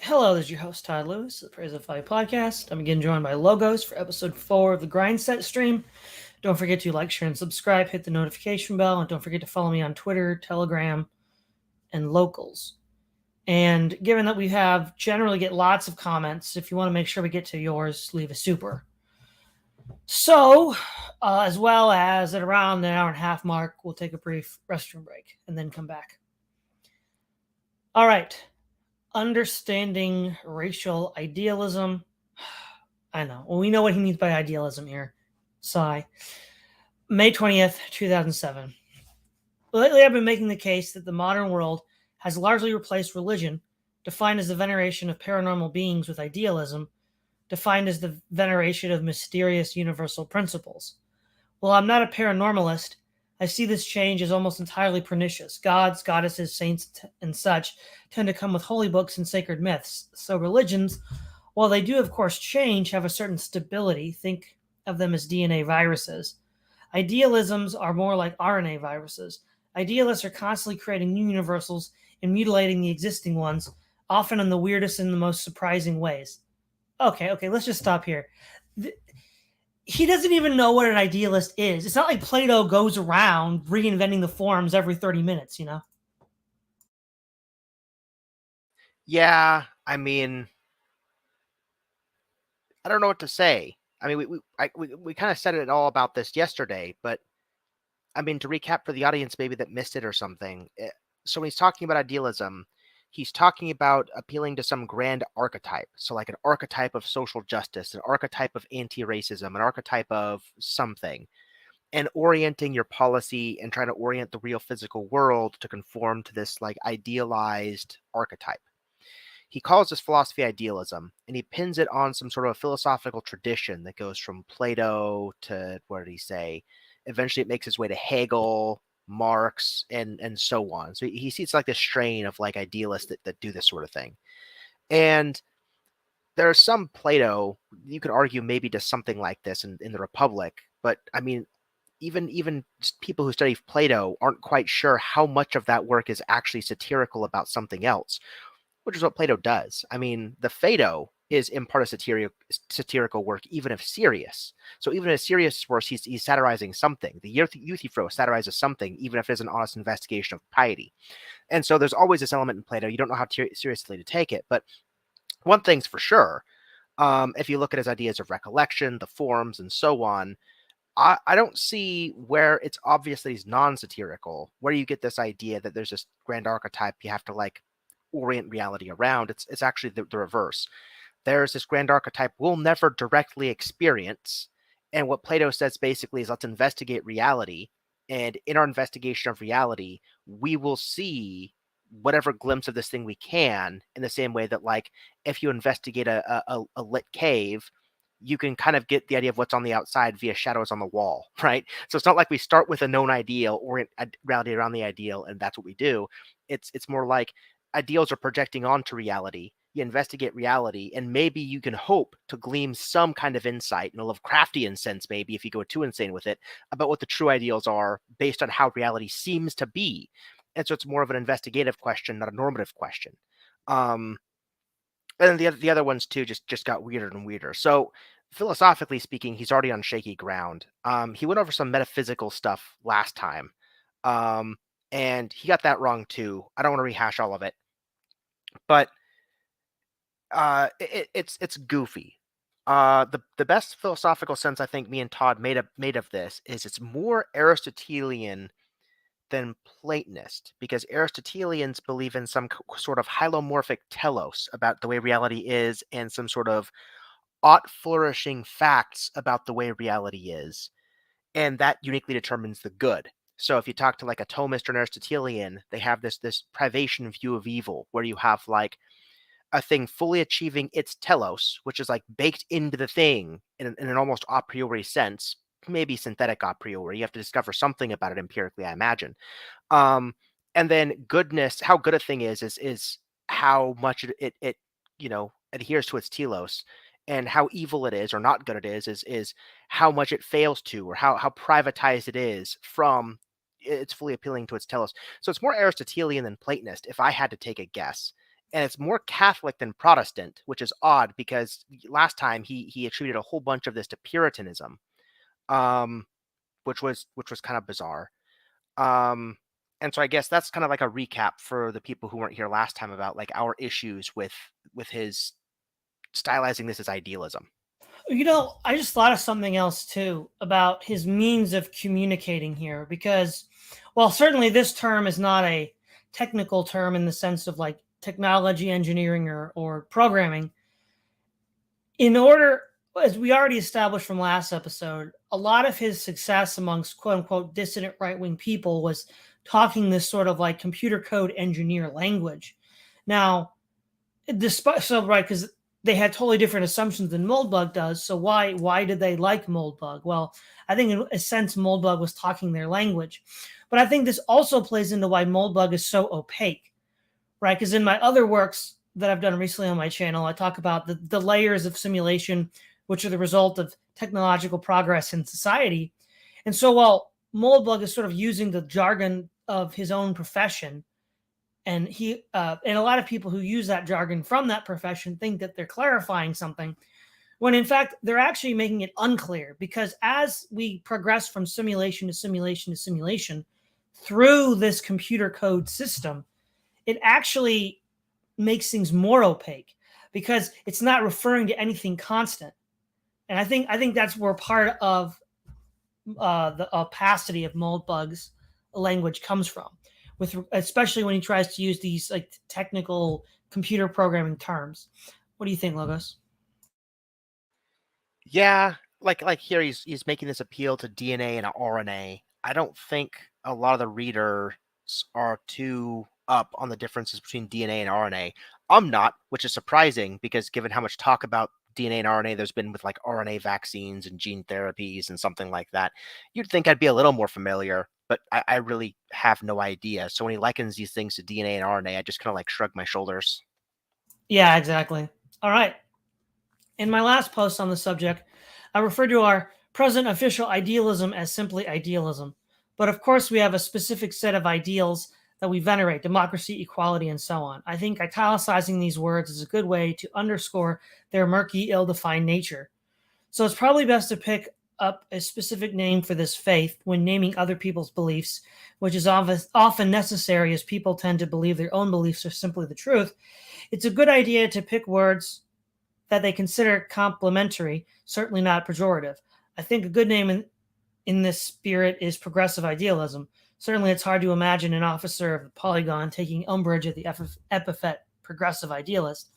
Hello, this is your host, Todd Lewis, of the Praise of Value podcast. I'm again joined by Logos for episode 4 of the Grindset stream. Don't forget to like, share, and subscribe. Hit the notification bell, and don't forget to follow me on Twitter, Telegram, and Locals. And given that we generally get lots of comments, if you want to make sure we get to yours, leave a super. So, as well as at around the hour and a half mark, we'll take a brief restroom break and then come back. All right. Understanding racial idealism. I know. Well, we know what he means by idealism here. Sigh. May 20th, 2007. Lately, I've been making the case that the modern world has largely replaced religion, defined as the veneration of paranormal beings, with idealism, defined as the veneration of mysterious universal principles. While I'm not a paranormalist, I see this change as almost entirely pernicious. Gods, goddesses, saints, and such tend to come with holy books and sacred myths. So religions, while they do of course change, have a certain stability. Think of them as DNA viruses. Idealisms are more like RNA viruses. Idealists are constantly creating new universals and mutilating the existing ones, often in the weirdest and the most surprising ways. Okay, let's just stop here. He doesn't even know what an idealist is. It's not like Plato goes around reinventing the forms every 30 minutes, you know? Yeah, I mean, I don't know what to say. I mean, we kind of said it all about this yesterday, but I mean, to recap for the audience maybe that missed it or something. So when he's talking about idealism, he's talking about appealing to some grand archetype. So like an archetype of social justice, an archetype of anti-racism, an archetype of something, and orienting your policy and trying to orient the real physical world to conform to this like idealized archetype. He calls this philosophy idealism, and he pins it on some sort of philosophical tradition that goes from Plato to, what did he say? Eventually it makes its way to Hegel, Marx, and so on. So he sees like this strain of like idealists that do this sort of thing. And there's some Plato, you could argue maybe does something like this in the Republic, but I mean, even people who study Plato aren't quite sure how much of that work is actually satirical about something else, which is what Plato does. I mean, the Phaedo is in part a satirical work, even if serious. So even in a serious work, he's satirizing something. The Euthyphro satirizes something, even if it is an honest investigation of piety. And so there's always this element in Plato. You don't know how seriously to take it. But one thing's for sure, if you look at his ideas of recollection, the forms, and so on, I don't see where it's obvious that he's non-satirical, where you get this idea that there's this grand archetype you have to like orient reality around. It's actually the reverse. There's this grand archetype we'll never directly experience, and what Plato says basically is let's investigate reality, and in our investigation of reality we will see whatever glimpse of this thing we can, in the same way that like if you investigate a lit cave, you can kind of get the idea of what's on the outside via shadows on the wall, right? So it's not like we start with a known ideal, orient reality around the ideal, and that's what we do. It's more like ideals are projecting onto reality. You investigate reality, and maybe you can hope to glean some kind of insight in a Lovecraftian sense, maybe if you go too insane with it, about what the true ideals are based on how reality seems to be. And so it's more of an investigative question, not a normative question. And then the other ones too just got weirder and weirder. So philosophically speaking, he's already on shaky ground. He went over some metaphysical stuff last time, and he got that wrong too. I don't want to rehash all of it, but it's goofy. The best philosophical sense I think me and Todd made of this is it's more Aristotelian than Platonist, because Aristotelians believe in some sort of hylomorphic telos about the way reality is, and some sort of ought flourishing facts about the way reality is, and that uniquely determines the good. So if you talk to like a Thomist or an Aristotelian, they have this privation view of evil, where you have like a thing fully achieving its telos, which is like baked into the thing in an almost a priori sense, maybe synthetic a priori. You have to discover something about it empirically, I imagine. And then goodness, how good a thing is how much it adheres to its telos, and how evil it is or not good it is how much it fails to, or how privatized it is from it's fully appealing to its telos. So it's more Aristotelian than Platonist, if I had to take a guess. and it's more Catholic than Protestant, which is odd because last time he attributed a whole bunch of this to Puritanism, which was kind of bizarre. And so I guess that's kind of like a recap for the people who weren't here last time about like our issues with his stylizing this as idealism. I just thought of something else too about his means of communicating here, because, well, certainly this term is not a technical term in the sense of like technology, engineering, or programming. In order, as we already established from last episode, a lot of his success amongst quote unquote dissident right wing people was talking this sort of like computer code engineer language. Now, despite because they had totally different assumptions than Moldbug does. So why did they like Moldbug? Well, I think in a sense Moldbug was talking their language, but I think this also plays into why Moldbug is so opaque, right? Because in my other works that I've done recently on my channel, I talk about the layers of simulation, which are the result of technological progress in society. And so while Moldbug is sort of using the jargon of his own profession, and and a lot of people who use that jargon from that profession think that they're clarifying something, when in fact they're actually making it unclear, because as we progress from simulation to simulation to simulation through this computer code system, it actually makes things more opaque because it's not referring to anything constant. And I think that's where part of the opacity of Moldbug's language comes from, especially when he tries to use these like technical computer programming terms. What do you think, Logos? Yeah, like here he's making this appeal to DNA and RNA. I don't think a lot of the readers are too up on the differences between DNA and RNA. I'm not, which is surprising because given how much talk about DNA and RNA there's been with like RNA vaccines and gene therapies and something like that, you'd think I'd be a little more familiar, but I really have no idea. So when he likens these things to DNA and RNA, I just kind of like shrug my shoulders. Yeah, exactly. All right. In my last post on the subject, I referred to our present official idealism as simply idealism. But of course, we have a specific set of ideals that we venerate: democracy, equality, and so on. I think italicizing these words is a good way to underscore their murky, ill-defined nature. So it's probably best to pick up a specific name for this faith when naming other people's beliefs, which is often necessary as people tend to believe their own beliefs are simply the truth. It's a good idea to pick words that they consider complimentary, certainly not pejorative. I think a good name in this spirit is progressive idealism. Certainly, it's hard to imagine an officer of the Polygon taking umbrage at the epithet progressive idealist.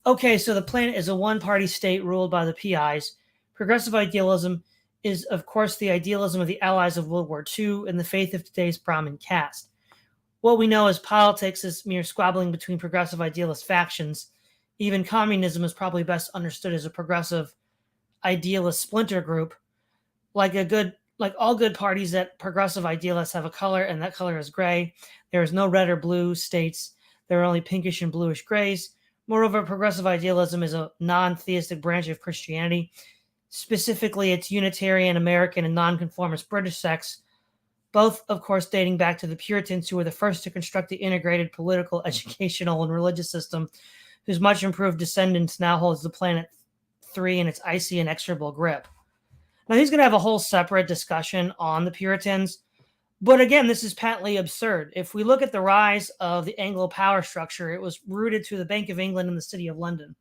Okay, so the planet is a one-party state ruled by the PIs. Progressive idealism is, of course, the idealism of the allies of World War II and the faith of today's Brahmin caste. What we know as politics is mere squabbling between progressive idealist factions. Even communism is probably best understood as a progressive idealist splinter group. Like all good parties, that progressive idealists have a color, and that color is gray. There is no red or blue states. There are only pinkish and bluish grays. Moreover, progressive idealism is a non-theistic branch of Christianity. Specifically, its Unitarian American and nonconformist British sects, both, of course, dating back to the Puritans, who were the first to construct the integrated political, educational, and religious system, whose much improved descendants now holds the planet 3 in its icy, inexorable grip. Now, he's going to have a whole separate discussion on the Puritans, but again, this is patently absurd. If we look at the rise of the Anglo power structure, it was rooted to the Bank of England and the City of London,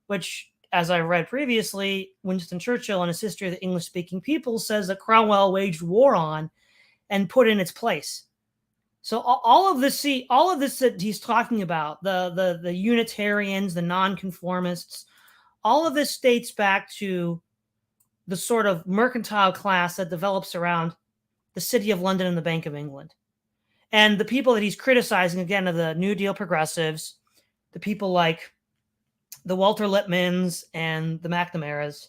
which, as I read previously, Winston Churchill in his History of the English-Speaking People says that Cromwell waged war on and put in its place. So all of this that he's talking about, the Unitarians, the nonconformists, all of this dates back to the sort of mercantile class that develops around the City of London and the Bank of England. And the people that he's criticizing, again, are the New Deal progressives, the people like the Walter Lippmanns and the McNamaras.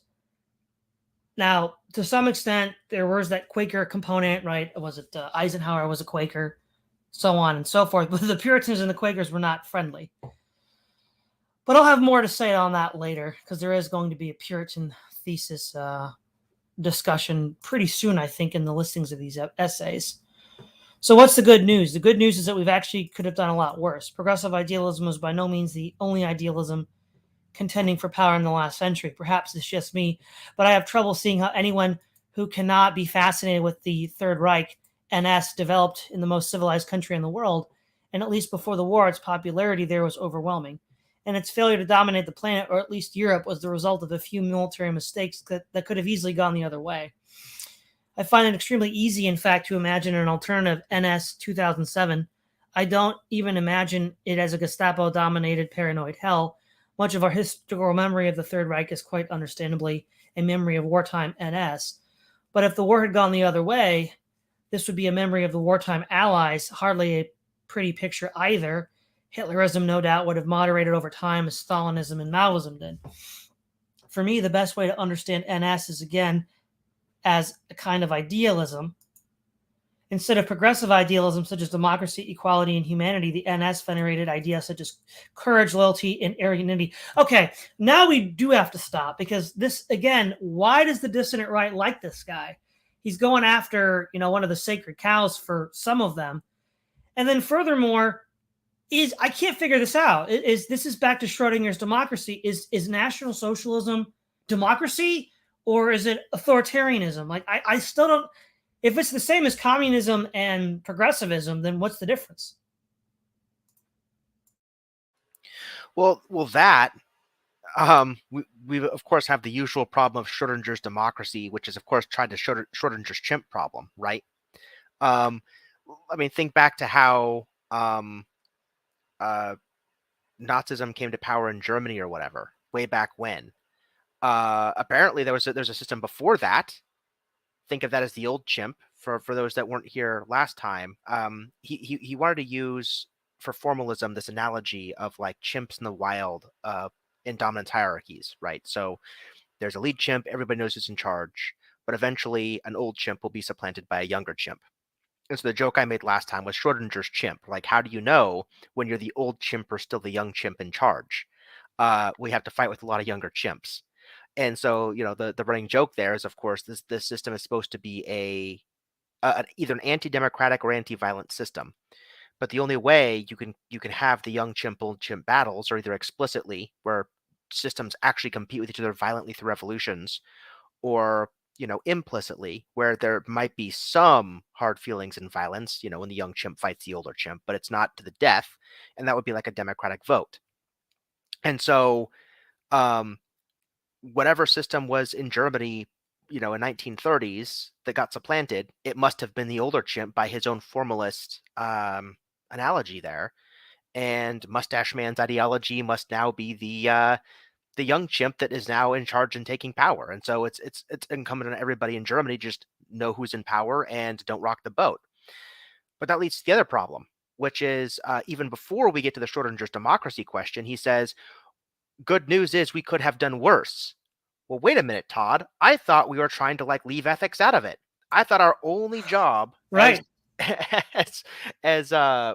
Now, to some extent, there was that Quaker component, right? Was it Eisenhower was a Quaker, so on and so forth. But the Puritans and the Quakers were not friendly. But I'll have more to say on that later, because there is going to be a Puritan thesis discussion pretty soon, I think, in the listings of these essays. So what's the good news? The good news is that we've actually could have done a lot worse. Progressive idealism was by no means the only idealism contending for power in the last century. Perhaps it's just me, but I have trouble seeing how anyone who cannot be fascinated with the Third Reich, NS, developed in the most civilized country in the world, and at least before the war, its popularity there was overwhelming. And its failure to dominate the planet, or at least Europe, was the result of a few military mistakes that could have easily gone the other way. I find it extremely easy, in fact, to imagine an alternative NS 2007. I don't even imagine it as a Gestapo-dominated paranoid hell. Much of our historical memory of the Third Reich is quite understandably a memory of wartime NS. But if the war had gone the other way, this would be a memory of the wartime allies, hardly a pretty picture either. Hitlerism, no doubt, would have moderated over time as Stalinism and Maoism did. For me, the best way to understand NS is, again, as a kind of idealism. Instead of progressive idealism such as democracy, equality, and humanity, the NS venerated ideas such as courage, loyalty, and arrogantity. Okay, now we do have to stop because this, again, why does the dissident right like this guy? He's going after, one of the sacred cows for some of them. And then furthermore, I can't figure this out. This is back to Schrodinger's democracy. Is National Socialism democracy? Or is it authoritarianism? Like, I still don't. If it's the same as communism and progressivism, then what's the difference? Well, that we of course have the usual problem of Schrodinger's democracy, which is of course tried to Schrodinger's chimp problem, right? I mean, think back to how Nazism came to power in Germany or whatever, way back when. Apparently there's a system before that. Think of that as the old chimp for those that weren't here last time. He wanted to use for formalism this analogy of like chimps in the wild in dominance hierarchies, right? So there's a lead chimp, everybody knows who's in charge, but eventually an old chimp will be supplanted by a younger chimp. And so the joke I made last time was Schrodinger's chimp. Like, how do you know when you're the old chimp or still the young chimp in charge? We have to fight with a lot of younger chimps. And so, the running joke there is, of course, this system is supposed to be either an anti-democratic or anti-violent system. But the only way you can have the young chimp old chimp battles are either explicitly, where systems actually compete with each other violently through revolutions, or implicitly, where there might be some hard feelings and violence, when the young chimp fights the older chimp, but it's not to the death, and that would be like a democratic vote. And so, whatever system was in Germany, in 1930s that got supplanted, it must have been the older chimp by his own formalist analogy there. And Mustache Man's ideology must now be the young chimp that is now in charge and taking power. And so it's incumbent on everybody in Germany just know who's in power and don't rock the boat. But that leads to the other problem, which is even before we get to the Schrodinger's democracy question, he says, good news is we could have done worse. Well, wait a minute, Todd. I thought we were trying to leave ethics out of it. I thought our only job as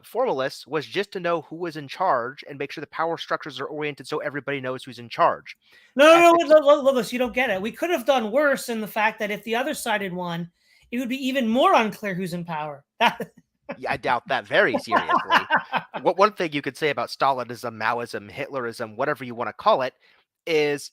formalists was just to know who was in charge and make sure the power structures are oriented so everybody knows who's in charge. No, you don't get it. We could have done worse in the fact that if the other side had won, it would be even more unclear who's in power. Yeah, I doubt that very seriously. One thing you could say about Stalinism, Maoism, Hitlerism, whatever you want to call it, is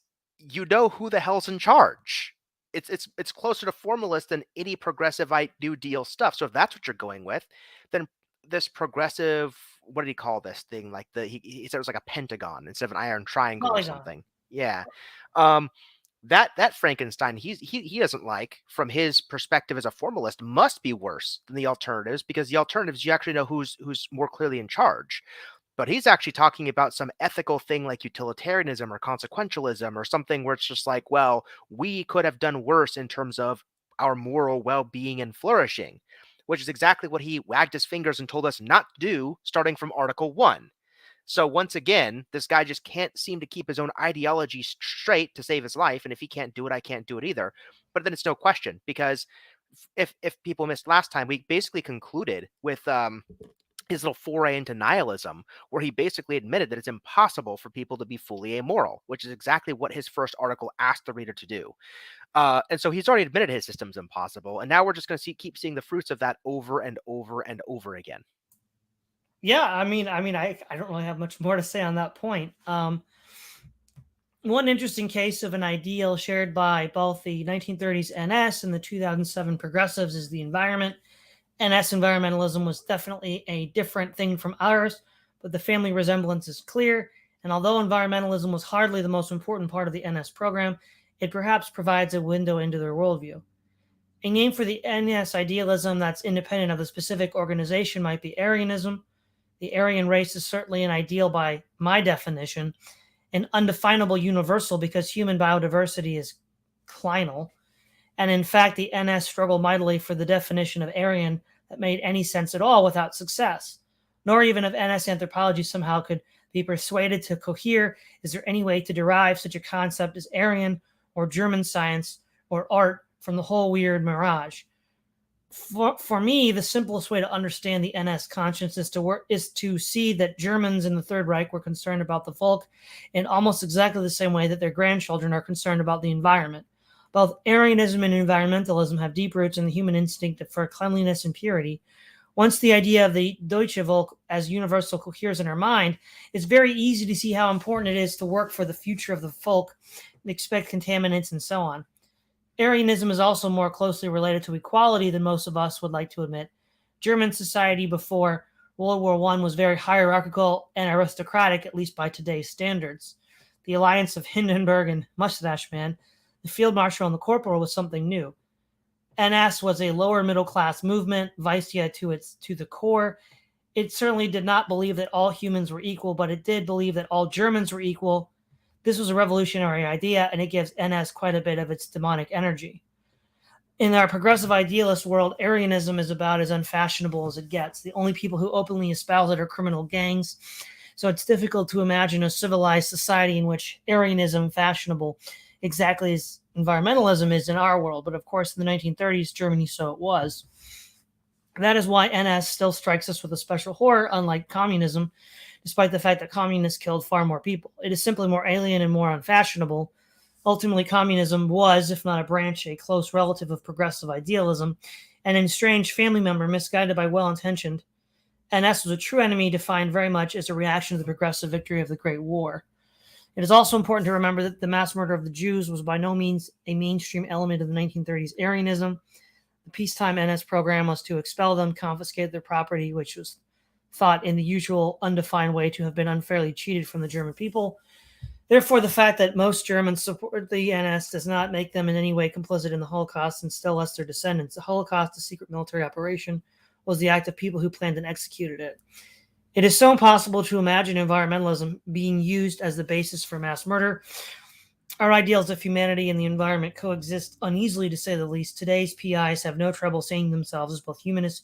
who the hell's in charge. It's closer to formalist than any progressive New Deal stuff. So if that's what you're going with, then this progressive, what did he call this thing? Like he said it was like a pentagon instead of an iron triangle or something. Yeah. That Frankenstein he doesn't like, from his perspective as a formalist, must be worse than the alternatives, because the alternatives you actually know who's more clearly in charge. But he's actually talking about some ethical thing like utilitarianism or consequentialism or something where it's just like, well, we could have done worse in terms of our moral well-being and flourishing, which is exactly what he wagged his fingers and told us not to do starting from Article 1. So once again, this guy just can't seem to keep his own ideology straight to save his life. And if he can't do it, I can't do it either. But then it's no question, because if people missed last time, we basically concluded with his little foray into nihilism, where he basically admitted that it's impossible for people to be fully amoral, which is exactly what his first article asked the reader to do. And so he's already admitted his system's impossible, and now we're just going to keep seeing the fruits of that over and over and over again. Yeah, I don't really have much more to say on that point. One interesting case of an ideal shared by both the 1930s NS and the 2007 progressives is the environment. NS environmentalism was definitely a different thing from ours, but the family resemblance is clear. And although environmentalism was hardly the most important part of the NS program, it perhaps provides a window into their worldview. A name for the NS idealism that's independent of the specific organization might be Aryanism. The Aryan race is certainly an ideal by my definition, an undefinable universal because human biodiversity is clinal. And in fact, the NS struggled mightily for the definition of Aryan that made any sense at all without success. Nor even if NS anthropology somehow could be persuaded to cohere, is there any way to derive such a concept as Aryan or German science or art from the whole weird mirage? For me, the simplest way to understand the NS conscience is to see that Germans in the Third Reich were concerned about the folk in almost exactly the same way that their grandchildren are concerned about the environment. Both Aryanism and environmentalism have deep roots in the human instinct for cleanliness and purity. Once the idea of the Deutsche Volk as universal coheres in our mind, it's very easy to see how important it is to work for the future of the folk, expect contaminants, and so on. Aryanism is also more closely related to equality than most of us would like to admit. German society before World War I was very hierarchical and aristocratic, at least by today's standards. The alliance of Hindenburg and Mustache Man, the field marshal and the corporal, was something new. NS was a lower middle class movement, Weissia to the core. It certainly did not believe that all humans were equal, but it did believe that all Germans were equal. This was a revolutionary idea, and it gives NS quite a bit of its demonic energy. In our progressive idealist world, Aryanism is about as unfashionable as it gets. The only people who openly espouse it are criminal gangs, so it's difficult to imagine a civilized society in which Aryanism fashionable exactly as environmentalism is in our world. But of course, in the 1930s, Germany, so it was. That is why NS still strikes us with a special horror, unlike communism, despite the fact that communists killed far more people. It is simply more alien and more unfashionable. Ultimately, communism was, if not a branch, a close relative of progressive idealism, and an estranged family member misguided by well-intentioned. NS was a true enemy defined very much as a reaction to the progressive victory of the Great War. It is also important to remember that the mass murder of the Jews was by no means a mainstream element of the 1930s Aryanism. The peacetime NS program was to expel them, confiscate their property, which was thought in the usual undefined way to have been unfairly cheated from the German people. Therefore, the fact that most Germans support the NS does not make them in any way complicit in the Holocaust, and still less their descendants. The Holocaust, a secret military operation, was the act of people who planned and executed it. It is so impossible to imagine environmentalism being used as the basis for mass murder. Our ideals of humanity and the environment coexist uneasily, to say the least. Today's PIs have no trouble seeing themselves as both humanists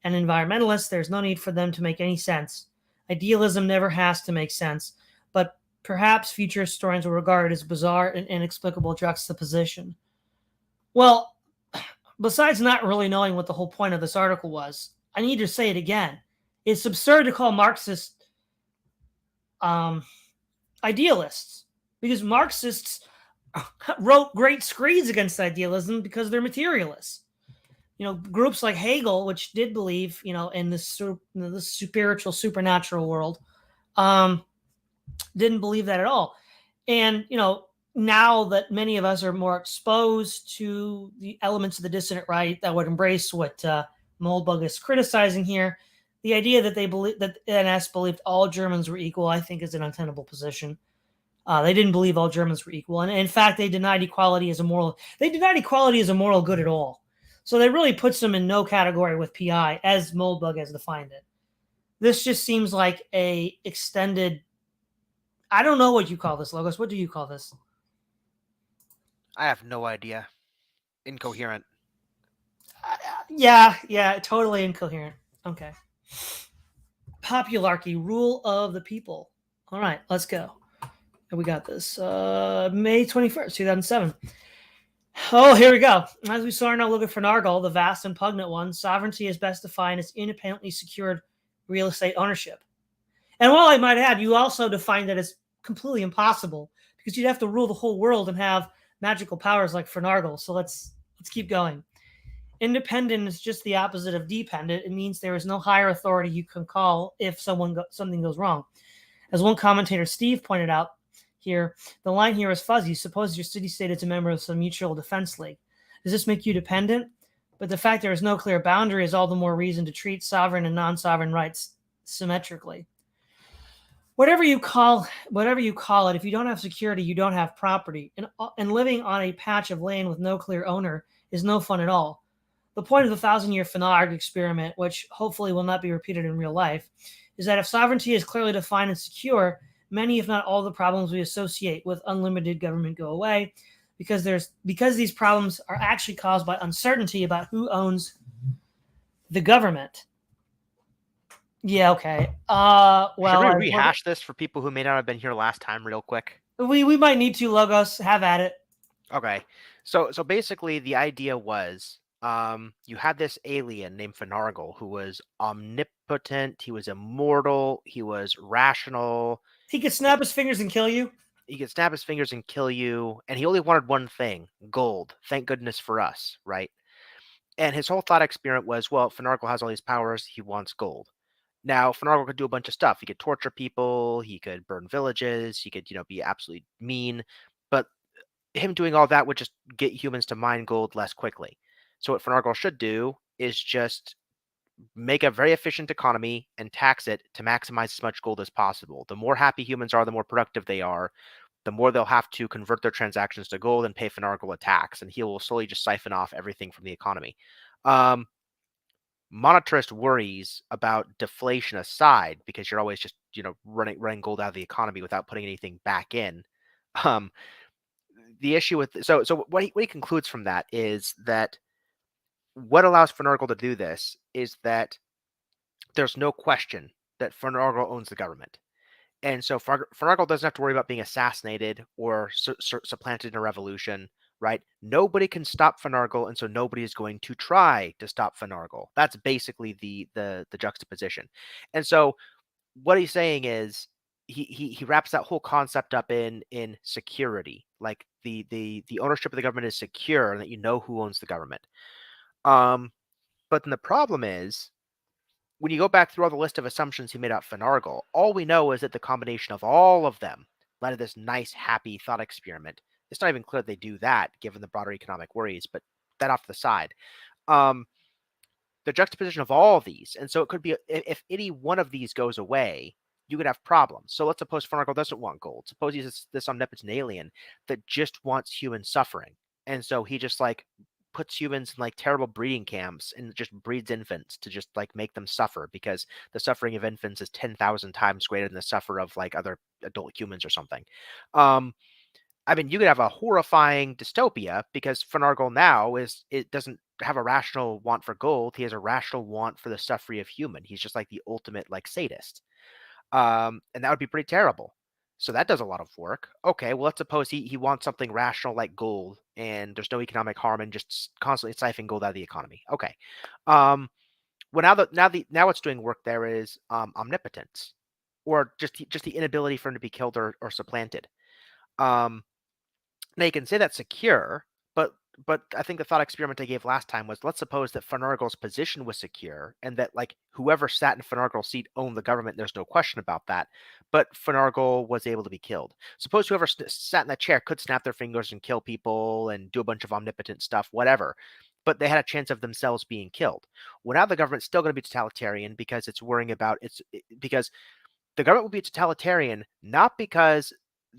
and environmentalists. There's no need for them to make any sense. Idealism never has to make sense, but perhaps future historians will regard it as bizarre and inexplicable juxtaposition. Well, besides not really knowing what the whole point of this article was, I need to say it again. It's absurd to call Marxists idealists, because Marxists wrote great screeds against idealism because they're materialists. Groups like Hegel, which did believe, in the spiritual, supernatural world, didn't believe that at all. And, now that many of us are more exposed to the elements of the dissident right that would embrace what Moldbug is criticizing here, the idea that they believe that NS believed all Germans were equal, I think, is an untenable position. They didn't believe all Germans were equal, and in fact, they denied equality as a moral. They denied equality as a moral good at all. So that really puts them in no category with PI, as Moldbug has defined it. This just seems like a extended. I don't know what you call this, Logos. What do you call this? I have no idea. Incoherent. Yeah, totally incoherent. Okay. Popularchy, rule of the people. All right, let's go. We got this. May 21st, 2007. Oh, here we go. As we saw in our look at phenargle, the vast and pungent one, sovereignty is best defined as independently secured real estate ownership. And while I might add, you also define that as completely impossible because you'd have to rule the whole world and have magical powers like finagle. So let's keep going. Independent is just the opposite of dependent. It means there is no higher authority you can call if something goes wrong. As one commentator, Steve, pointed out here, the line here is fuzzy. Suppose your city-state is a member of some mutual defense league. Does this make you dependent? But the fact there is no clear boundary is all the more reason to treat sovereign and non-sovereign rights symmetrically. Whatever you call it, if you don't have security, you don't have property. And living on a patch of land with no clear owner is no fun at all. The point of the 1,000-year Finarg experiment, which hopefully will not be repeated in real life, is that if sovereignty is clearly defined and secure, many, if not all, the problems we associate with unlimited government go away, because these problems are actually caused by uncertainty about who owns the government. Yeah, okay. Well, should we rehash this for people who may not have been here last time real quick? We might need to. Logos, have at it. Okay. So basically the idea was you had this alien named Finagle who was omnipotent, he was immortal, he was rational. He could snap his fingers and kill you. He could snap his fingers and kill you, and he only wanted one thing, gold. Thank goodness for us, right? And his whole thought experiment was, well, Finagle has all these powers, he wants gold. Now, Finagle could do a bunch of stuff. He could torture people, he could burn villages, he could, be absolutely mean, but him doing all that would just get humans to mine gold less quickly. So what Finagle should do is just make a very efficient economy and tax it to maximize as much gold as possible. The more happy humans are, the more productive they are, the more they'll have to convert their transactions to gold and pay Finagle a tax, and he will slowly just siphon off everything from the economy. Monetarist worries about deflation aside, because you're always just running gold out of the economy without putting anything back in. The issue with so what he concludes from that is that what allows Finagle to do this is that there's no question that Finagle owns the government. And so Finagle doesn't have to worry about being assassinated or supplanted in a revolution, right? Nobody can stop Finagle, and so nobody is going to try to stop Finagle. That's basically the juxtaposition. And so what he's saying is he wraps that whole concept up in security, like the ownership of the government is secure and that you know who owns the government. But then the problem is, when you go back through all the list of assumptions he made about Finagle, all we know is that the combination of all of them led to this nice, happy thought experiment. It's not even clear they do that, given the broader economic worries, but that off to the side. The juxtaposition of all of these, and so it could be, if any one of these goes away, you could have problems. So let's suppose Finagle doesn't want gold. Suppose he's this omnipotent alien that just wants human suffering. And so he just puts humans in terrible breeding camps and just breeds infants to just make them suffer, because the suffering of infants is 10,000 times greater than the suffer of other adult humans or something. You could have a horrifying dystopia, because Finagle now it doesn't have a rational want for gold. He has a rational want for the suffering of human. He's just the ultimate sadist. And that would be pretty terrible. So that does a lot of work. Okay, well, let's suppose he wants something rational like gold, and there's no economic harm in just constantly siphoning gold out of the economy. Okay. Well, now what's doing work there is omnipotence, or just the inability for him to be killed or supplanted. Now you can say that's secure, but I think the thought experiment I gave last time was, let's suppose that Finargle's position was secure, and that whoever sat in Finargle's seat owned the government. There's no question about that. But Finagle was able to be killed. Suppose whoever sat in that chair could snap their fingers and kill people and do a bunch of omnipotent stuff, whatever. But they had a chance of themselves being killed. Well, now the government's still going to be totalitarian, because it's worrying about because the government will be totalitarian not because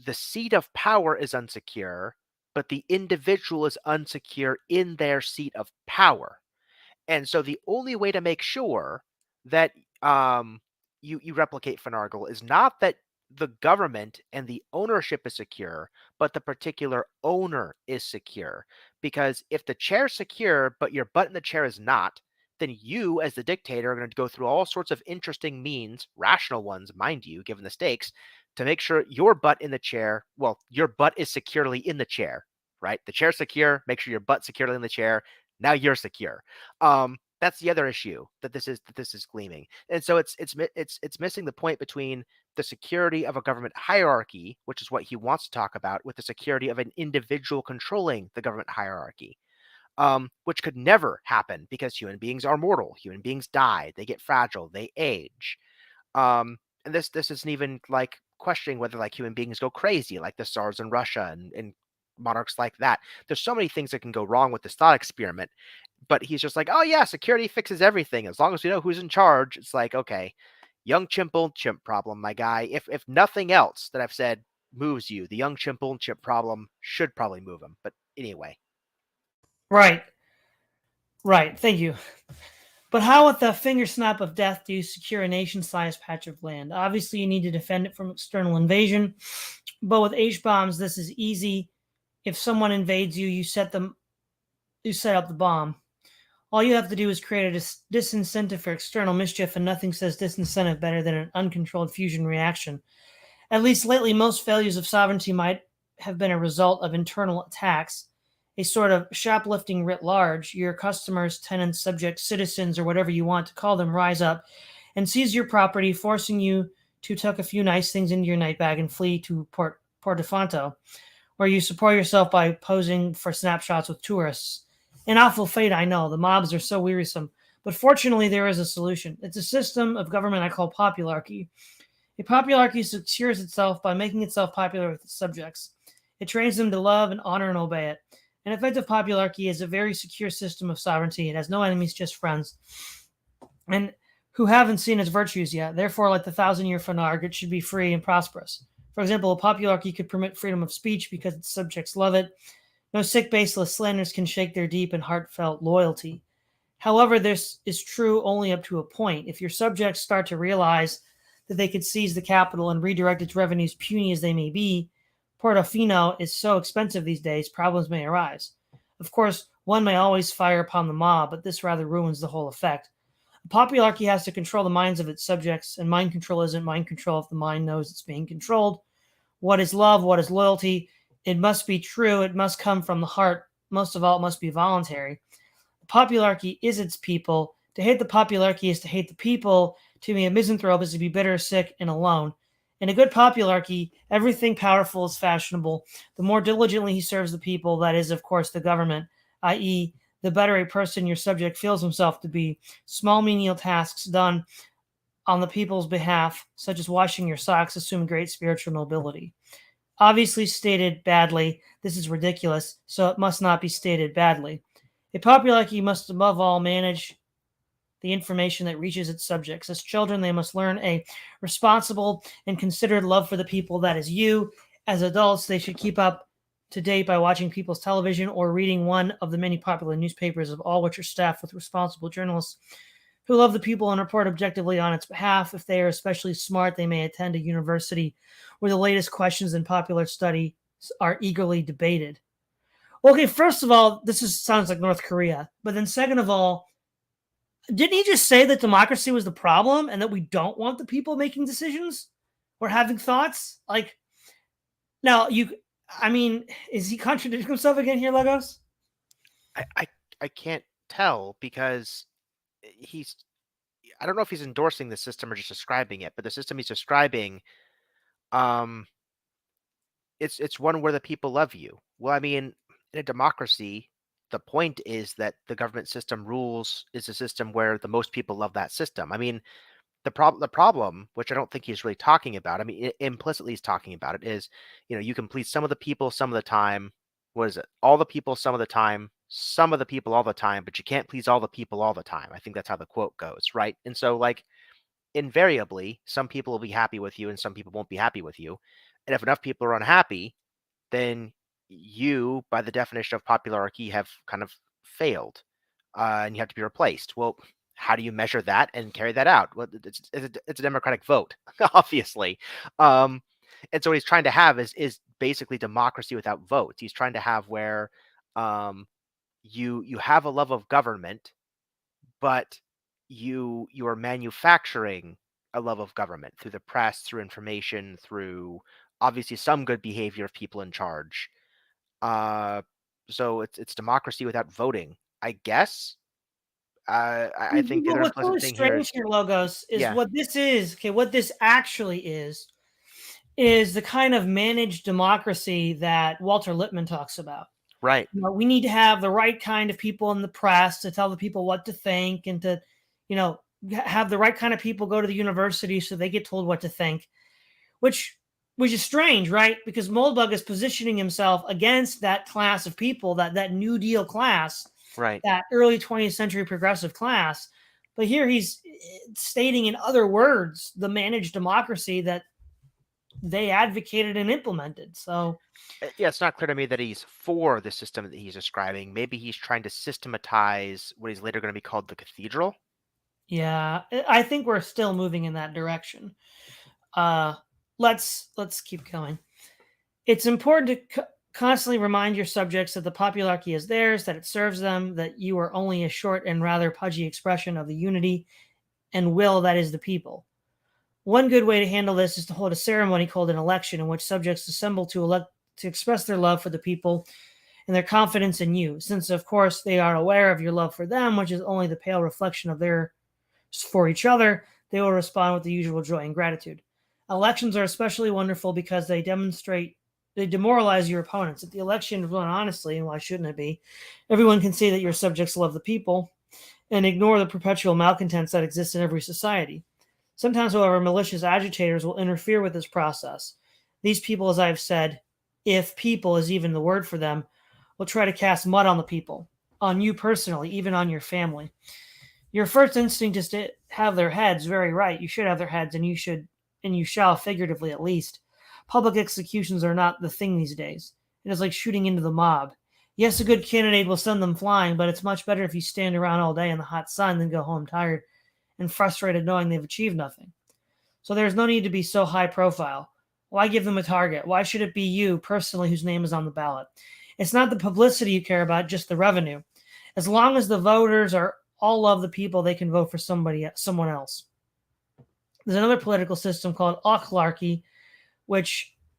the seat of power is unsecure, but the individual is unsecure in their seat of power. And so the only way to make sure that you replicate Finagle is not that the government and the ownership is secure, but the particular owner is secure. Because if the chair's secure, but your butt in the chair is not, then you, as the dictator, are going to go through all sorts of interesting means, rational ones, mind you, given the stakes, to make sure your butt in the chair, well, your butt is securely in the chair, right? The chair's secure, make sure your butt's securely in the chair. Now you're secure. That's the other issue that this is gleaming. And so it's missing the point between the security of a government hierarchy, which is what he wants to talk about, with the security of an individual controlling the government hierarchy, which could never happen because human beings are mortal. Human beings die, they get fragile, they age. And this isn't even like questioning whether like human beings go crazy, like the Tsars in Russia and monarchs like that. There's so many things that can go wrong with this thought experiment. But he's just like, oh yeah, security fixes everything as long as we know who's in charge. It's like, okay, young chimp old chimp problem, my guy. If nothing else that I've said moves you, the young chimp old chimp problem should probably move him. But anyway, Right. Thank you. But how, with the finger snap of death, do you secure a nation-sized patch of land? Obviously, you need to defend it from external invasion. But with H-bombs, this is easy. If someone invades you, you set up the bomb. All you have to do is create a disincentive for external mischief, and nothing says disincentive better than an uncontrolled fusion reaction. At least lately, most failures of sovereignty might have been a result of internal attacks, a sort of shoplifting writ large. Your customers, tenants, subjects, citizens, or whatever you want to call them, rise up and seize your property, forcing you to tuck a few nice things into your night bag and flee to Portafonto, where you support yourself by posing for snapshots with tourists. An awful fate, I know. The mobs are so wearisome. But fortunately, there is a solution. It's a system of government I call popularchy. A popularchy secures itself by making itself popular with its subjects. It trains them to love and honor and obey it. An effective popularchy is a very secure system of sovereignty. It has no enemies, just friends, and who haven't seen its virtues yet. Therefore, like the thousand-year phenarg, it should be free and prosperous. For example, a popularchy could permit freedom of speech because its subjects love it. No sick, baseless slanders can shake their deep and heartfelt loyalty. However, this is true only up to a point. If your subjects start to realize that they could seize the capital and redirect its revenues, puny as they may be, Portofino is so expensive these days, problems may arise. Of course, one may always fire upon the mob, but this rather ruins the whole effect. A popularchy has to control the minds of its subjects, and mind control isn't mind control if the mind knows it's being controlled. What is love? What is loyalty? It must be true. It must come from the heart. Most of all, it must be voluntary. The popularchy is its people. To hate the popularchy is to hate the people. To be a misanthrope is to be bitter, sick, and alone. In a good popularchy, everything powerful is fashionable. The more diligently he serves the people, that is, of course, the government, i.e., the better a person your subject feels himself to be. Small menial tasks done on the people's behalf, such as washing your socks, assume great spiritual nobility. Obviously stated badly, this is ridiculous, so it must not be stated badly. A popularchy must above all manage the information that reaches its subjects. As children, they must learn a responsible and considered love for the people, that is you. As adults, they should keep up to date by watching people's television or reading one of the many popular newspapers, of all which are staffed with responsible journalists who love the people and report objectively on its behalf. If they are especially smart, they may attend a university where the latest questions in popular study are eagerly debated. Okay, first of all, sounds like North Korea. But then second of all, didn't he just say that democracy was the problem and that we don't want the people making decisions or having thoughts? Like, now is he contradicting himself again here, Legos? I can't tell because he's I don't know if he's endorsing the system or just describing it, but the system he's describing, it's one where the people love you. Well, I mean, in a democracy, the point is that the government system rules is a system where the most people love that system. I mean, the problem, which I don't think he's really talking about, I mean, implicitly he's talking about it, is, you can please some of the people some of the time. What is it? All the people some of the time, some of the people all the time, but you can't please all the people all the time. I think that's how the quote goes, right? And so, like, invariably, some people will be happy with you and some people won't be happy with you. And if enough people are unhappy, then you, by the definition of popularity, have kind of failed, and you have to be replaced. Well, how do you measure that and carry that out? Well, it's a democratic vote, obviously. And so what he's trying to have is basically democracy without votes. He's trying to have where you have a love of government, but you are manufacturing a love of government through the press, through information, through obviously some good behavior of people in charge. So it's democracy without voting, I guess. I think the other What's unpleasant really thing here strange is, here, Logos, is yeah, what this is. Okay, what this actually is the kind of managed democracy that Walter Lippmann talks about. right, We need to have the right kind of people in the press to tell the people what to think, and to, have the right kind of people go to the university so they get told what to think, which is strange, right? Because Moldbug is positioning himself against that class of people, that New Deal class, right. that early 20th century progressive class. But here he's stating in other words the managed democracy that they advocated and implemented. So Yeah, it's not clear to me that he's for the system that he's describing. Maybe he's trying to systematize what is later going to be called the cathedral. yeah, I think we're still moving in that direction. Let's keep going. It's important to constantly remind your subjects that the popularchy is theirs, that it serves them, that you are only a short and rather pudgy expression of the unity and will that is the people. One good way to handle this is to hold a ceremony called an election, in which subjects assemble to express their love for the people and their confidence in you, since of course they are aware of your love for them, which is only the pale reflection of theirs for each other. They will respond with the usual joy and gratitude. Elections are especially wonderful because they demoralize your opponents. If the election is run honestly, and why shouldn't it be, everyone can see that your subjects love the people and ignore the perpetual malcontents that exist in every society. Sometimes, however, malicious agitators will interfere with this process. These people, as I've said, if people is even the word for them, will try to cast mud on the people, on you personally, even on your family. Your first instinct is to have their heads. Very right. You should have their heads, and you shall, figuratively at least. Public executions are not the thing these days. It is like shooting into the mob. Yes, a good candidate will send them flying, but it's much better if you stand around all day in the hot sun than go home tired and frustrated knowing they've achieved nothing. So there's no need to be so high profile. Why give them a target? Why should it be you personally whose name is on the ballot? It's not the publicity you care about, just the revenue. As long as the voters are all love the people, they can vote for someone else. There's another political system called autarky,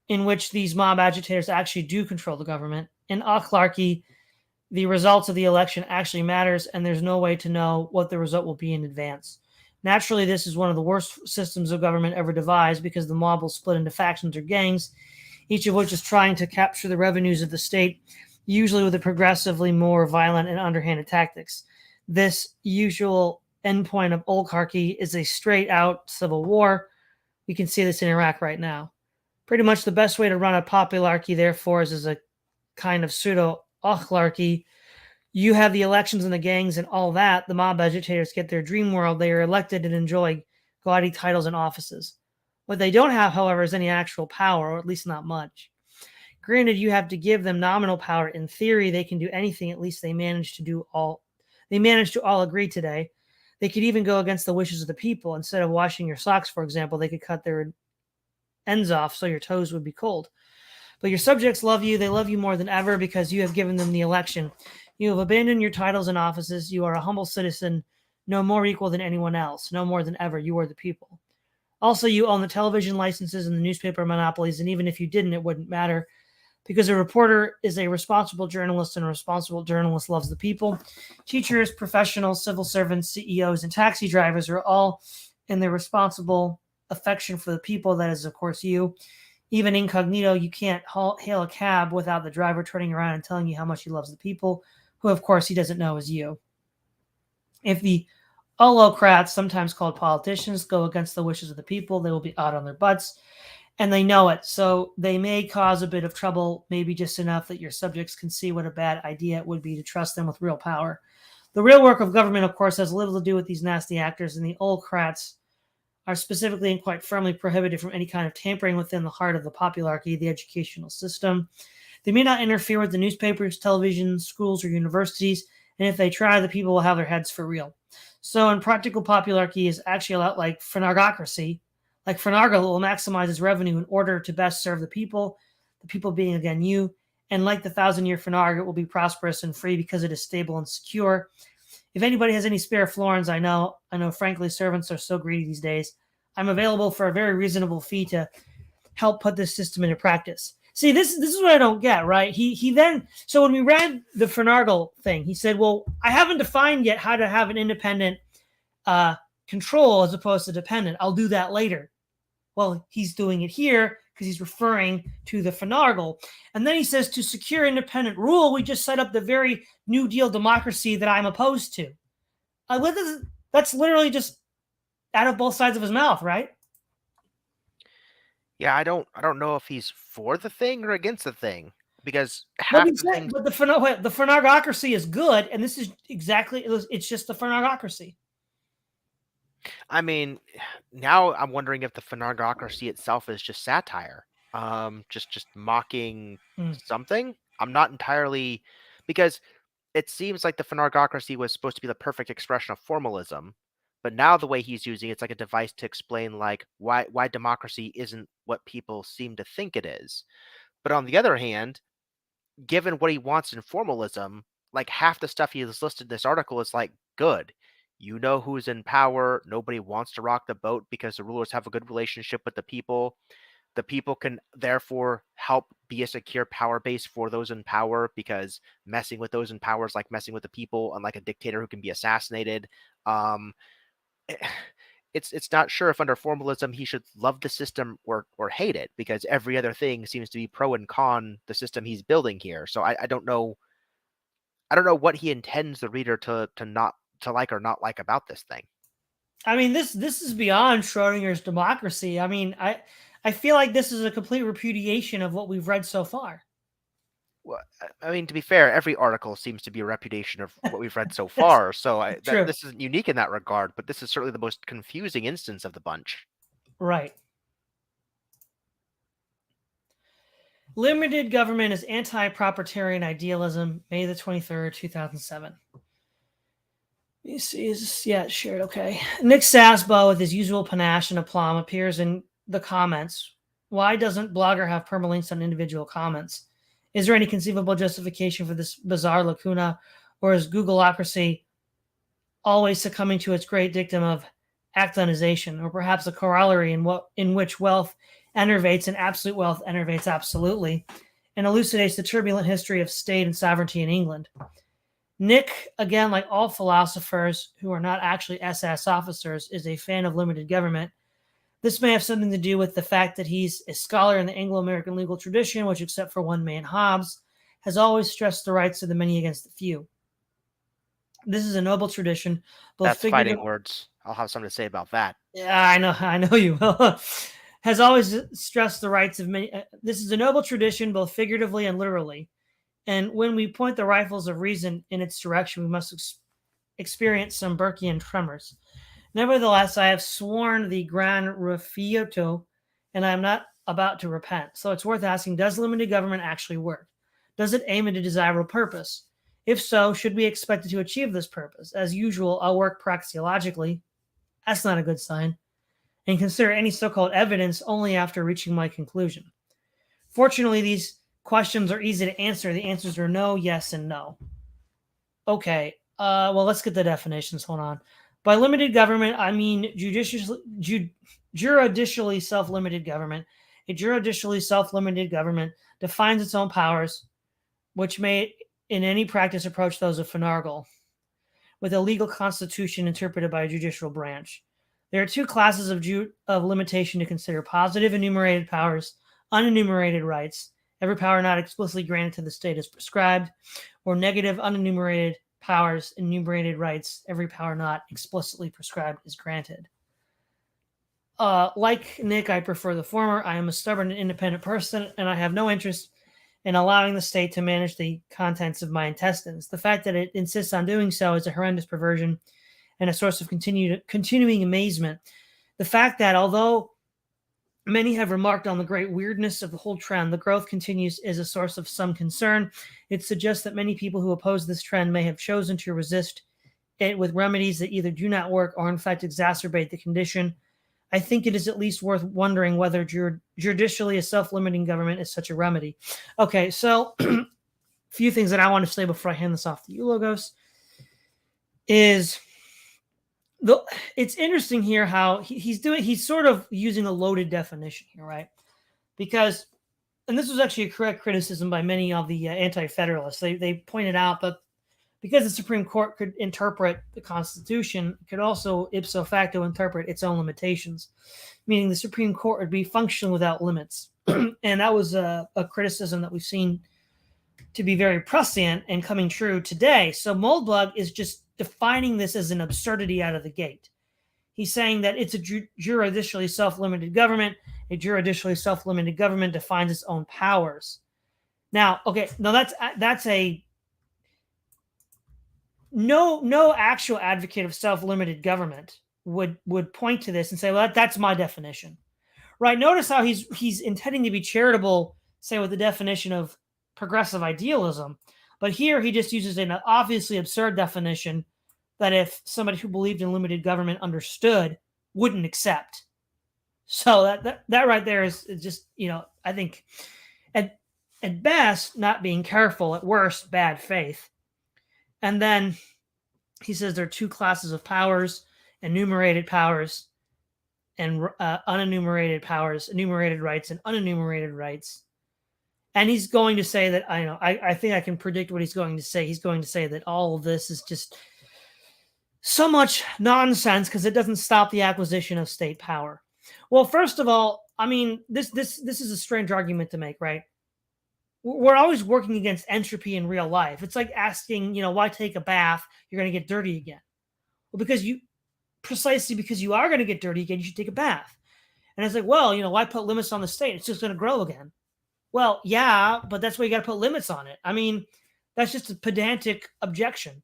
in which these mob agitators actually do control the government. In autarky, the results of the election actually matters, and there's no way to know what the result will be in advance. Naturally, this is one of the worst systems of government ever devised because the mob will split into factions or gangs, each of which is trying to capture the revenues of the state, usually with a progressively more violent and underhanded tactics. This usual endpoint of oligarchy is a straight-out civil war. We can see this in Iraq right now. Pretty much the best way to run a popularchy, therefore, is as a kind of pseudo-oligarchy. You have the elections and the gangs and all that. The mob agitators get their dream world. They are elected and enjoy gaudy titles and offices. What they don't have, however, is any actual power, or at least not much. Granted, you have to give them nominal power. In theory, they can do anything. At least they managed to all agree today. They could even go against the wishes of the people. Instead of washing your socks, for example, they could cut their ends off so your toes would be cold. But your subjects love you. They love you more than ever because you have given them the election. You have abandoned your titles and offices. You are a humble citizen, no more equal than anyone else, no more than ever. You are the people. Also, you own the television licenses and the newspaper monopolies, and even if you didn't, it wouldn't matter because a reporter is a responsible journalist, and a responsible journalist loves the people. Teachers, professionals, civil servants, CEOs, and taxi drivers are all in their responsible affection for the people. That is, of course, you. Even incognito, you can't hail a cab without the driver turning around and telling you how much he loves the people, who, of course, he doesn't know is you. If the holocrats, sometimes called politicians, go against the wishes of the people, they will be out on their butts, and they know it. So they may cause a bit of trouble, maybe just enough that your subjects can see what a bad idea it would be to trust them with real power. The real work of government, of course, has little to do with these nasty actors, and the holocrats are specifically and quite firmly prohibited from any kind of tampering within the heart of the popularchy, the educational system. They may not interfere with the newspapers, television, schools, or universities, and if they try, the people will have their heads for real. So in practical, popularchy is actually a lot like phenargocracy. Like finagle, it will maximize its revenue in order to best serve the people being, again, you. And like the 1,000-year phenarg, it will be prosperous and free because it is stable and secure. If anybody has any spare florins, I know, frankly, servants are so greedy these days. I'm available for a very reasonable fee to help put this system into practice. See, this is what I don't get, right? He then, so when we read the finagle thing, he said, well, I haven't defined yet how to have an independent control as opposed to dependent. I'll do that later. Well, he's doing it here because he's referring to the finagle. And then he says, to secure independent rule, we just set up the very New Deal democracy that I'm opposed to. That's literally just out of both sides of his mouth, right? Yeah, I don't know if he's for the thing or against the thing, because half the things. But the finagocracy is good, and this is exactly it's just the finagocracy. I mean, now I'm wondering if the finagocracy itself is just satire, just mocking something. I'm not entirely, because it seems like the finagocracy was supposed to be the perfect expression of formalism, but now the way he's using it's like a device to explain like why democracy isn't what people seem to think it is. But on the other hand, given what he wants in formalism, like half the stuff he has listed in this article is like good. You know who's in power. Nobody wants to rock the boat because the rulers have a good relationship with the people. The people can therefore help be a secure power base for those in power, because messing with those in power is like messing with the people, unlike a dictator who can be assassinated. It's not sure if under formalism he should love the system or hate it, because every other thing seems to be pro and con the system he's building here. So I don't know. I don't know what he intends the reader to not to like or not like about this thing. I mean, this is beyond Schrodinger's democracy. I mean, I feel like this is a complete repudiation of what we've read so far. Well, I mean, to be fair, every article seems to be a repudiation of what we've read so far. So this isn't unique in that regard, but this is certainly the most confusing instance of the bunch. Right. Limited Government is Anti-propertarian Idealism, May the 23rd, 2007. You see, it's shared, okay. Nick Sasbo, with his usual panache and aplomb, appears in the comments. Why doesn't Blogger have permalinks on individual comments? Is there any conceivable justification for this bizarre lacuna, or is Googleocracy always succumbing to its great dictum of actonization, or perhaps a corollary in which wealth enervates and absolute wealth enervates absolutely, and elucidates the turbulent history of state and sovereignty in England? Nick, again, like all philosophers who are not actually SS officers, is a fan of limited government. This may have something to do with the fact that he's a scholar in the Anglo-American legal tradition, which, except for one man, Hobbes, has always stressed the rights of the many against the few. This is a noble tradition. That's fighting words. I'll have something to say about that. Yeah, I know you will. Has always stressed the rights of many. This is a noble tradition, both figuratively and literally. And when we point the rifles of reason in its direction, we must experience some Burkean tremors. Nevertheless, I have sworn the gran refiuto, and I am not about to repent. So it's worth asking, does limited government actually work? Does it aim at a desirable purpose? If so, should we expect it to achieve this purpose? As usual, I'll work praxeologically. That's not a good sign. And consider any so-called evidence only after reaching my conclusion. Fortunately, these questions are easy to answer. The answers are no, yes, and no. Okay, well, let's get the definitions. Hold on. By limited government, I mean juridicially self-limited government. A juridicially self-limited government defines its own powers, which may in any practice approach those of finagle, with a legal constitution interpreted by a judicial branch. There are two classes of limitation to consider: positive enumerated powers, unenumerated rights, every power not explicitly granted to the state is prescribed, or negative unenumerated powers, enumerated rights, every power not explicitly prescribed is granted. Like Nick, I prefer the former. I am a stubborn and independent person, and I have no interest in allowing the state to manage the contents of my intestines. The fact that it insists on doing so is a horrendous perversion and a source of continuing amazement. The fact that, although many have remarked on the great weirdness of the whole trend, the growth continues is a source of some concern. It suggests that many people who oppose this trend may have chosen to resist it with remedies that either do not work or in fact exacerbate the condition. I think it is at least worth wondering whether judicially a self-limiting government is such a remedy. Okay, so a few things that I want to say before I hand this off to you, Logos, is it's interesting here how he's sort of using a loaded definition here, right? Because and this was actually a correct criticism by many of the anti-federalists. They pointed out that because the Supreme Court could interpret the Constitution, it could also ipso facto interpret its own limitations, meaning the Supreme Court would be functional without limits. And that was a criticism that we've seen to be very prescient and coming true today. So Moldbug is just defining this as an absurdity out of the gate. He's saying that it's a juridicially self-limited government. A juridicially self-limited government defines its own powers. Now, okay, no, that's a no actual advocate of self-limited government would point to this and say, well, that's my definition, right? Notice how he's intending to be charitable, say with the definition of progressive idealism, but here he just uses an obviously absurd definition that if somebody who believed in limited government understood, wouldn't accept. So that right there is just, I think at best not being careful, at worst bad faith. And then he says there are two classes of powers: enumerated powers and unenumerated powers, enumerated rights and unenumerated rights. And he's going to say that, I think I can predict what he's going to say. He's going to say that all of this is just so much nonsense because it doesn't stop the acquisition of state power. Well, first of all, I mean, this is a strange argument to make, right? We're always working against entropy in real life. It's like asking, why take a bath? You're going to get dirty again. Well, precisely because you are going to get dirty again, you should take a bath. And it's like, well, why put limits on the state? It's just going to grow again. Well, yeah, but that's why you got to put limits on it. I mean, that's just a pedantic objection.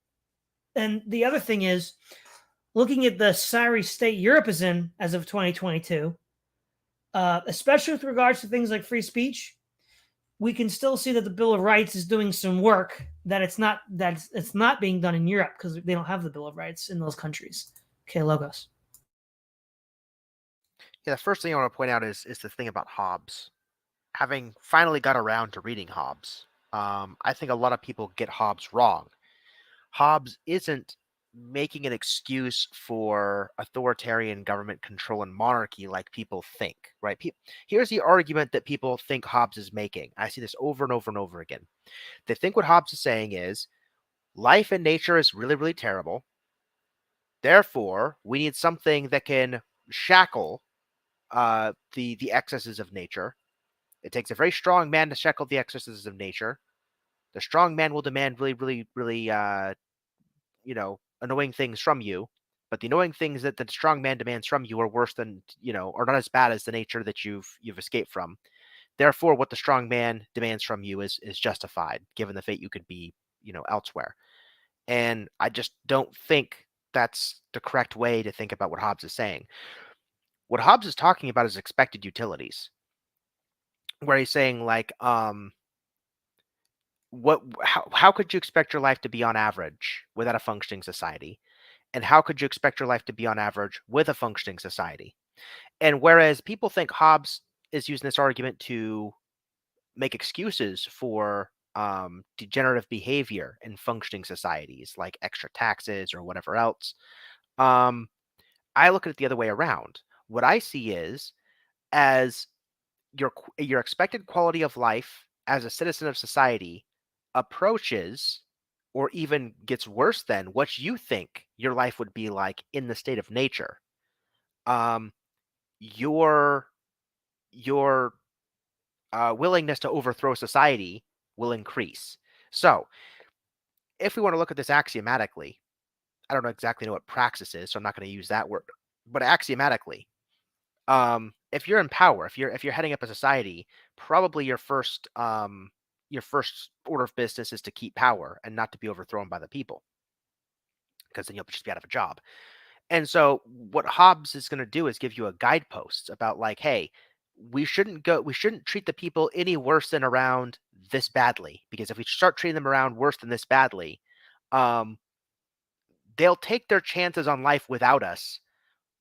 And the other thing is, looking at the sorry state Europe is in as of 2022, especially with regards to things like free speech, we can still see that the Bill of Rights is doing some work that it's not being done in Europe because they don't have the Bill of Rights in those countries. Okay, Logos. Yeah, the first thing I want to point out is the thing about Hobbes. Having finally got around to reading Hobbes, I think a lot of people get Hobbes wrong. Hobbes isn't making an excuse for authoritarian government control and monarchy like people think, right? Here's the argument that people think Hobbes is making. I see this over and over and over again. They think what Hobbes is saying is life in nature is really, really terrible. Therefore, we need something that can shackle the excesses of nature. It takes a very strong man to shackle the excesses of nature. The strong man will demand really, really, really, annoying things from you, but the annoying things that the strong man demands from you are worse than, or not as bad as the nature that you've escaped from. Therefore, what the strong man demands from you is justified, given the fate you could be, elsewhere. And I just don't think that's the correct way to think about what Hobbes is saying. What Hobbes is talking about is expected utilities, where he's saying like, how could you expect your life to be on average without a functioning society? And how could you expect your life to be on average with a functioning society? And whereas people think Hobbes is using this argument to make excuses for degenerative behavior in functioning societies, like extra taxes or whatever else, I look at it the other way around. What I see is as your expected quality of life as a citizen of society approaches or even gets worse than what you think your life would be like in the state of nature, your willingness to overthrow society will increase. So if we want to look at this axiomatically, I don't exactly know what praxis is, so I'm not going to use that word, but axiomatically, if you're in power, if you're heading up a society, probably your first order of business is to keep power and not to be overthrown by the people, because then you'll just be out of a job. And so what Hobbes is going to do is give you a guidepost about like, hey, we shouldn't treat the people any worse than around this badly, because if we start treating them around worse than this badly, they'll take their chances on life without us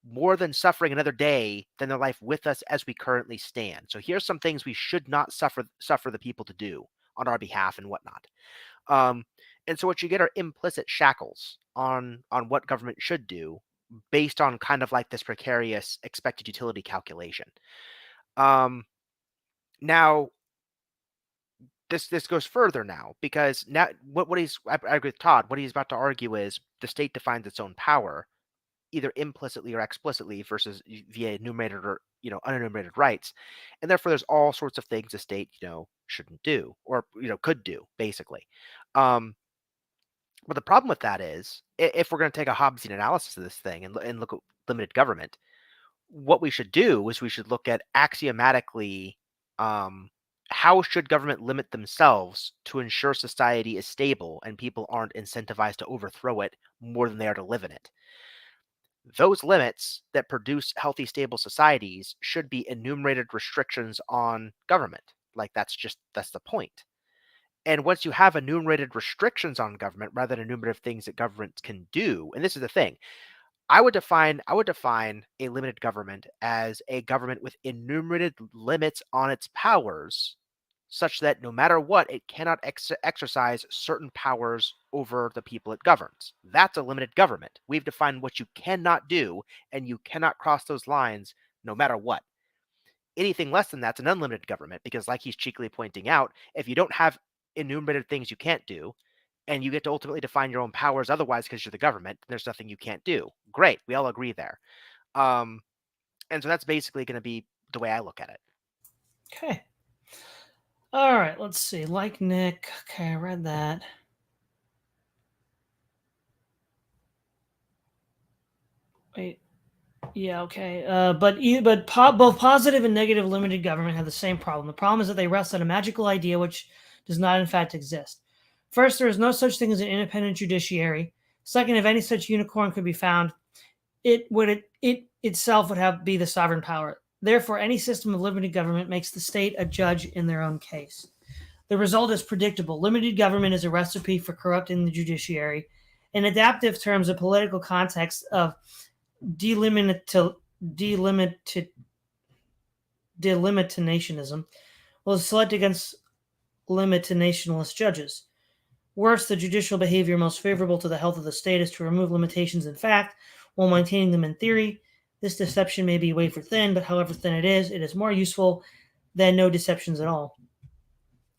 more than suffering another day than their life with us as we currently stand. So here's some things we should not suffer the people to do on our behalf and whatnot. And so what you get are implicit shackles on what government should do based on kind of like this precarious expected utility calculation. Now, this goes further now, because now I agree with Todd. What he's about to argue is the state defines its own power, either implicitly or explicitly, versus via enumerated or unenumerated rights, and therefore there's all sorts of things the state shouldn't do, or could do, basically. But the problem with that is, if we're going to take a Hobbesian analysis of this thing and look at limited government, what we should do is we should look at axiomatically, how should government limit themselves to ensure society is stable and people aren't incentivized to overthrow it more than they are to live in it. Those limits that produce healthy, stable societies should be enumerated restrictions on government. Like, that's the point. And once you have enumerated restrictions on government rather than enumerative things that governments can do, and this is the thing, I would define a limited government as a government with enumerated limits on its powers, such that no matter what, it cannot exercise certain powers over the people it governs. That's a limited government. We've defined what you cannot do, and you cannot cross those lines no matter what. Anything less than that's an unlimited government, because, like he's cheekily pointing out, if you don't have enumerated things you can't do, and you get to ultimately define your own powers otherwise because you're the government, there's nothing you can't do. Great, we all agree there. And so that's basically going to be the way I look at it. Okay. All right, let's see. Like Nick. Okay, I read that. Wait. Yeah, okay. But both positive and negative limited government have the same problem. The problem is that they rest on a magical idea which does not in fact exist. First, there is no such thing as an independent judiciary. Second, if any such unicorn could be found, it itself would be the sovereign power. Therefore, any system of limited government makes the state a judge in their own case. The result is predictable. Limited government is a recipe for corrupting the judiciary. In adaptive terms, a political context of delimitationism will select against limitationalist judges. Worse, the judicial behavior most favorable to the health of the state is to remove limitations in fact while maintaining them in theory. This deception may be wafer thin, but however thin it is more useful than no deceptions at all.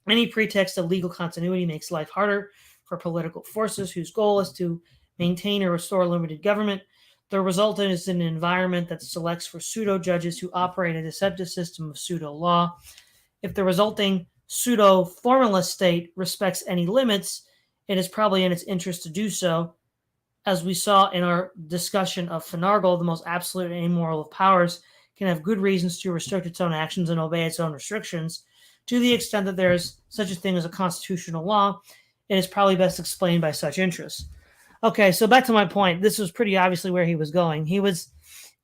Any pretext of legal continuity makes life harder for political forces whose goal is to maintain or restore limited government. The result is an environment that selects for pseudo-judges who operate a deceptive system of pseudo-law. If the resulting pseudo-formalist state respects any limits, it is probably in its interest to do so. As we saw in our discussion of finagle, the most absolute and immoral of powers can have good reasons to restrict its own actions and obey its own restrictions. To the extent that there is such a thing as a constitutional law, it is probably best explained by such interests. Okay, so back to my point. This was pretty obviously where he was going. He was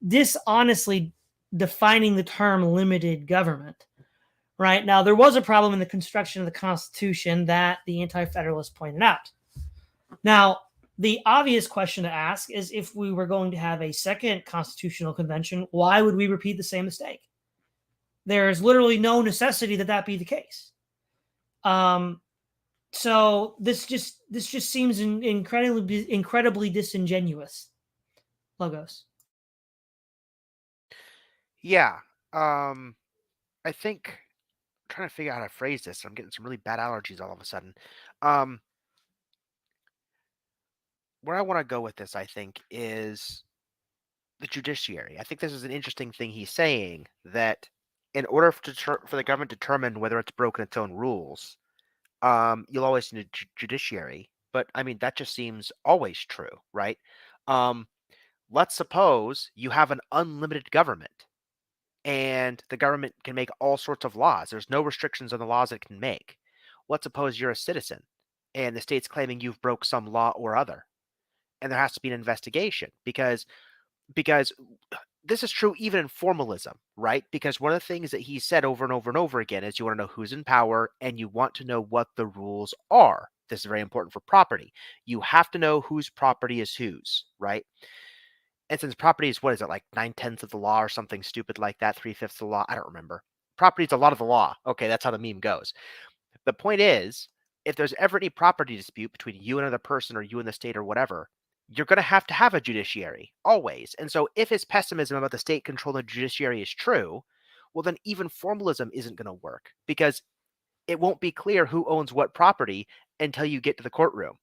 dishonestly defining the term limited government. Right? Now, there was a problem in the construction of the Constitution that the Anti-Federalists pointed out. Now, the obvious question to ask is, if we were going to have a second constitutional convention, why would we repeat the same mistake? There's literally no necessity that be the case. So this just seems incredibly disingenuous. Logos. Yeah. I think I'm trying to figure out how to phrase this. I'm getting some really bad allergies all of a sudden. Where I want to go with this, I think, is the judiciary. I think this is an interesting thing he's saying, that in order for the government to determine whether it's broken its own rules, you'll always need a judiciary. But I mean, that just seems always true, right? Let's suppose you have an unlimited government, and the government can make all sorts of laws. There's no restrictions on the laws it can make. Let's suppose you're a citizen, and the state's claiming you've broke some law or other, and there has to be an investigation, because this is true even in formalism, right? Because one of the things that he said over and over and over again is you want to know who's in power, and you want to know what the rules are. This is very important for property. You have to know whose property is whose, right? And since property is, what is it, like 9/10 of the law or something stupid like that, 3/5 of the law? I don't remember. Property is a lot of the law. Okay, that's how the meme goes. The point is, if there's ever any property dispute between you and another person, or you and the state, or whatever, you're going to have a judiciary, always. And so if his pessimism about the state controlling the judiciary is true, well, then even formalism isn't going to work, because it won't be clear who owns what property until you get to the courtroom.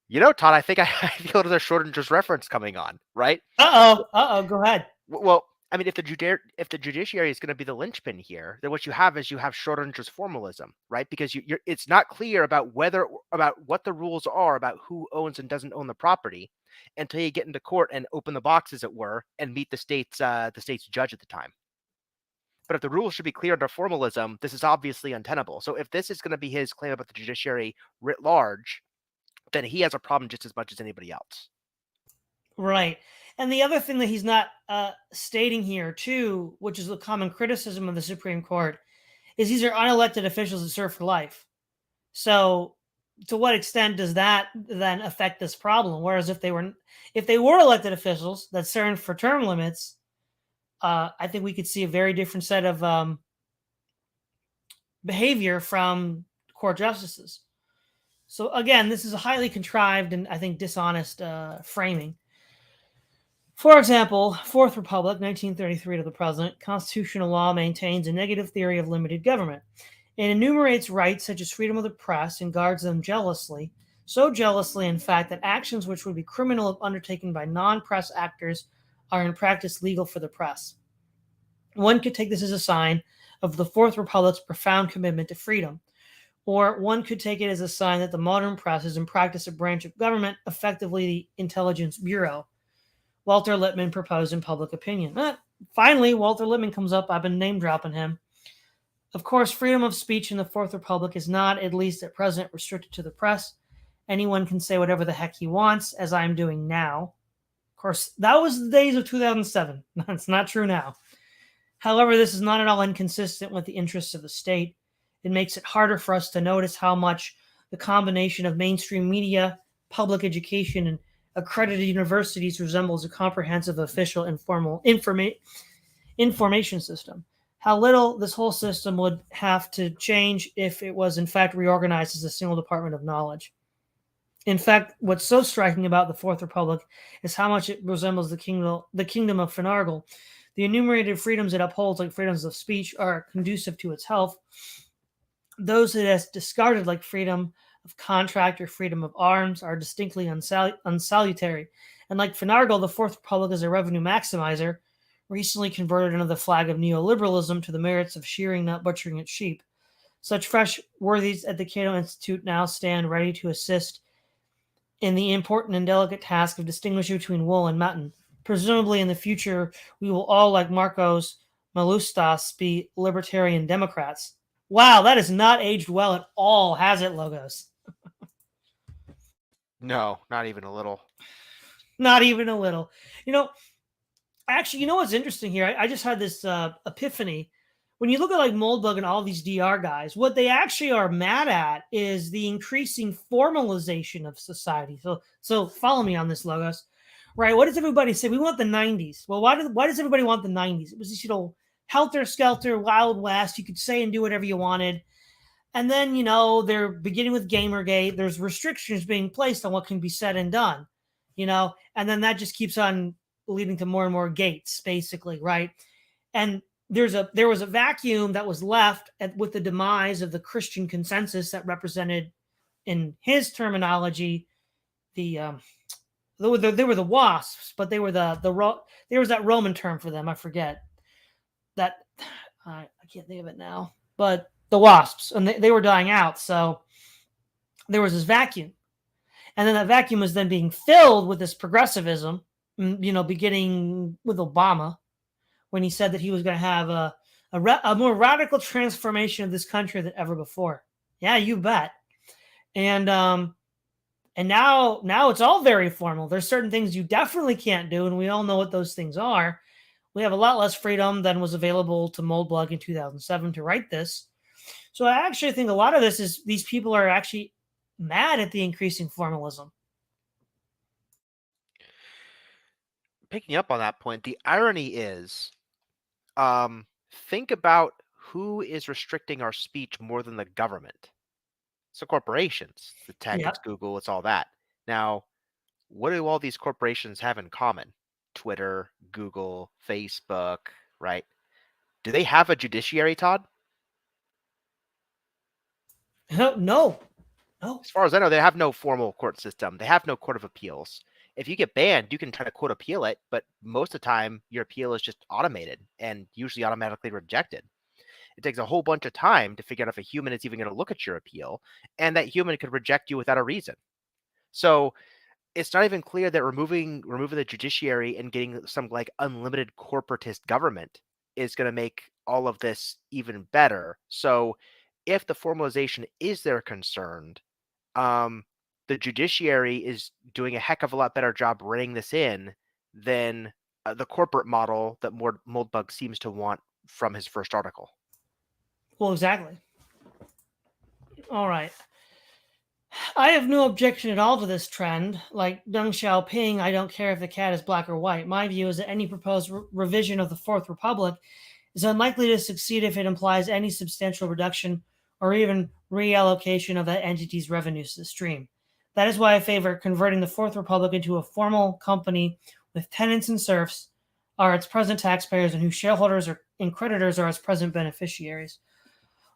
You know, Todd, I think I feel there's a Schrodinger's reference coming on, right? Go ahead. Well, I mean, if the judiciary is going to be the linchpin here, then what you have is you have Schrodinger's formalism, right? Because it's not clear about what the rules are about who owns and doesn't own the property until you get into court and open the box, as it were, and meet the state's judge at the time. But if the rules should be clear under formalism, this is obviously untenable. So if this is going to be his claim about the judiciary writ large, then he has a problem just as much as anybody else. Right. And the other thing that he's not stating here, too, which is a common criticism of the Supreme Court, is these are unelected officials that serve for life. So to what extent does that then affect this problem? Whereas if they were elected officials that served for term limits, I think we could see a very different set of behavior from court justices. So again, this is a highly contrived and I think dishonest framing. For example, Fourth Republic, 1933 to the present, constitutional law maintains a negative theory of limited government. It enumerates rights such as freedom of the press and guards them jealously, so jealously, in fact, that actions which would be criminal if undertaken by non-press actors are in practice legal for the press. One could take this as a sign of the Fourth Republic's profound commitment to freedom, or one could take it as a sign that the modern press is in practice a branch of government, effectively the intelligence bureau. Walter Lippmann proposed in Public Opinion. Finally, Walter Lippmann comes up. I've been name dropping him. Of course, freedom of speech in the Fourth Republic is not, at least at present, restricted to the press. Anyone can say whatever the heck he wants, as I'm doing now. Of course, that was the days of 2007. That's not true now. However, this is not at all inconsistent with the interests of the state. It makes it harder for us to notice how much the combination of mainstream media, public education, and accredited universities resembles a comprehensive official informal information system. How little this whole system would have to change if it was in fact reorganized as a single department of knowledge. In fact, what's so striking about the Fourth Republic is how much it resembles the kingdom of finagle. The enumerated freedoms it upholds, like freedoms of speech, are conducive to its health. Those it has discarded, like freedom of contract or freedom of arms, are distinctly unsalutary. And like finagle, the Fourth Republic is a revenue maximizer, recently converted under the flag of neoliberalism to the merits of shearing, not butchering its sheep. Such fresh worthies at the Cato Institute now stand ready to assist in the important and delicate task of distinguishing between wool and mutton. Presumably in the future, we will all, like Marcos Malustas, be libertarian Democrats. Wow, that has not aged well at all, has it, Logos? No, not even a little. Not even a little. Actually, you know what's interesting here? I just had this epiphany. When you look at like Moldbug and all these DR guys, what they actually are mad at is the increasing formalization of society. So follow me on this, Logos. Right? What does everybody say? We want the 90s. Well, why does everybody want the 90s? It was this, helter-skelter, Wild West. You could say and do whatever you wanted. And then, they're beginning with Gamergate. There's restrictions being placed on what can be said and done, and then that just keeps on leading to more and more gates, basically, right? And there was a vacuum that was left with the demise of the Christian consensus that represented, in his terminology, they were the wasps, but there was that Roman term for them. I forget that. I can't think of it now, but the wasps, and they were dying out. So there was this vacuum, and then that vacuum was then being filled with this progressivism, beginning with Obama, when he said that he was going to have a more radical transformation of this country than ever before. Yeah, you bet. And now it's all very formal. There's certain things you definitely can't do, and we all know what those things are. We have a lot less freedom than was available to Moldbug in 2007 to write this. So I actually think a lot of this is these people are actually mad at the increasing formalism. Picking up on that point, the irony is, think about who is restricting our speech more than the government. So corporations, the tech, Yep. it's Google, it's all that. Now, what do all these corporations have in common? Twitter, Google, Facebook, right? Do they have a judiciary, Todd? No. As far as I know, they have no formal court system. They have no court of appeals. If you get banned, you can try to court appeal it, but most of the time, your appeal is just automated and usually automatically rejected. It takes a whole bunch of time to figure out if a human is even going to look at your appeal, and that human could reject you without a reason. So it's not even clear that removing the judiciary and getting some like unlimited corporatist government is going to make all of this even better. So if the formalization is their concern, um, the judiciary is doing a heck of a lot better job reining this in than the corporate model that Moldbug seems to want from his first article. Well, exactly. All right. I have no objection at all to this trend. Like Deng Xiaoping, I don't care if the cat is black or white. My view is that any proposed revision of the Fourth Republic is unlikely to succeed if it implies any substantial reduction or even reallocation of that entity's revenues to the stream. That is why I favor converting the Fourth Republic into a formal company with tenants and serfs are its present taxpayers and whose shareholders and creditors are its present beneficiaries.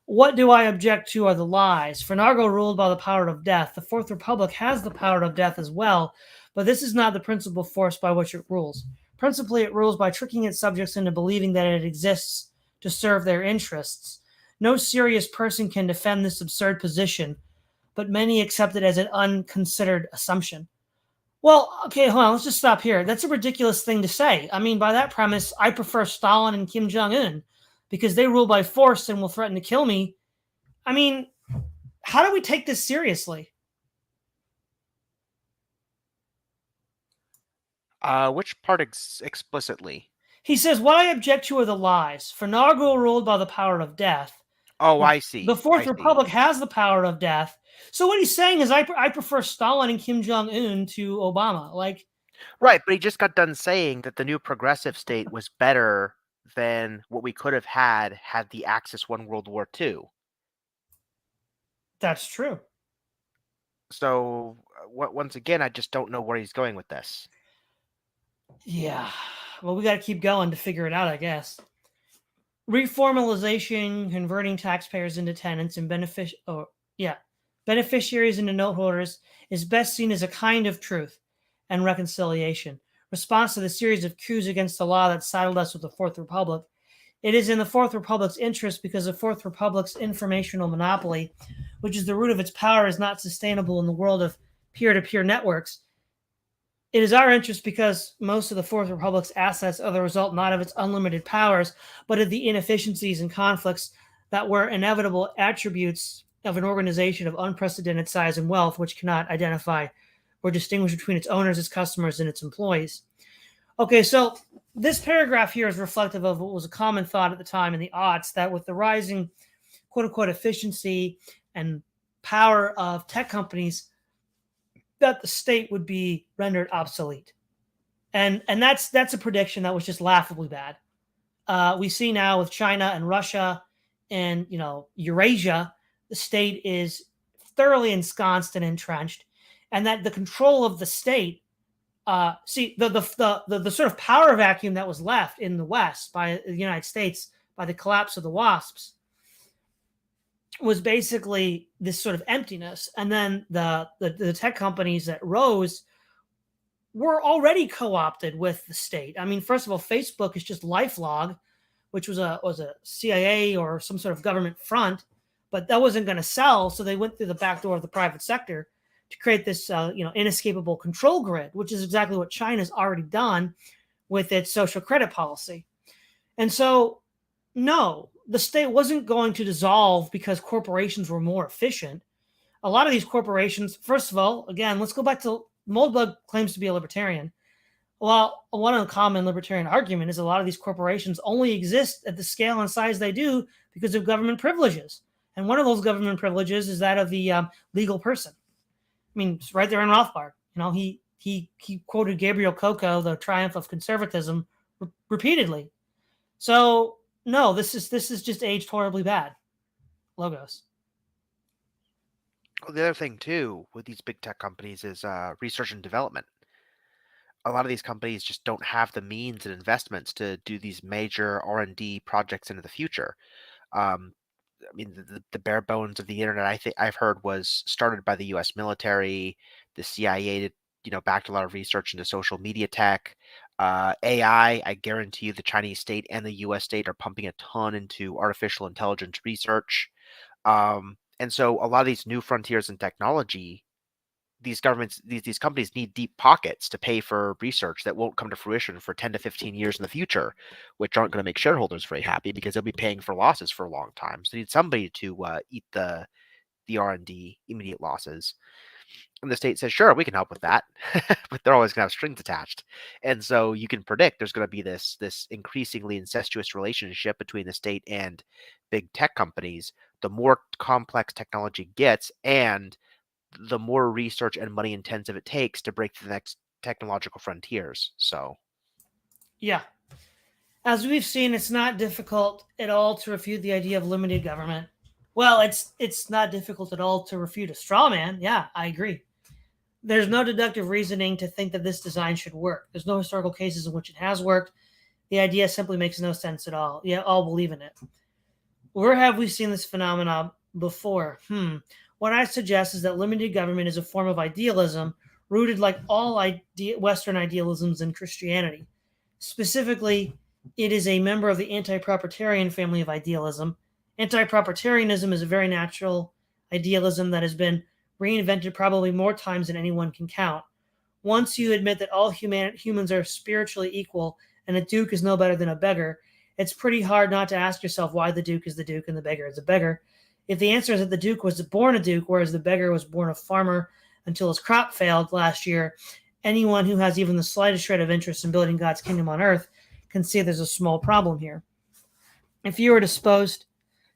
What do I object to are the lies. Finagle ruled by the power of death. The Fourth Republic has the power of death as well, but this is not the principal force by which it rules. Principally, it rules by tricking its subjects into believing that it exists to serve their interests. No serious person can defend this absurd position, but many accept it as an unconsidered assumption. Well, okay, hold on, let's just stop here. That's a ridiculous thing to say. I mean, by that premise, I prefer Stalin and Kim Jong-un because they rule by force and will threaten to kill me. I mean, how do we take this seriously? Which part explicitly? He says, what I object to are the lies. Finagle ruled by the power of death. Oh, I see. The Fourth Republic has the power of death. So what he's saying is I prefer Stalin and Kim Jong-un to Obama. Like, right, but he just got done saying that the new progressive state was better than what we could have had the Axis won World War II. That's true. So once again, I just don't know where he's going with this. Yeah. Well, we got to keep going to figure it out, I guess. Reformalization, converting taxpayers into tenants and beneficiaries into note holders is best seen as a kind of truth and reconciliation. Response to the series of coups against the law that saddled us with the Fourth Republic. It is in the Fourth Republic's interest because the Fourth Republic's informational monopoly, which is the root of its power, is not sustainable in the world of peer-to-peer networks. It is our interest because most of the Fourth Republic's assets are the result not of its unlimited powers, but of the inefficiencies and conflicts that were inevitable attributes of an organization of unprecedented size and wealth, which cannot identify or distinguish between its owners, its customers, and its employees. Okay, so this paragraph here is reflective of what was a common thought at the time in the aughts, that with the rising quote-unquote efficiency and power of tech companies, that the state would be rendered obsolete. And that's a prediction that was just laughably bad. We see now with China and Russia and Eurasia, the state is thoroughly ensconced and entrenched, and that the control of the state, the sort of power vacuum that was left in the West by the United States by the collapse of the WASPs was basically this sort of emptiness. And then the tech companies that rose were already co-opted with the state. I mean, first of all, Facebook is just LifeLog, which was a CIA or some sort of government front, but that wasn't going to sell, so they went through the back door of the private sector to create this inescapable control grid, which is exactly what China's already done with its social credit policy. And so, no, the state wasn't going to dissolve because corporations were more efficient. A lot of these corporations, first of all, again, let's go back to Moldbug claims to be a libertarian. Well, one uncommon libertarian argument is a lot of these corporations only exist at the scale and size they do because of government privileges. And one of those government privileges is that of the legal person. I mean, it's right there in Rothbard. He quoted Gabriel Coco, The Triumph of Conservatism, repeatedly. So no, this is just aged horribly bad. Logos. Well, the other thing too with these big tech companies is research and development. A lot of these companies just don't have the means and investments to do these major R&D projects into the future. I mean, the bare bones of the internet, I think I've heard, was started by the U.S. military. The CIA did, backed a lot of research into social media tech. AI, I guarantee you the Chinese state and the US state are pumping a ton into artificial intelligence research. And so a lot of these new frontiers in technology, these governments, these companies need deep pockets to pay for research that won't come to fruition for 10 to 15 years in the future, which aren't going to make shareholders very happy because they'll be paying for losses for a long time. So they need somebody to eat the R&D immediate losses. And the state says, sure, we can help with that, but they're always going to have strings attached. And so you can predict there's going to be this increasingly incestuous relationship between the state and big tech companies. The more complex technology gets, and the more research and money intensive it takes to break the next technological frontiers. So, Yeah. As we've seen, it's not difficult at all to refute the idea of limited government. Well, it's not difficult at all to refute a straw man. Yeah, I agree. There's no deductive reasoning to think that this design should work. There's no historical cases in which it has worked. The idea simply makes no sense at all. Yeah, all believe in it. Where have we seen this phenomenon before? What I suggest is that limited government is a form of idealism rooted, like all Western idealisms, in Christianity. Specifically, it is a member of the anti-propertarian family of idealism. Anti-propertarianism is a very natural idealism that has been reinvented probably more times than anyone can count. Once you admit that all humans are spiritually equal and a duke is no better than a beggar, it's pretty hard not to ask yourself why the duke is the duke and the beggar is a beggar. If the answer is that the duke was born a duke, whereas the beggar was born a farmer until his crop failed last year, anyone who has even the slightest shred of interest in building God's kingdom on earth can see there's a small problem here. If you are disposed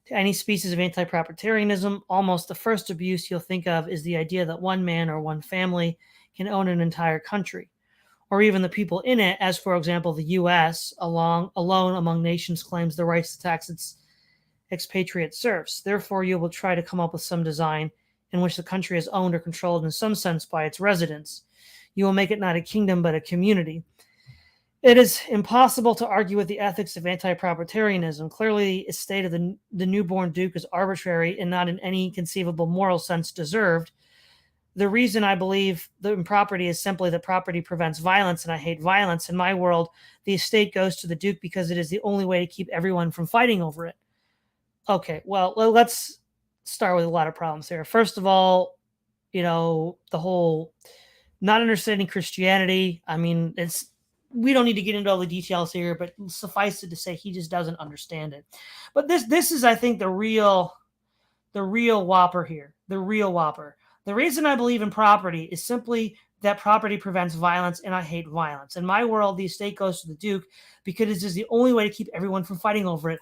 to any species of anti-propertarianism, almost the first abuse you'll think of is the idea that one man or one family can own an entire country, or even the people in it, as, for example, the U.S., alone among nations, claims the rights to tax its expatriate serfs. Therefore, you will try to come up with some design in which the country is owned or controlled in some sense by its residents. You will make it not a kingdom, but a community. It is impossible to argue with the ethics of anti-propertarianism. Clearly, the estate of the newborn duke is arbitrary and not in any conceivable moral sense deserved. The reason I believe in property is simply that property prevents violence, and I hate violence. In my world, the estate goes to the duke because it is the only way to keep everyone from fighting over it. Okay, well, let's start with a lot of problems here. First of all, the whole not understanding Christianity. I mean, we don't need to get into all the details here, but suffice it to say he just doesn't understand it. But this is, I think, the real whopper here. The real whopper. The reason I believe in property is simply that property prevents violence, and I hate violence. In my world, the estate goes to the duke because it is the only way to keep everyone from fighting over it.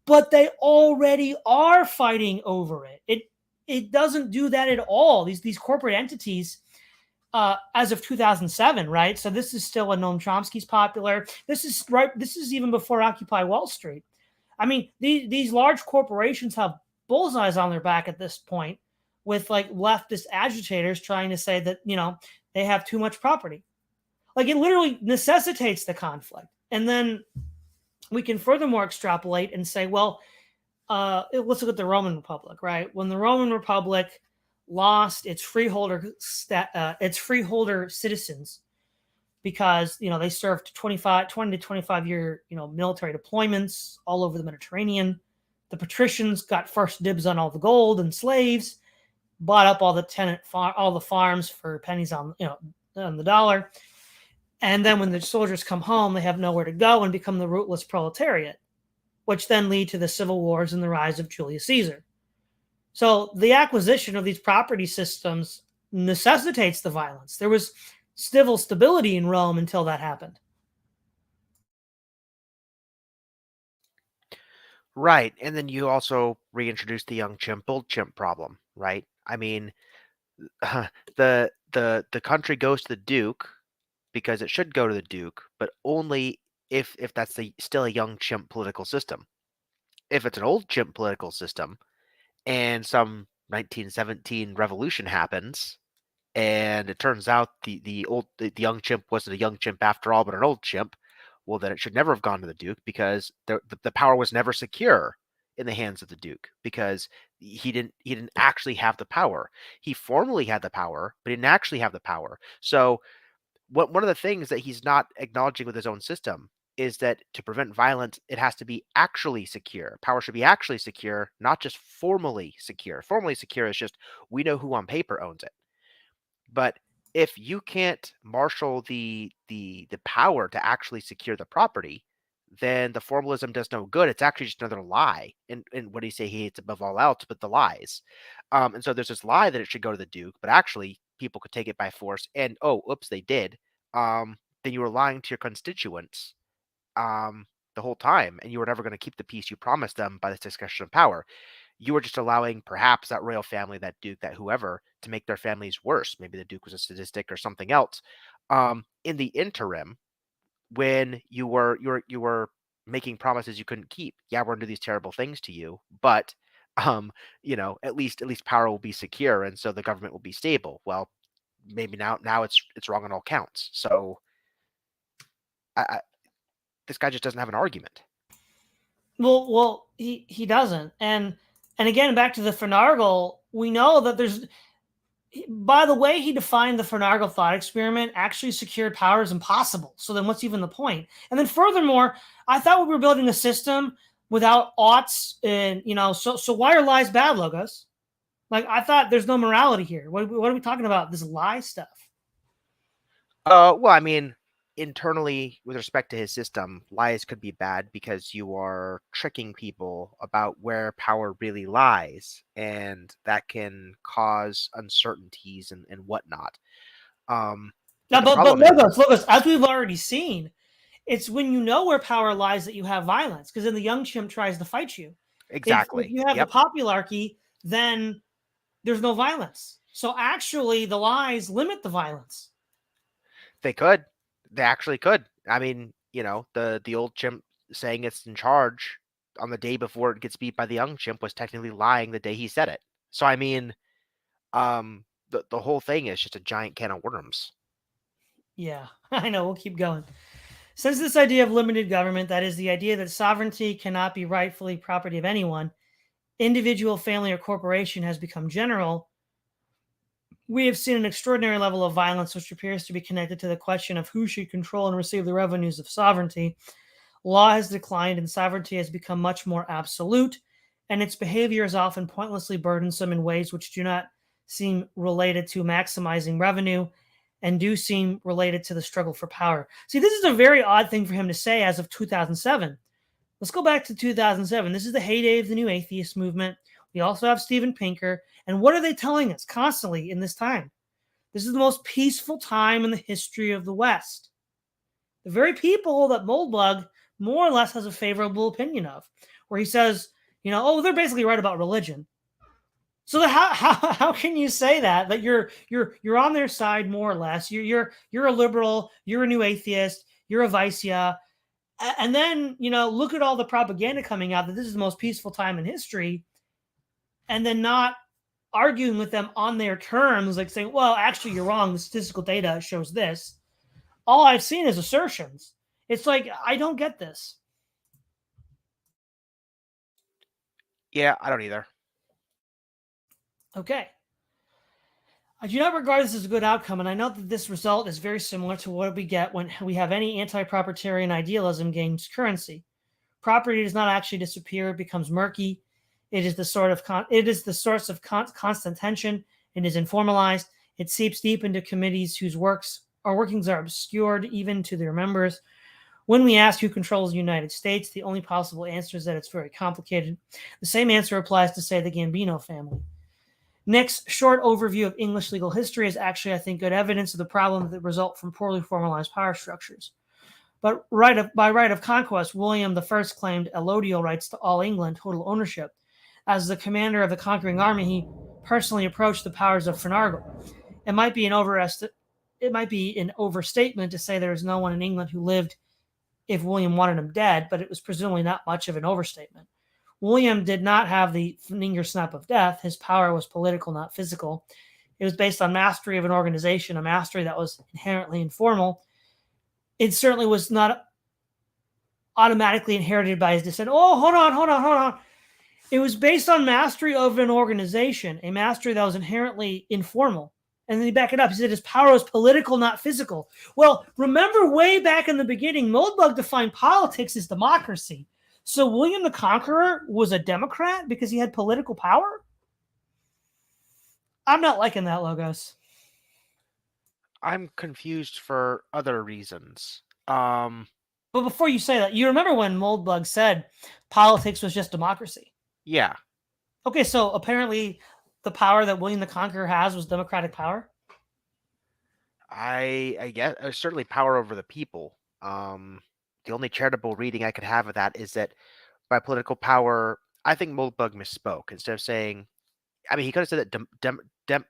But they already are fighting over it. It doesn't do that at all. These corporate entities, as of 2007, right? So this is still when Noam Chomsky's popular. This is even before Occupy Wall Street. I mean, these large corporations have bullseyes on their back at this point, with like leftist agitators trying to say that they have too much property. Like, it literally necessitates the conflict. And then we can furthermore extrapolate and say, well, let's look at the Roman Republic, right? When the Roman Republic lost its freeholder citizens because they served 20 to 25 year military deployments all over the Mediterranean. The patricians got first dibs on all the gold and slaves, bought up all the farms for pennies on the dollar. And then when the soldiers come home, they have nowhere to go and become the rootless proletariat, which then lead to the civil wars and the rise of Julius Caesar. So the acquisition of these property systems necessitates the violence. There was civil stability in Rome until that happened. right. And then you also reintroduce the young chimp, old chimp problem, right? I mean, the country goes to the duke because it should go to the duke, but only if that's still a young chimp political system. If it's an old chimp political system and some 1917 revolution happens, and it turns out the young chimp wasn't a young chimp after all, but an old chimp, well, then it should never have gone to the duke because the power was never secure in the hands of the Duke because he didn't actually have the power. He formally had the power, but he didn't actually have the power. So one of the things that he's not acknowledging with his own system is that to prevent violence, it has to be actually secure. Power should be actually secure, not just formally secure. Formally secure is just we know who on paper owns it. But if you can't marshal the power to actually secure the property, then the formalism does no good. It's actually just another lie. And what do you say he hates above all else but the lies? And so there's this lie that it should go to the Duke, but actually people could take it by force. And oh, oops, they did. Then you were lying to your constituents the whole time, and you were never going to keep the peace you promised them by this discussion of power. You were just allowing perhaps that royal family, that Duke, that whoever, to make their families worse. Maybe the Duke was a sadistic or something else. In the interim, when you were making promises you couldn't keep. Yeah, we're going to do these terrible things to you, but at least power will be secure, and so the government will be stable. Well, maybe now it's wrong on all counts. So this guy just doesn't have an argument. Well, he doesn't. And again, back to the finagle, we know that there's, by the way he defined the finagle thought experiment, actually secured power is impossible. So then what's even the point? And then furthermore, I thought we were building a system without oughts, and so why are lies bad, Logos? Like, I thought there's no morality here. What are we talking about? This lie stuff. Well, I mean, internally, with respect to his system, lies could be bad because you are tricking people about where power really lies, and that can cause uncertainties and whatnot. But Logos, as we've already seen, it's when you know where power lies that you have violence, because then the young chimp tries to fight you. Exactly. If you have the popularchy, then there's no violence. So actually, the lies limit the violence. They could. They actually could. I mean, the old chimp saying it's in charge on the day before it gets beat by the young chimp was technically lying the day he said it. So I mean, the whole thing is just a giant can of worms. Yeah, I know. We'll keep going. Since this idea of limited government, that is the idea that sovereignty cannot be rightfully property of anyone, individual, family, or corporation, has become general, we have seen an extraordinary level of violence which appears to be connected to the question of who should control and receive the revenues of sovereignty. Law has declined and sovereignty has become much more absolute, and its behavior is often pointlessly burdensome in ways which do not seem related to maximizing revenue and do seem related to the struggle for power. See, this is a very odd thing for him to say as of 2007. Let's go back to 2007. This is the heyday of the new atheist movement. We also have Steven Pinker. And what are they telling us constantly in this time? This is the most peaceful time in the history of the West. The very people that Moldbug more or less has a favorable opinion of, where he says, they're basically right about religion. So how can you say that you're on their side more or less? You're a liberal, you're a new atheist, you're a Vicia, and then look at all the propaganda coming out that this is the most peaceful time in history, and then not arguing with them on their terms, like saying, well, actually, you're wrong. The statistical data shows this. All I've seen is assertions. It's like, I don't get this. Yeah, I don't either. Okay. I do not regard this as a good outcome, and I note that this result is very similar to what we get when we have any anti-propertarian idealism gains currency. Property does not actually disappear; it becomes murky. It is the source of constant tension. It is informalized. It seeps deep into committees whose workings are obscured even to their members. When we ask who controls the United States, the only possible answer is that it's very complicated. The same answer applies to, say, the Gambino family. Nick's short overview of English legal history is actually, I think, good evidence of the problems that result from poorly formalized power structures. But by right of conquest, William I claimed allodial rights to all England, total ownership. As the commander of the conquering army, he personally approached the powers of finagle. It might be an overstatement to say there is no one in England who lived if William wanted him dead, but it was presumably not much of an overstatement. William did not have the finger snap of death. His power was political, not physical. It was based on mastery of an organization, a mastery that was inherently informal. It certainly was not automatically inherited by his descendant. Oh, hold on. It was based on mastery of an organization, a mastery that was inherently informal. And then he back it up. He said his power was political, not physical. Well, remember way back in the beginning, Moldbug defined politics as democracy. So William the Conqueror was a Democrat because he had political power? I'm not liking that, Logos. I'm confused for other reasons. But before you say that, you remember when Moldbug said politics was just democracy? Yeah. Okay, so apparently the power that William the Conqueror has was democratic power? I guess certainly power over the people. The only charitable reading I could have of that is that by political power, I think Moldbug misspoke. Instead of saying, I mean, he could have said that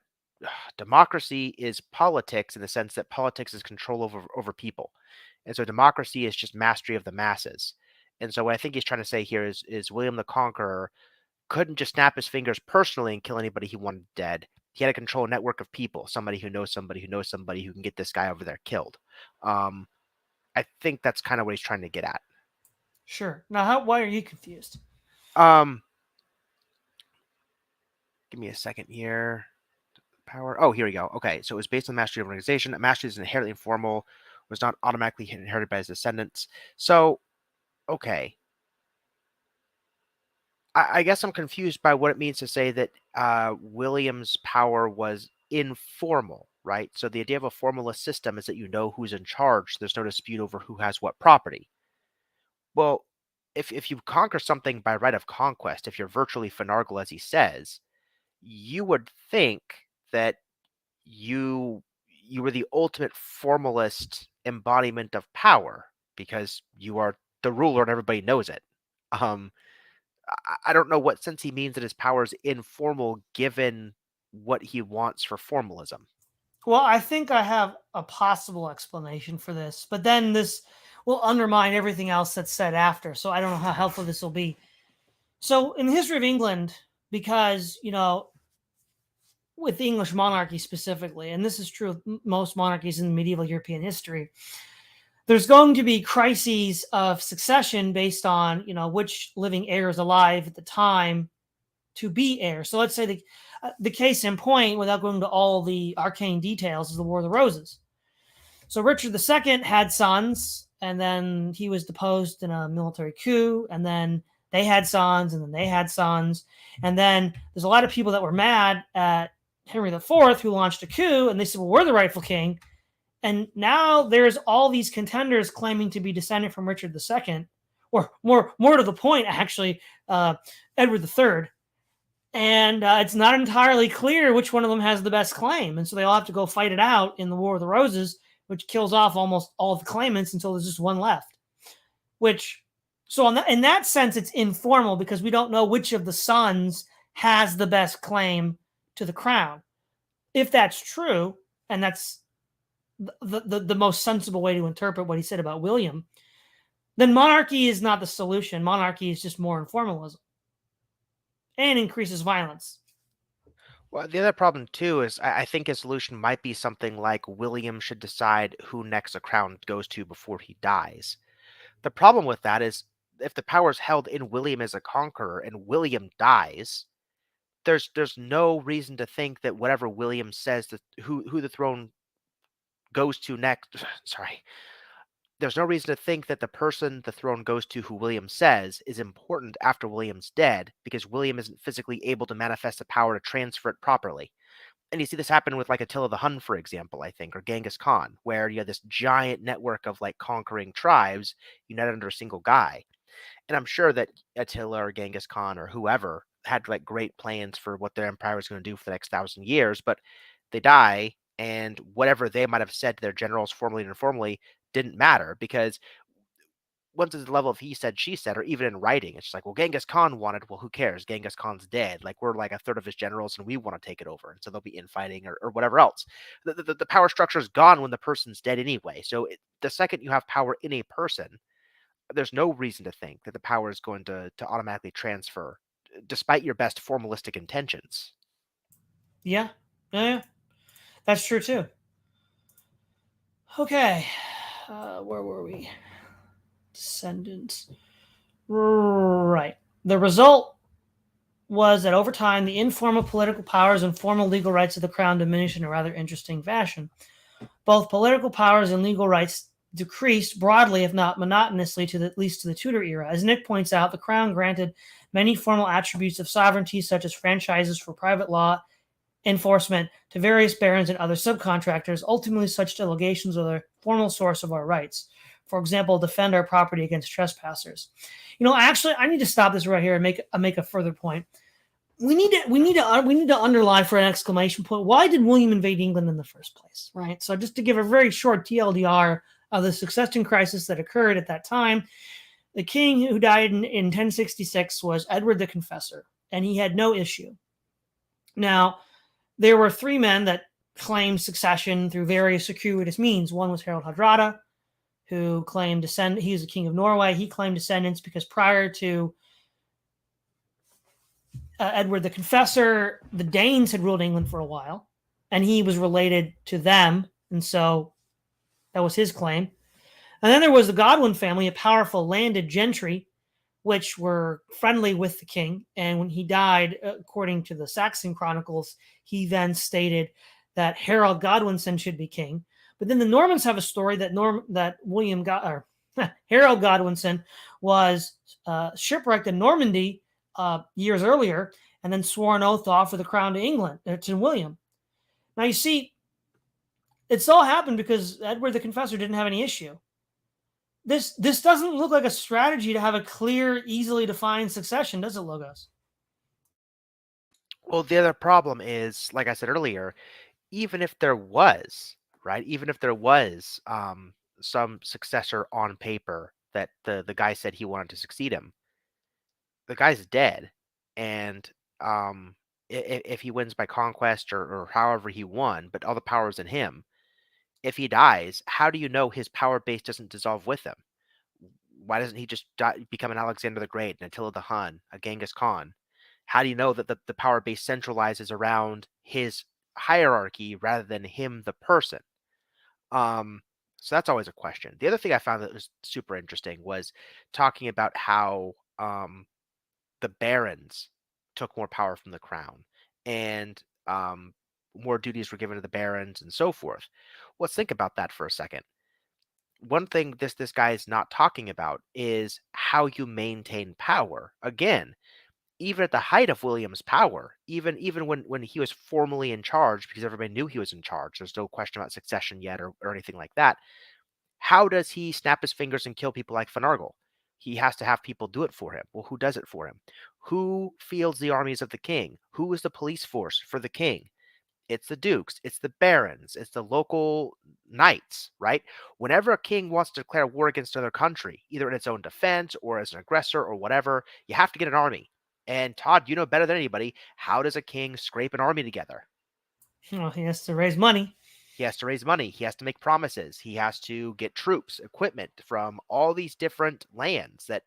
democracy is politics in the sense that politics is control over people, and so democracy is just mastery of the masses. And so what I think he's trying to say here is William the Conqueror couldn't just snap his fingers personally and kill anybody he wanted dead. He had to control a network of people, somebody who knows somebody who knows somebody who can get this guy over there killed. I think that's kind of what he's trying to get at. Sure. Now, why are you confused? Give me a second here. Power. Oh, here we go. Okay, so it was based on mastery of organization. Mastery is inherently informal, was not automatically inherited by his descendants. So, okay. I guess I'm confused by what it means to say that William's power was informal, right? So the idea of a formalist system is that you know who's in charge. So there's no dispute over who has what property. Well, if you conquer something by right of conquest, if you're virtually finagle, as he says, you would think that you were the ultimate formalist embodiment of power because you are the ruler and everybody knows it. I don't know what sense he means that his power is informal given what he wants for formalism. Well, I think I have a possible explanation for this, but then this will undermine everything else that's said after. So I don't know how helpful this will be. So in the history of England, because, with the English monarchy specifically, and this is true of most monarchies in medieval European history, there's going to be crises of succession based on, which living heir is alive at the time to be heir. So let's say the case in point, without going into all the arcane details, is the War of the Roses. So Richard II had sons, and then he was deposed in a military coup, and then they had sons, and then they had sons. And then there's a lot of people that were mad at Henry IV, who launched a coup, and they said, well, we're the rightful king. And now there's all these contenders claiming to be descended from Richard II, or more to the point, actually, Edward III. And it's not entirely clear which one of them has the best claim. And so they all have to go fight it out in the War of the Roses, which kills off almost all of the claimants until there's just one left. So in that sense, it's informal because we don't know which of the sons has the best claim to the crown. If that's true, and that's the most sensible way to interpret what he said about William, then monarchy is not the solution. Monarchy is just more informalism and increases violence. Well, the other problem too is I think his solution might be something like William should decide who next the crown goes to before he dies. The problem with that is if the power is held in William as a conqueror and William dies, there's no reason to think that whatever William says that who the throne goes to next. Sorry. There's no reason to think that the person the throne goes to who William says is important after William's dead because William isn't physically able to manifest the power to transfer it properly. And you see this happen with like Attila the Hun, for example, I think, or Genghis Khan, where you have this giant network of like conquering tribes united under a single guy. And I'm sure that Attila or Genghis Khan or whoever had like great plans for what their empire was going to do for the next 1,000 years, but they die, and whatever they might have said to their generals formally and informally didn't matter because once it's the level of he said, she said, or even in writing, it's just like, well, Genghis Khan wanted, well, who cares? Genghis Khan's dead. Like, we're like a third of his generals and we want to take it over. And so they'll be infighting or whatever else. The power structure is gone when the person's dead anyway. So the second you have power in a person, there's no reason to think that the power is going to automatically transfer despite your best formalistic intentions. Yeah. That's true too. Okay. Where were we? Descendants. Right. The result was that over time, the informal political powers and formal legal rights of the crown diminished in a rather interesting fashion. Both political powers and legal rights decreased broadly, if not monotonously, at least to the Tudor era. As Nick points out, the crown granted many formal attributes of sovereignty, such as franchises for private law enforcement, to various barons and other subcontractors. Ultimately, such delegations are the formal source of our rights. For example, defend our property against trespassers. Actually, I need to stop this right here and make a further point. We need to underline for an exclamation point. Why did William invade England in the first place? Right. So just to give a very short TLDR of the succession crisis that occurred at that time, the king who died in 1066 was Edward the Confessor, and he had no issue. Now, there were three men that claimed succession through various circuitous means. One was Harold Hardrada, who claimed descent. He was the king of Norway. He claimed descendants because prior to Edward the Confessor, the Danes had ruled England for a while, and he was related to them, and so that was his claim. And then there was the Godwin family, a powerful landed gentry, which were friendly with the king. And when he died, according to the Saxon Chronicles, he then stated that Harold Godwinson should be king. But then the Normans have a story that Harold Godwinson was shipwrecked in Normandy years earlier, and then swore an oath off for the crown to England, to William. Now you see, it's all happened because Edward the Confessor didn't have any issue. This doesn't look like a strategy to have a clear, easily defined succession, does it, Logos? Well, the other problem is, like I said earlier, even if there was, right, even if there was some successor on paper that the guy said he wanted to succeed him, the guy's dead, and if he wins by conquest or however he won, but all the power's in him, if he dies, how do you know his power base doesn't dissolve with him? Why doesn't he just become an Alexander the Great, an Attila the Hun, a Genghis Khan? How do you know that the power base centralizes around his hierarchy rather than him, the person? So that's always a question. The other thing I found that was super interesting was talking about how the barons took more power from the crown, and more duties were given to the barons and so forth. Let's think about that for a second. One thing this guy is not talking about is how you maintain power. Again, even at the height of William's power, even when he was formally in charge, because everybody knew he was in charge, there's no question about succession yet or anything like that. How does he snap his fingers and kill people like finagle? He has to have people do it for him. Well, who does it for him? Who fields the armies of the king? Who is the police force for the king? It's the dukes, it's the barons, it's the local knights, right? Whenever a king wants to declare war against another country, either in its own defense or as an aggressor or whatever, you have to get an army. And Todd, you know better than anybody, how does a king scrape an army together? Well, he has to raise money. He has to raise money. He has to make promises. He has to get troops, equipment from all these different lands that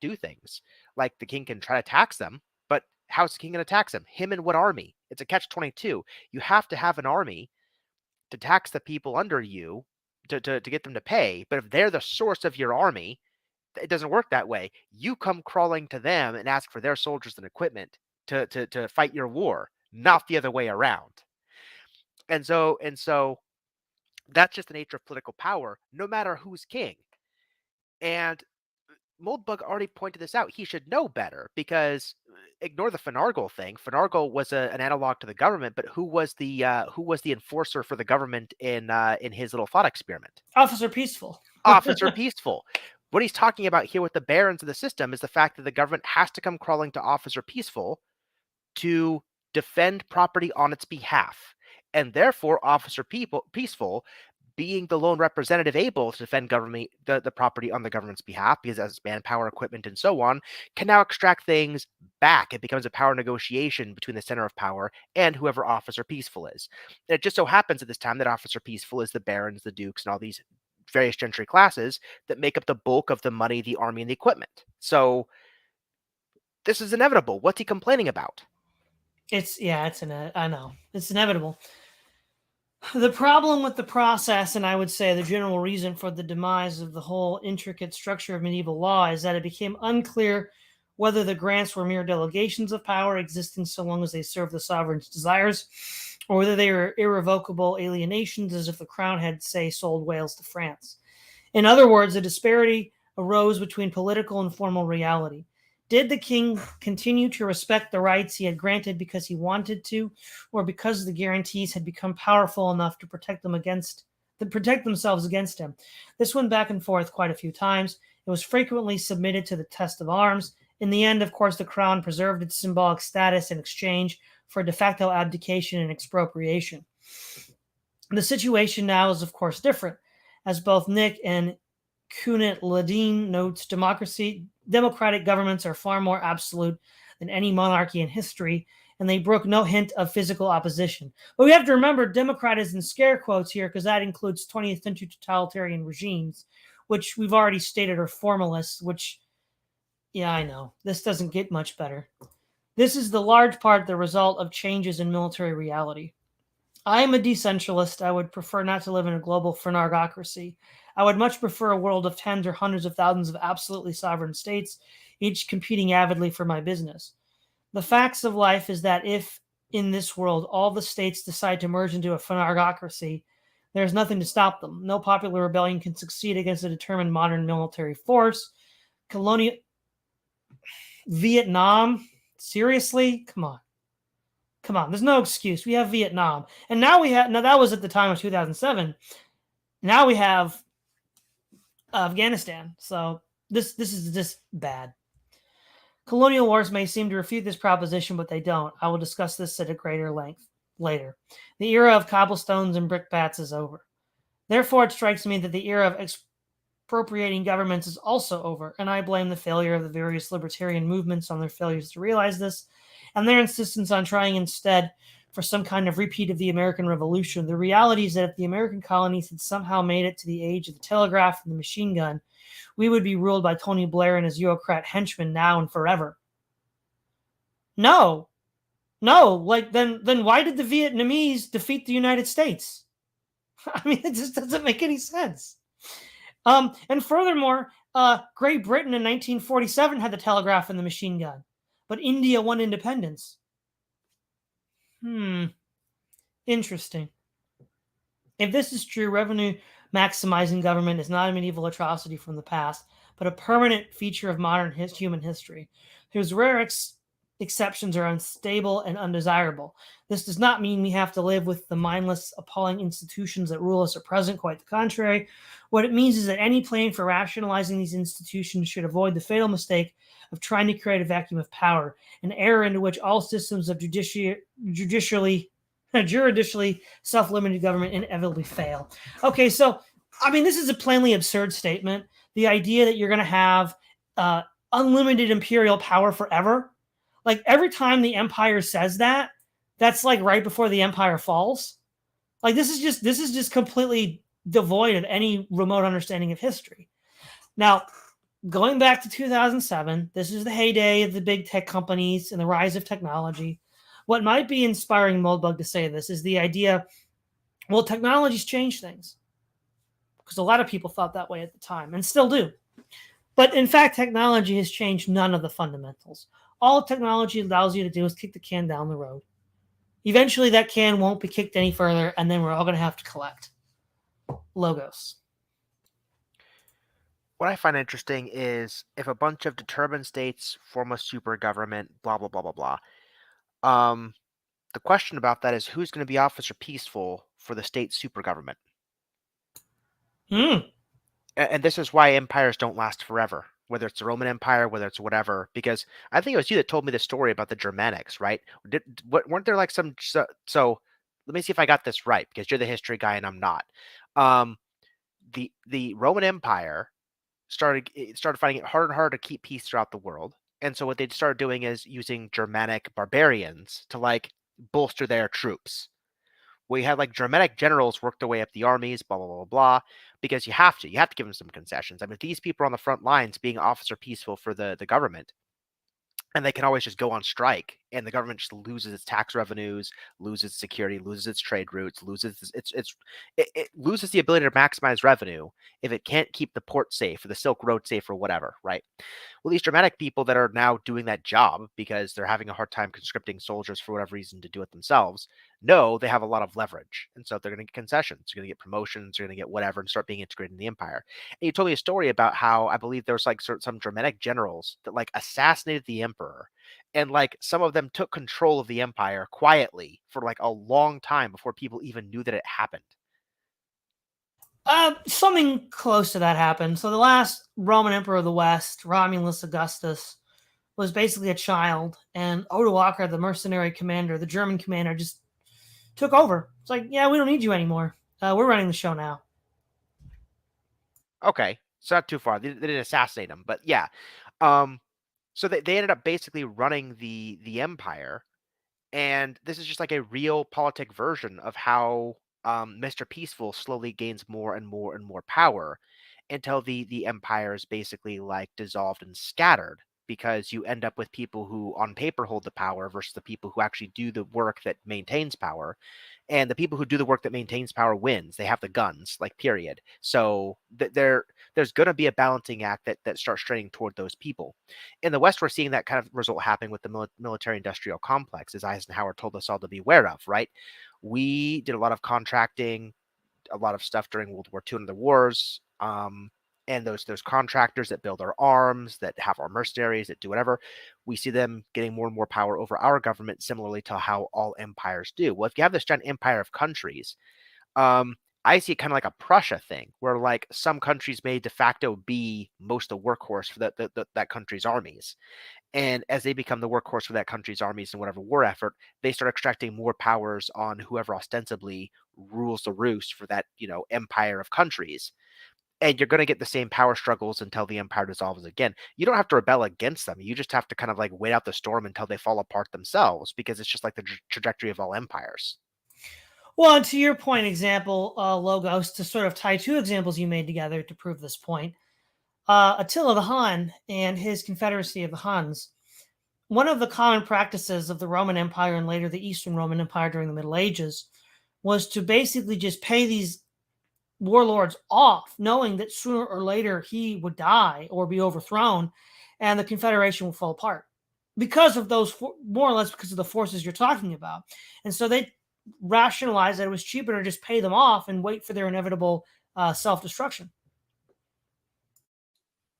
do things. Like the king can try to tax them, but how's the king going to tax them? Him and what army? It's a catch-22. You have to have an army to tax the people under you to get them to pay. But if they're the source of your army, it doesn't work that way. You come crawling to them and ask for their soldiers and equipment to fight your war, not the other way around. And so that's just the nature of political power, no matter who's king. And Moldbug already pointed this out. He should know better, because ignore the finagle thing. Finagle was an analog to the government, but who was the enforcer for the government in his little thought experiment? Officer Peaceful. Officer Peaceful. What he's talking about here with the barons of the system is the fact that the government has to come crawling to Officer Peaceful to defend property on its behalf. And therefore, Officer Peaceful, being the lone representative able to defend the property on the government's behalf, because as manpower, equipment, and so on, can now extract things back. It becomes a power negotiation between the center of power and whoever Officer Peaceful is. And it just so happens at this time that Officer Peaceful is the barons, the dukes, and all these various gentry classes that make up the bulk of the money, the army, and the equipment. So this is inevitable. What's he complaining about? I know. It's inevitable. The problem with the process, and I would say the general reason for the demise of the whole intricate structure of medieval law, is that it became unclear whether the grants were mere delegations of power existing so long as they served the sovereign's desires, or whether they were irrevocable alienations as if the crown had, say, sold Wales to France. In other words, a disparity arose between political and formal reality. Did the king continue to respect the rights he had granted because he wanted to, or because the guarantees had become powerful enough to protect themselves against him? This went back and forth quite a few times. It was frequently submitted to the test of arms. In the end, of course, the crown preserved its symbolic status in exchange for de facto abdication and expropriation. The situation now is, of course, different. As both Nick and Kunit Ladin notes, democratic governments are far more absolute than any monarchy in history, and they brook no hint of physical opposition. But we have to remember democrat is in scare quotes here because that includes 20th century totalitarian regimes, which we've already stated are formalists, which, yeah, I know. This doesn't get much better. This is the large part the result of changes in military reality. I am a decentralist. I would prefer not to live in a global phenargocracy. I would much prefer a world of tens or hundreds of thousands of absolutely sovereign states, each competing avidly for my business. The facts of life is that if, in this world, all the states decide to merge into a phenargocracy, there's nothing to stop them. No popular rebellion can succeed against a determined modern military force. Colonial Vietnam? Seriously? Come on. There's no excuse. We have Vietnam. And now that was at the time of 2007. Now we have Afghanistan. So this is just bad. Colonial wars may seem to refute this proposition, but they don't. I will discuss this at a greater length later. The era of cobblestones and brickbats is over. Therefore, it strikes me that the era of expropriating governments is also over, and I blame the failure of the various libertarian movements on their failures to realize this, and their insistence on trying instead for some kind of repeat of the American Revolution. The reality is that if the American colonies had somehow made it to the age of the telegraph and the machine gun, we would be ruled by Tony Blair and his Eurocrat henchmen now and forever. No. Then why did the Vietnamese defeat the United States? I mean, it just doesn't make any sense. And furthermore, Great Britain in 1947 had the telegraph and the machine gun, but India won independence. Interesting. If this is true, revenue maximizing government is not a medieval atrocity from the past, but a permanent feature of modern human history, whose rare exceptions are unstable and undesirable. This does not mean we have to live with the mindless, appalling institutions that rule us at present. Quite the contrary. What it means is that any plan for rationalizing these institutions should avoid the fatal mistake of trying to create a vacuum of power, an error into which all systems of judicially self-limited government inevitably fail. Okay, so, I mean, this is a plainly absurd statement. The idea that you're going to have unlimited imperial power forever. Like, every time the empire says that, that's like right before the empire falls. Like, this is just completely devoid of any remote understanding of history. Now, going back to 2007, this is the heyday of the big tech companies and the rise of technology. What might be inspiring Moldbug to say this is the idea, well, technology's changed things. Because a lot of people thought that way at the time, and still do. But in fact, technology has changed none of the fundamentals. All technology allows you to do is kick the can down the road. Eventually, that can won't be kicked any further, and then we're all going to have to collect. Logos. What I find interesting is if a bunch of determined states form a super government, blah, blah, blah, blah, blah. The question about that is who's going to be officer peaceful for the state super government? And this is why empires don't last forever, whether it's the Roman Empire, whether it's whatever, because I think it was you that told me the story about the Germanics, right? Weren't there like some, so let me see if I got this right, because you're the history guy and I'm not. The Roman Empire started finding it harder and harder to keep peace throughout the world. And so what they started doing is using Germanic barbarians to like bolster their troops. We had like Germanic generals work their way up the armies, blah, blah, blah, blah, because you have to give them some concessions. I mean, these people are on the front lines being officer peaceful for the government, and they can always just go on strike and the government just loses its tax revenues, loses security, loses its trade routes, it loses the ability to maximize revenue if it can't keep the port safe or the Silk Road safe or whatever, right? Well, these dramatic people that are now doing that job because they're having a hard time conscripting soldiers for whatever reason to do it themselves know they have a lot of leverage. And so they're going to get concessions, they're going to get promotions, they're going to get whatever and start being integrated in the empire. And you told me a story about how I believe there was like some Germanic generals that like assassinated the emperor. And like some of them took control of the empire quietly for like a long time before people even knew that it happened. Something close to that happened. So the last Roman emperor of the West, Romulus Augustus, was basically a child, and Odoacer, the mercenary commander, the German commander, just took over. It's like, yeah, we don't need you anymore. We're running the show now. Okay, so not too far. They didn't assassinate him, but yeah. Um, so they ended up basically running the empire, and this is just like a real politic version of how Mr. Peaceful slowly gains more and more and more power until the empire is basically like dissolved and scattered because you end up with people who on paper hold the power versus the people who actually do the work that maintains power, and the people who do the work that maintains power wins. They have the guns, like period. So there's going to be a balancing act that starts straining toward those people. In the West, we're seeing that kind of result happening with the military industrial complex, as Eisenhower told us all to be aware of, right? We did a lot of contracting, a lot of stuff during World War II and the wars. And those contractors that build our arms, that have our mercenaries, that do whatever, we see them getting more and more power over our government, similarly to how all empires do. Well, if you have this giant empire of countries, um, I see it kind of like a Prussia thing, where like some countries may de facto be most the workhorse for that country's armies. And as they become the workhorse for that country's armies in whatever war effort, they start extracting more powers on whoever ostensibly rules the roost for that, empire of countries. And you're going to get the same power struggles until the empire dissolves again. You don't have to rebel against them. You just have to kind of like wait out the storm until they fall apart themselves, because it's just like the trajectory of all empires. Well, and to your point example, Logos, to sort of tie two examples you made together to prove this point, Attila the Hun and his confederacy of the Huns, one of the common practices of the Roman Empire and later the Eastern Roman Empire during the Middle Ages was to basically just pay these warlords off, knowing that sooner or later he would die or be overthrown and the Confederation will fall apart because of those, more or less because of the forces you're talking about. And so they rationalized that it was cheaper to just pay them off and wait for their inevitable self destruction.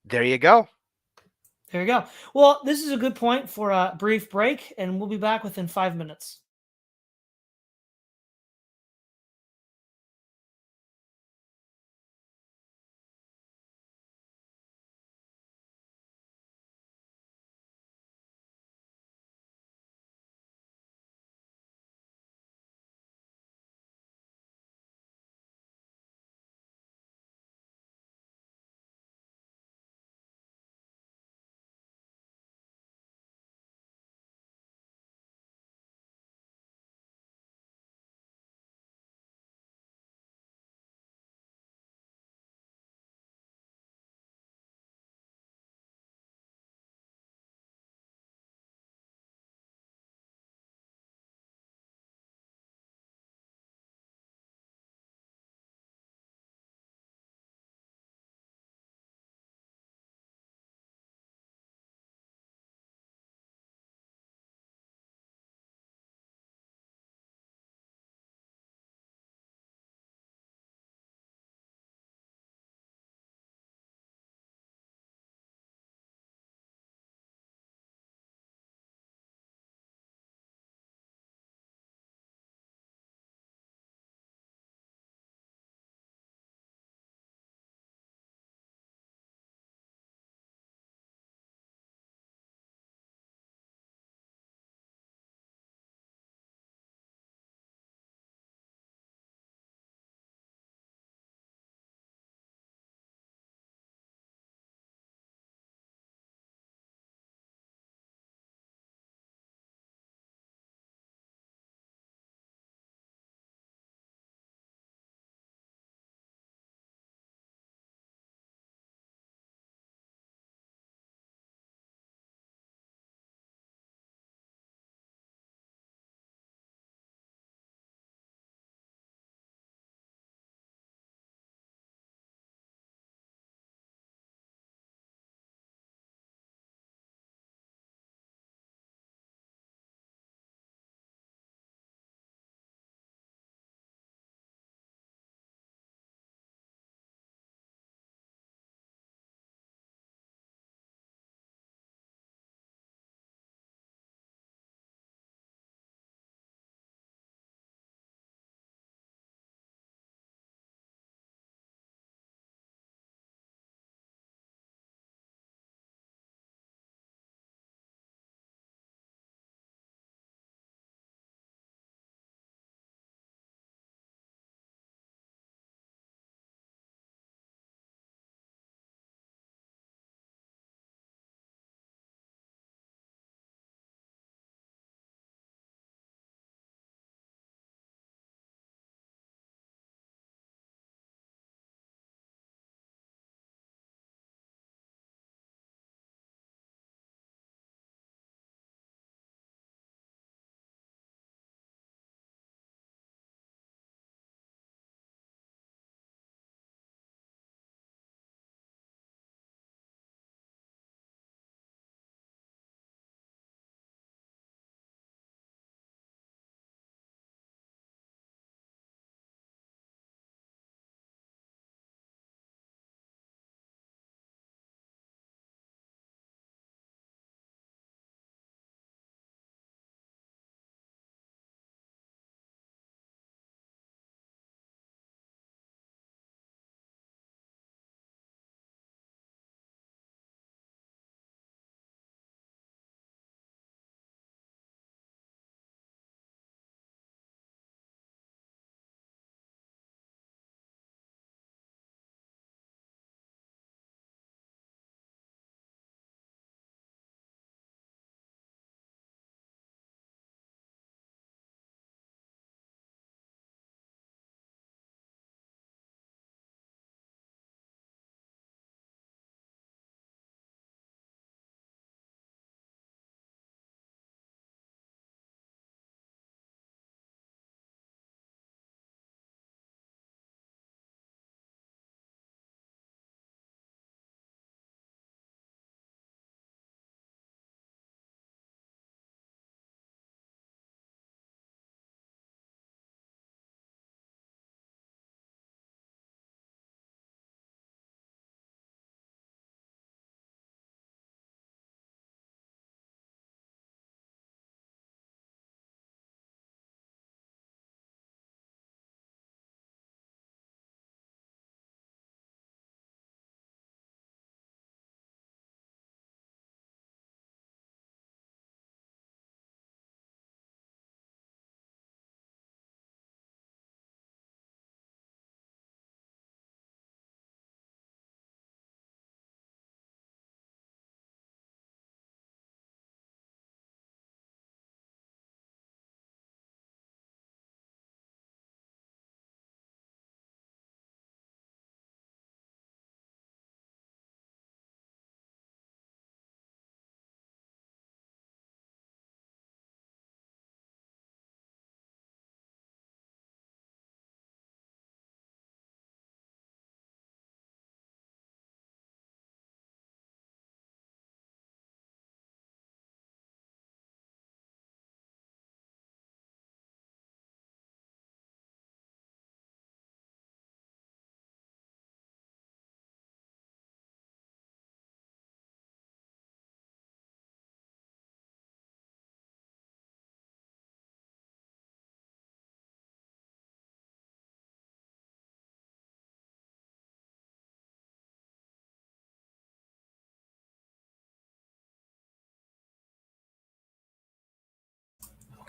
There you go. There you go. Well, this is a good point for a brief break, and we'll be back within 5 minutes.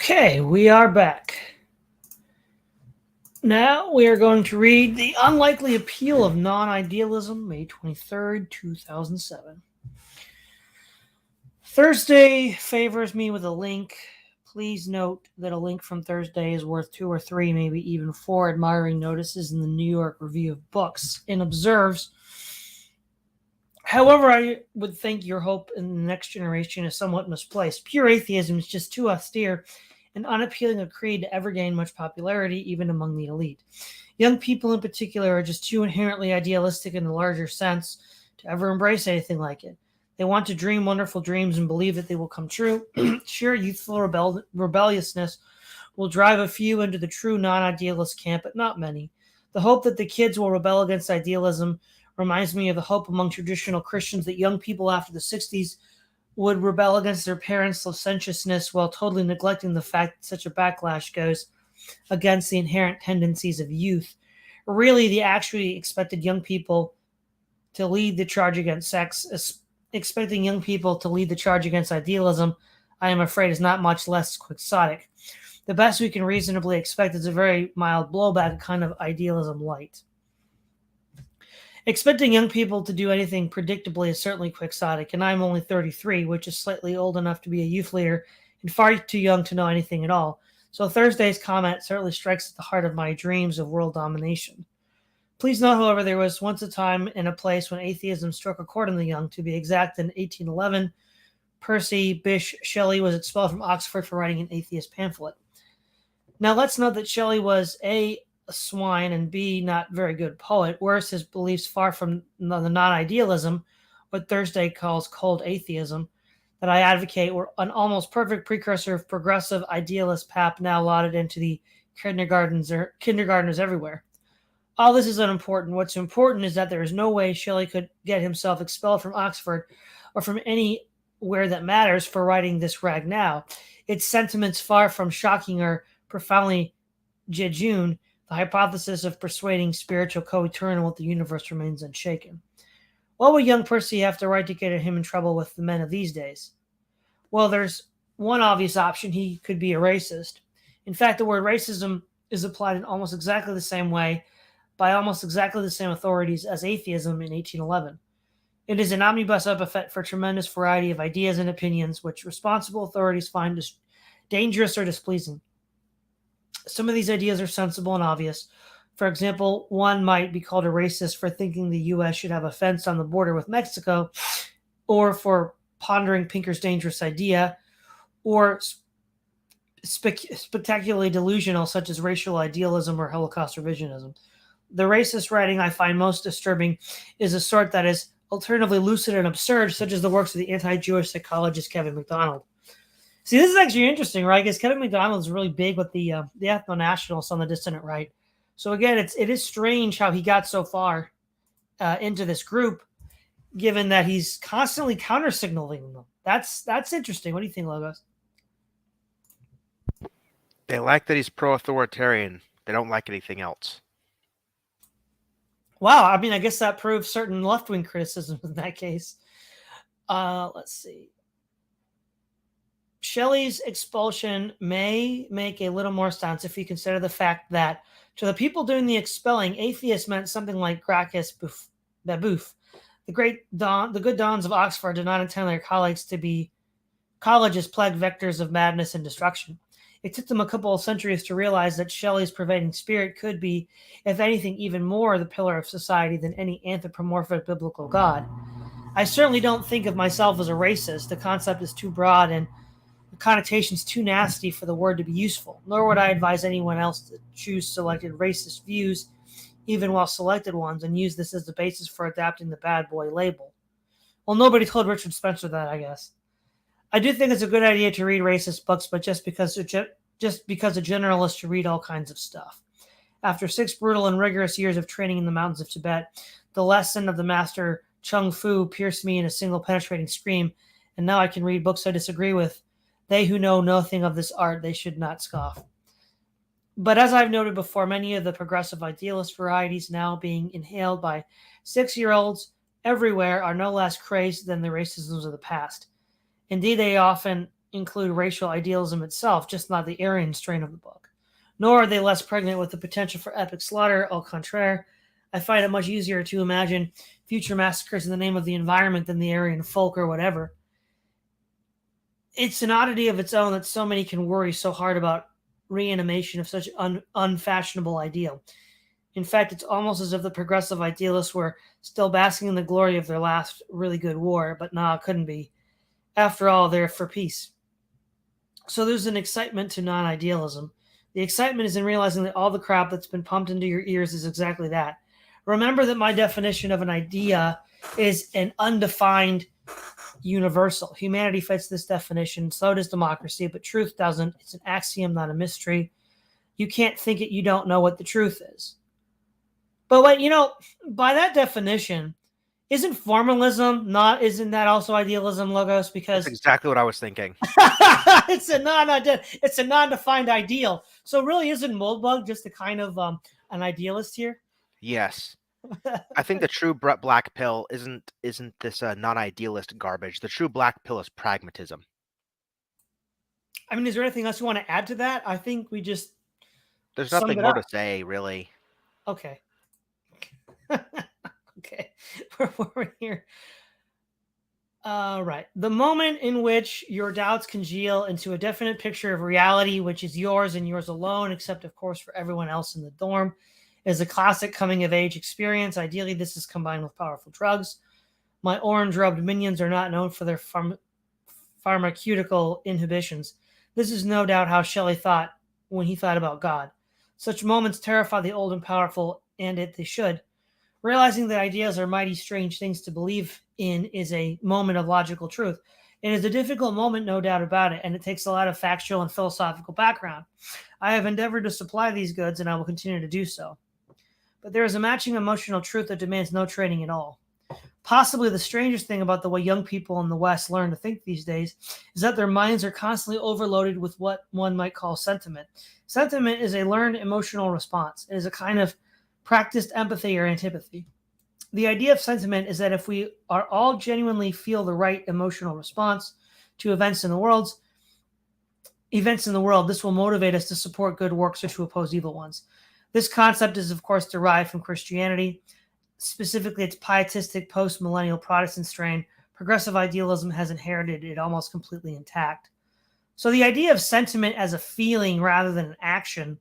Okay, we are back. Now we are going to read The Unlikely Appeal of Non-Idealism, May 23rd, 2007. Thursday favors me with a link. Please note that a link from Thursday is worth 2 or 3, maybe even 4 admiring notices in the New York Review of Books, and observes, however, I would think your hope in the next generation is somewhat misplaced. Pure atheism is just too austere and unappealing a creed to ever gain much popularity, even among the elite. Young people in particular are just too inherently idealistic in the larger sense to ever embrace anything like it. They want to dream wonderful dreams and believe that they will come true. Sheer youthful rebelliousness will drive a few into the true non-idealist camp, but not many. The hope that the kids will rebel against idealism reminds me of the hope among traditional Christians that young people after the 60s would rebel against their parents' licentiousness while totally neglecting the fact that such a backlash goes against the inherent tendencies of youth. Really, they actually expected young people to lead the charge against sex. Expecting young people to lead the charge against idealism, I am afraid, is not much less quixotic. The best we can reasonably expect is a very mild blowback, a kind of idealism light. Expecting young people to do anything predictably is certainly quixotic, and I'm only 33, which is slightly old enough to be a youth leader and far too young to know anything at all. So Thursday's comment certainly strikes at the heart of my dreams of world domination. Please note, however, there was once a time and a place when atheism struck a chord in the young. To be exact, in 1811, Percy Bysshe Shelley was expelled from Oxford for writing an atheist pamphlet. Now, let's note that Shelley was A, a swine, and B, not very good poet. Worse, his beliefs far from the non-idealism, what Thursday calls cold atheism, that I advocate were an almost perfect precursor of progressive idealist pap now lauded into the kindergartners everywhere. All this is unimportant. What's important is that there is no way Shelley could get himself expelled from Oxford or from anywhere that matters for writing this rag now. Its sentiments, far from shocking, are profoundly jejune. The hypothesis of persuading spiritual co-eternal with the universe remains unshaken. What would young Percy have to write to get him in trouble with the men of these days? Well, there's one obvious option. He could be a racist. In fact, the word racism is applied in almost exactly the same way by almost exactly the same authorities as atheism in 1811. It is an omnibus epithet for a tremendous variety of ideas and opinions which responsible authorities find dangerous or displeasing. Some of these ideas are sensible and obvious. For example, one might be called a racist for thinking the U.S. should have a fence on the border with Mexico, or for pondering Pinker's dangerous idea, or spectacularly delusional, such as racial idealism or Holocaust revisionism. The racist writing I find most disturbing is a sort that is alternatively lucid and absurd, such as the works of the anti-Jewish psychologist Kevin MacDonald. See, this is actually interesting, right? Because Kevin MacDonald is really big with the ethno-nationalists on the dissident right. So again, it is strange how he got so far into this group, given that he's constantly counter-signaling them. That's interesting. What do you think, Logos? They like that he's pro-authoritarian. They don't like anything else. Wow, I mean, I guess that proves certain left-wing criticism in that case. Let's see. Shelley's expulsion may make a little more sense if you consider the fact that to the people doing the expelling, atheists meant something like Gracchus Babeuf. The good dons of Oxford did not intend their colleagues to be colleges plagued vectors of madness and destruction. It took them a couple of centuries to realize that Shelley's pervading spirit could be, if anything, even more the pillar of society than any anthropomorphic biblical god. I certainly don't think of myself as a racist. The concept is too broad and the connotation's too nasty for the word to be useful, nor would I advise anyone else to choose selected racist views, even while selected ones, and use this as the basis for adapting the bad boy label. Well, nobody told Richard Spencer that, I guess. I do think it's a good idea to read racist books, but just because a generalist should read all kinds of stuff. After 6 brutal and rigorous years of training in the mountains of Tibet, the lesson of the master Chung Fu pierced me in a single penetrating scream, and now I can read books I disagree with. They who know nothing of this art, they should not scoff. But as I've noted before, many of the progressive idealist varieties now being inhaled by 6-year-olds everywhere are no less crazed than the racisms of the past. Indeed, they often include racial idealism itself, just not the Aryan strain of the book. Nor are they less pregnant with the potential for epic slaughter. Au contraire, I find it much easier to imagine future massacres in the name of the environment than the Aryan folk or whatever. It's an oddity of its own that so many can worry so hard about reanimation of such an unfashionable ideal. In fact, it's almost as if the progressive idealists were still basking in the glory of their last really good war, but nah, it couldn't be. After all, they're for peace. So there's an excitement to non-idealism. The excitement is in realizing that all the crap that's been pumped into your ears is exactly that. Remember that my definition of an idea is an undefined universal. Humanity fits this definition, so does democracy, but truth doesn't. It's an axiom, not a mystery. You can't think it, you don't know what the truth is. But by that definition, isn't that also idealism, Logos? Because That's exactly what I was thinking. it's a non-defined ideal. So really, isn't Moldbug just a kind of an idealist here? Yes. I think the true black pill isn't this non-idealist garbage. The true black pill is pragmatism. I mean, is there anything else you want to add to that? I think we just There's nothing more to say, really. Okay. Okay. We're here. Right. The moment in which your doubts congeal into a definite picture of reality, which is yours and yours alone, except, of course, for everyone else in the dorm, is a classic coming-of-age experience. Ideally, this is combined with powerful drugs. My orange-rubbed minions are not known for their pharmaceutical inhibitions. This is no doubt how Shelley thought when he thought about God. Such moments terrify the old and powerful, and they should. Realizing that ideas are mighty strange things to believe in is a moment of logical truth. It is a difficult moment, no doubt about it, and it takes a lot of factual and philosophical background. I have endeavored to supply these goods, and I will continue to do so. But there is a matching emotional truth that demands no training at all. Possibly the strangest thing about the way young people in the West learn to think these days is that their minds are constantly overloaded with what one might call sentiment. Sentiment is a learned emotional response. It is a kind of practiced empathy or antipathy. The idea of sentiment is that if we are all genuinely feel the right emotional response to events in the world, this will motivate us to support good works or to oppose evil ones. This concept is, of course, derived from Christianity, specifically its pietistic post-millennial Protestant strain. Progressive idealism has inherited it almost completely intact. So the idea of sentiment as a feeling rather than an action,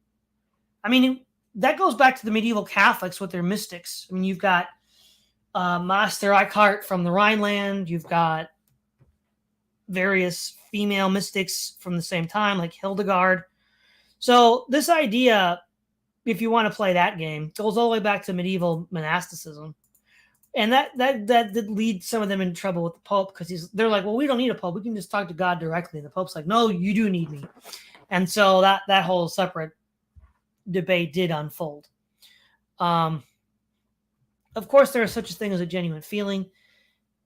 I mean, that goes back to the medieval Catholics with their mystics. I mean, you've got Master Eckhart from the Rhineland. You've got various female mystics from the same time, like Hildegard. So this idea, if you want to play that game, goes all the way back to medieval monasticism. And that did lead some of them in trouble with the Pope, because they're like, well, we don't need a Pope. We can just talk to God directly. And the Pope's like, no, you do need me. And so that whole separate debate did unfold. Of course, there is such a thing as a genuine feeling,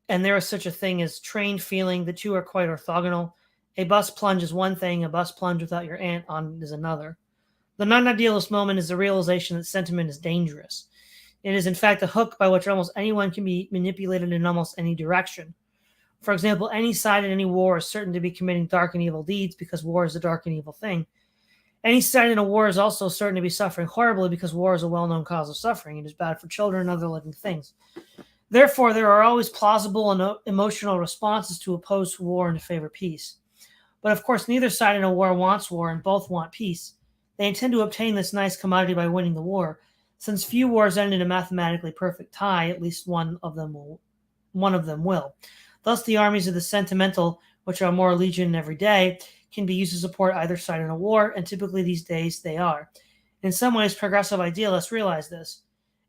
and there is such a thing as trained feeling. The two are quite orthogonal. A bus plunge is one thing, a bus plunge without your aunt on is another. The non-idealist moment is the realization that sentiment is dangerous. It is, in fact, a hook by which almost anyone can be manipulated in almost any direction. For example, any side in any war is certain to be committing dark and evil deeds because war is a dark and evil thing. Any side in a war is also certain to be suffering horribly because war is a well-known cause of suffering. It is bad for children and other living things. Therefore, there are always plausible and emotional responses to oppose war and to favor peace. But of course, neither side in a war wants war, and both want peace. They intend to obtain this nice commodity by winning the war. Since few wars end in a mathematically perfect tie, at least one of them will. Thus, the armies of the Sentimental, which are more legion every day, can be used to support either side in a war, and typically these days they are. In some ways, progressive idealists realize this.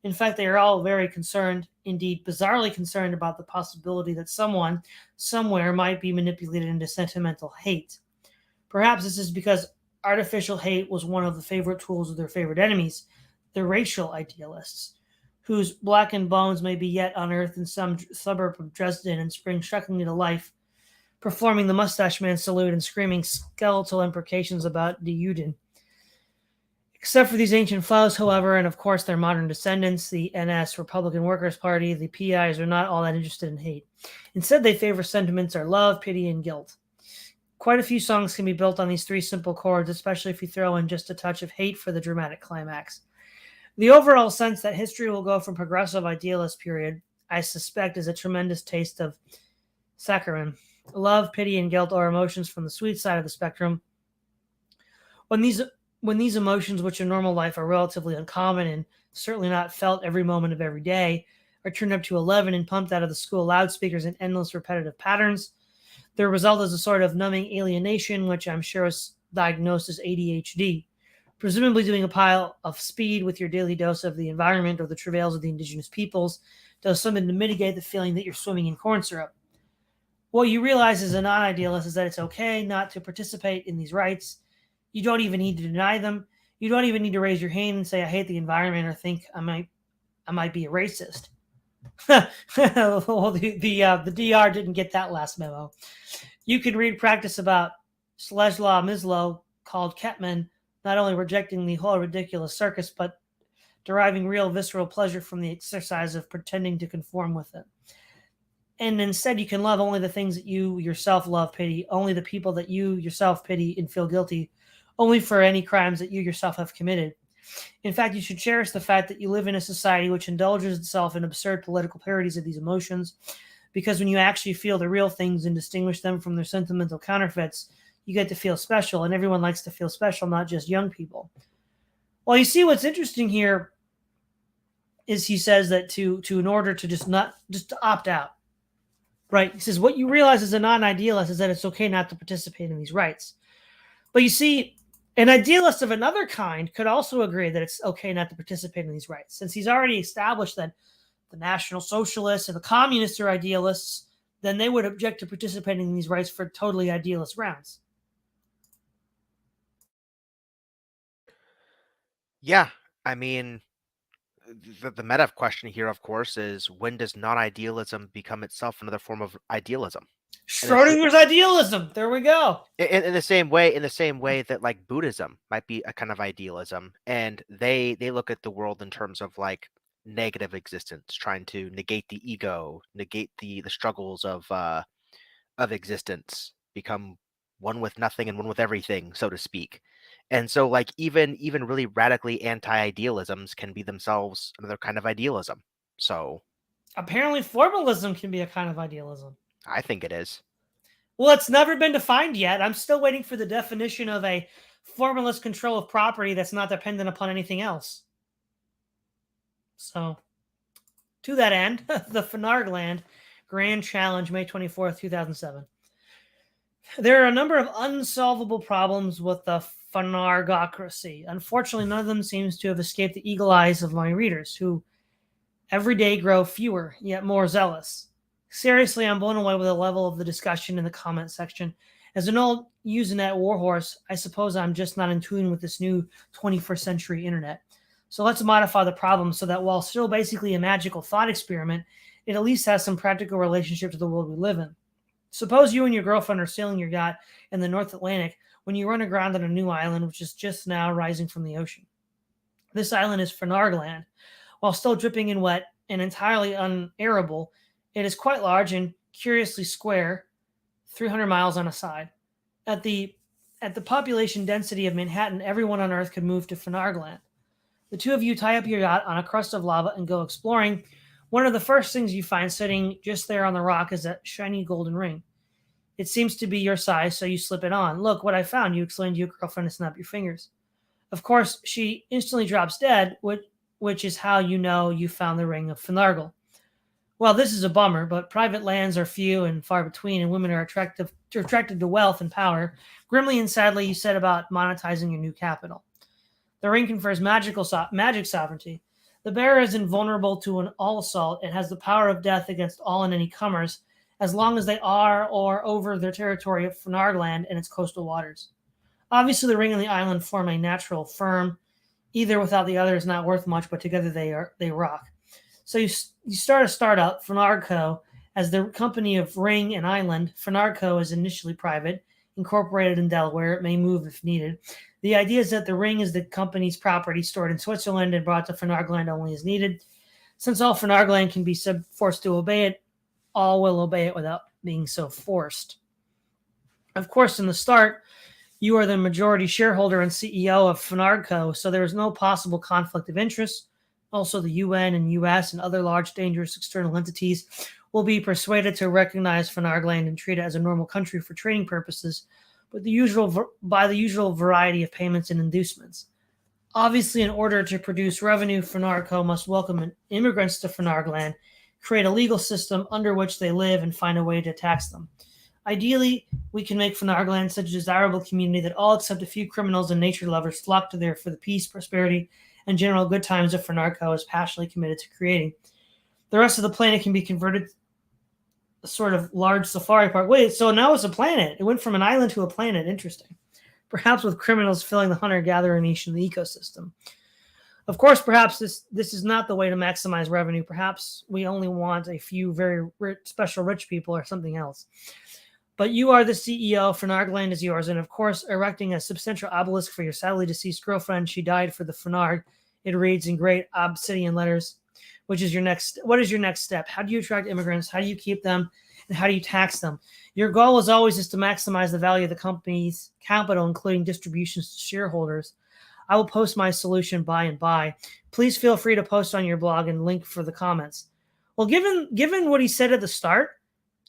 In fact, they are all very concerned, indeed bizarrely concerned, about the possibility that someone, somewhere, might be manipulated into sentimental hate. Perhaps this is because artificial hate was one of the favorite tools of their favorite enemies, the racial idealists, whose blackened bones may be yet unearthed in some suburb of Dresden and spring shockingly to life, performing the mustache man salute and screaming skeletal imprecations about the Juden. Except for these ancient foes, however, and of course their modern descendants, the NS, Republican Workers' Party, the PIs are not all that interested in hate. Instead, they favor sentiments are love, pity, and guilt. Quite a few songs can be built on these three simple chords, especially if you throw in just a touch of hate for the dramatic climax. The overall sense that history will go from progressive idealist period, I suspect, is a tremendous taste of saccharine. Love, pity, and guilt are emotions from the sweet side of the spectrum. When these emotions, which in normal life are relatively uncommon and certainly not felt every moment of every day, are turned up to 11 and pumped out of the school loudspeakers in endless repetitive patterns, the result is a sort of numbing alienation, which I'm sure is diagnosed as ADHD. Presumably doing a pile of speed with your daily dose of the environment or the travails of the indigenous peoples does something to mitigate the feeling that you're swimming in corn syrup. What you realize as a non-idealist is that it's okay not to participate in these rights. You don't even need to deny them. You don't even need to raise your hand and say, I hate the environment, or think I might be a racist. Well, the DR didn't get that last memo. You can read practice about Slezla Mislo called Ketman, not only rejecting the whole ridiculous circus, but deriving real visceral pleasure from the exercise of pretending to conform with it. And instead, you can love only the things that you yourself love, pity, only the people that you yourself pity and feel guilty, only for any crimes that you yourself have committed. In fact, you should cherish the fact that you live in a society which indulges itself in absurd political parodies of these emotions, because when you actually feel the real things and distinguish them from their sentimental counterfeits, you get to feel special, and everyone likes to feel special, not just young people. Well, you see what's interesting here is he says that to in order to just to opt out, right? He says what you realize as a non-idealist is that it's okay not to participate in these rights. But you see, an idealist of another kind could also agree that it's okay not to participate in these rights, since he's already established that the National Socialists and the Communists are idealists, then they would object to participating in these rights for totally idealist grounds. Yeah, I mean, the meta question here, of course, is when does non-idealism become itself another form of idealism? Schrodinger's idealism. There we go. In the same way that like Buddhism might be a kind of idealism, and they look at the world in terms of like negative existence, trying to negate the ego, negate the struggles of existence, become one with nothing and one with everything, so to speak. And so like even really radically anti-idealisms can be themselves another kind of idealism. So Apparently, formalism can be a kind of idealism. I think it is. Well, it's never been defined yet. I'm still waiting for the definition of a formalist control of property that's not dependent upon anything else. So, to that end, the phenargland Grand Challenge, May 24th, 2007. There are a number of unsolvable problems with the phenargocracy. Unfortunately, none of them seems to have escaped the eagle eyes of my readers, who every day grow fewer, yet more zealous. Seriously, I'm blown away with the level of the discussion in the comment section. As an old Usenet warhorse, I suppose I'm just not in tune with this new 21st century internet. So let's modify the problem so that while still basically a magical thought experiment, it at least has some practical relationship to the world we live in. Suppose you and your girlfriend are sailing your yacht in the North Atlantic when you run aground on a new island which is just now rising from the ocean. This island is Phenargland. While still dripping in wet and entirely unairable, it is quite large and curiously square, 300 miles on a side. At the population density of Manhattan, everyone on Earth could move to Phenargland. The two of you tie up your yacht on a crust of lava and go exploring. One of the first things you find sitting just there on the rock is a shiny golden ring. It seems to be your size, so you slip it on. Look what I found, you explain to your girlfriend to snap your fingers. Of course, she instantly drops dead, which is how you know you found the ring of Phenargle. Well, this is a bummer, but private lands are few and far between, and women are attracted to wealth and power. Grimly and sadly, you set about monetizing your new capital. The ring confers magic sovereignty. The bearer is invulnerable to an all assault and has the power of death against all and any comers, as long as they are or over their territory of Phenargland and its coastal waters. Obviously, the ring and the island form a natural firm. Either without the other is not worth much, but together they rock. So you start a startup, Phenarco, as the company of Ring and Island. Phenarco is initially private, incorporated in Delaware. It may move if needed. The idea is that the ring is the company's property stored in Switzerland and brought to Phenargland only as needed. Since all Phenargland can be forced to obey it, all will obey it without being so forced. Of course, in the start, you are the majority shareholder and CEO of Finargo, so there is no possible conflict of interest. Also, the UN and US and other large, dangerous external entities will be persuaded to recognize Phenargland and treat it as a normal country for trading purposes, but by the usual variety of payments and inducements. Obviously, in order to produce revenue, Finargo must welcome immigrants to Phenargland, create a legal system under which they live, and find a way to tax them. Ideally, we can make Phenargland such a desirable community that all except a few criminals and nature lovers flock to there for the peace, prosperity, and general good times that Phenargo is passionately committed to creating. The rest of the planet can be converted a sort of large safari park. Wait, so now it's a planet. It went from an island to a planet. Interesting. Perhaps with criminals filling the hunter-gatherer niche in the ecosystem. Of course, perhaps this is not the way to maximize revenue. Perhaps we only want a few very special rich people or something else. But you are the CEO, Phenargland is yours, and of course, erecting a substantial obelisk for your sadly deceased girlfriend. She died for the Phenarg. It reads in great obsidian letters. What is your next step? How do you attract immigrants? How do you keep them? And how do you tax them? Your goal is always to maximize the value of the company's capital, including distributions to shareholders. I will post my solution by and by. Please feel free to post on your blog and link for the comments. Well, given what he said at the start,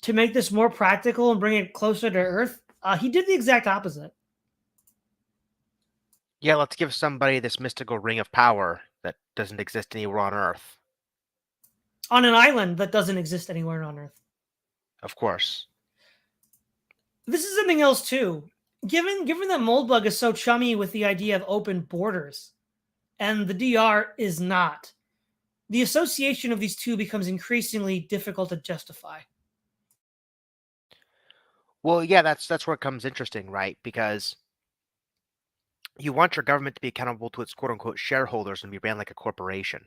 to make this more practical and bring it closer to Earth, he did the exact opposite. Yeah, let's give somebody this mystical ring of power that doesn't exist anywhere on Earth. On an island that doesn't exist anywhere on Earth. Of course. This is something else too. Given that Moldbug is so chummy with the idea of open borders, and the DR is not, the association of these two becomes increasingly difficult to justify. Well, yeah, that's where it becomes interesting, right? Because you want your government to be accountable to its quote-unquote shareholders and be ran like a corporation.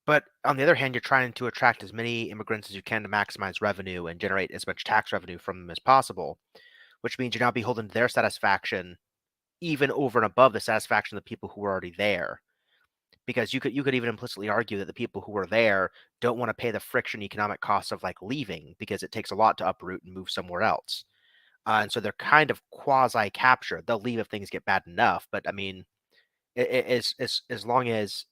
But on the other hand, you're trying to attract as many immigrants as you can to maximize revenue and generate as much tax revenue from them as possible, which means you're now beholden to their satisfaction, even over and above the satisfaction of the people who are already there. Because you could even implicitly argue that the people who are there don't want to pay the friction economic costs of like leaving, because it takes a lot to uproot and move somewhere else. And so they're kind of quasi captured. They'll leave if things get bad enough. But I mean, as long as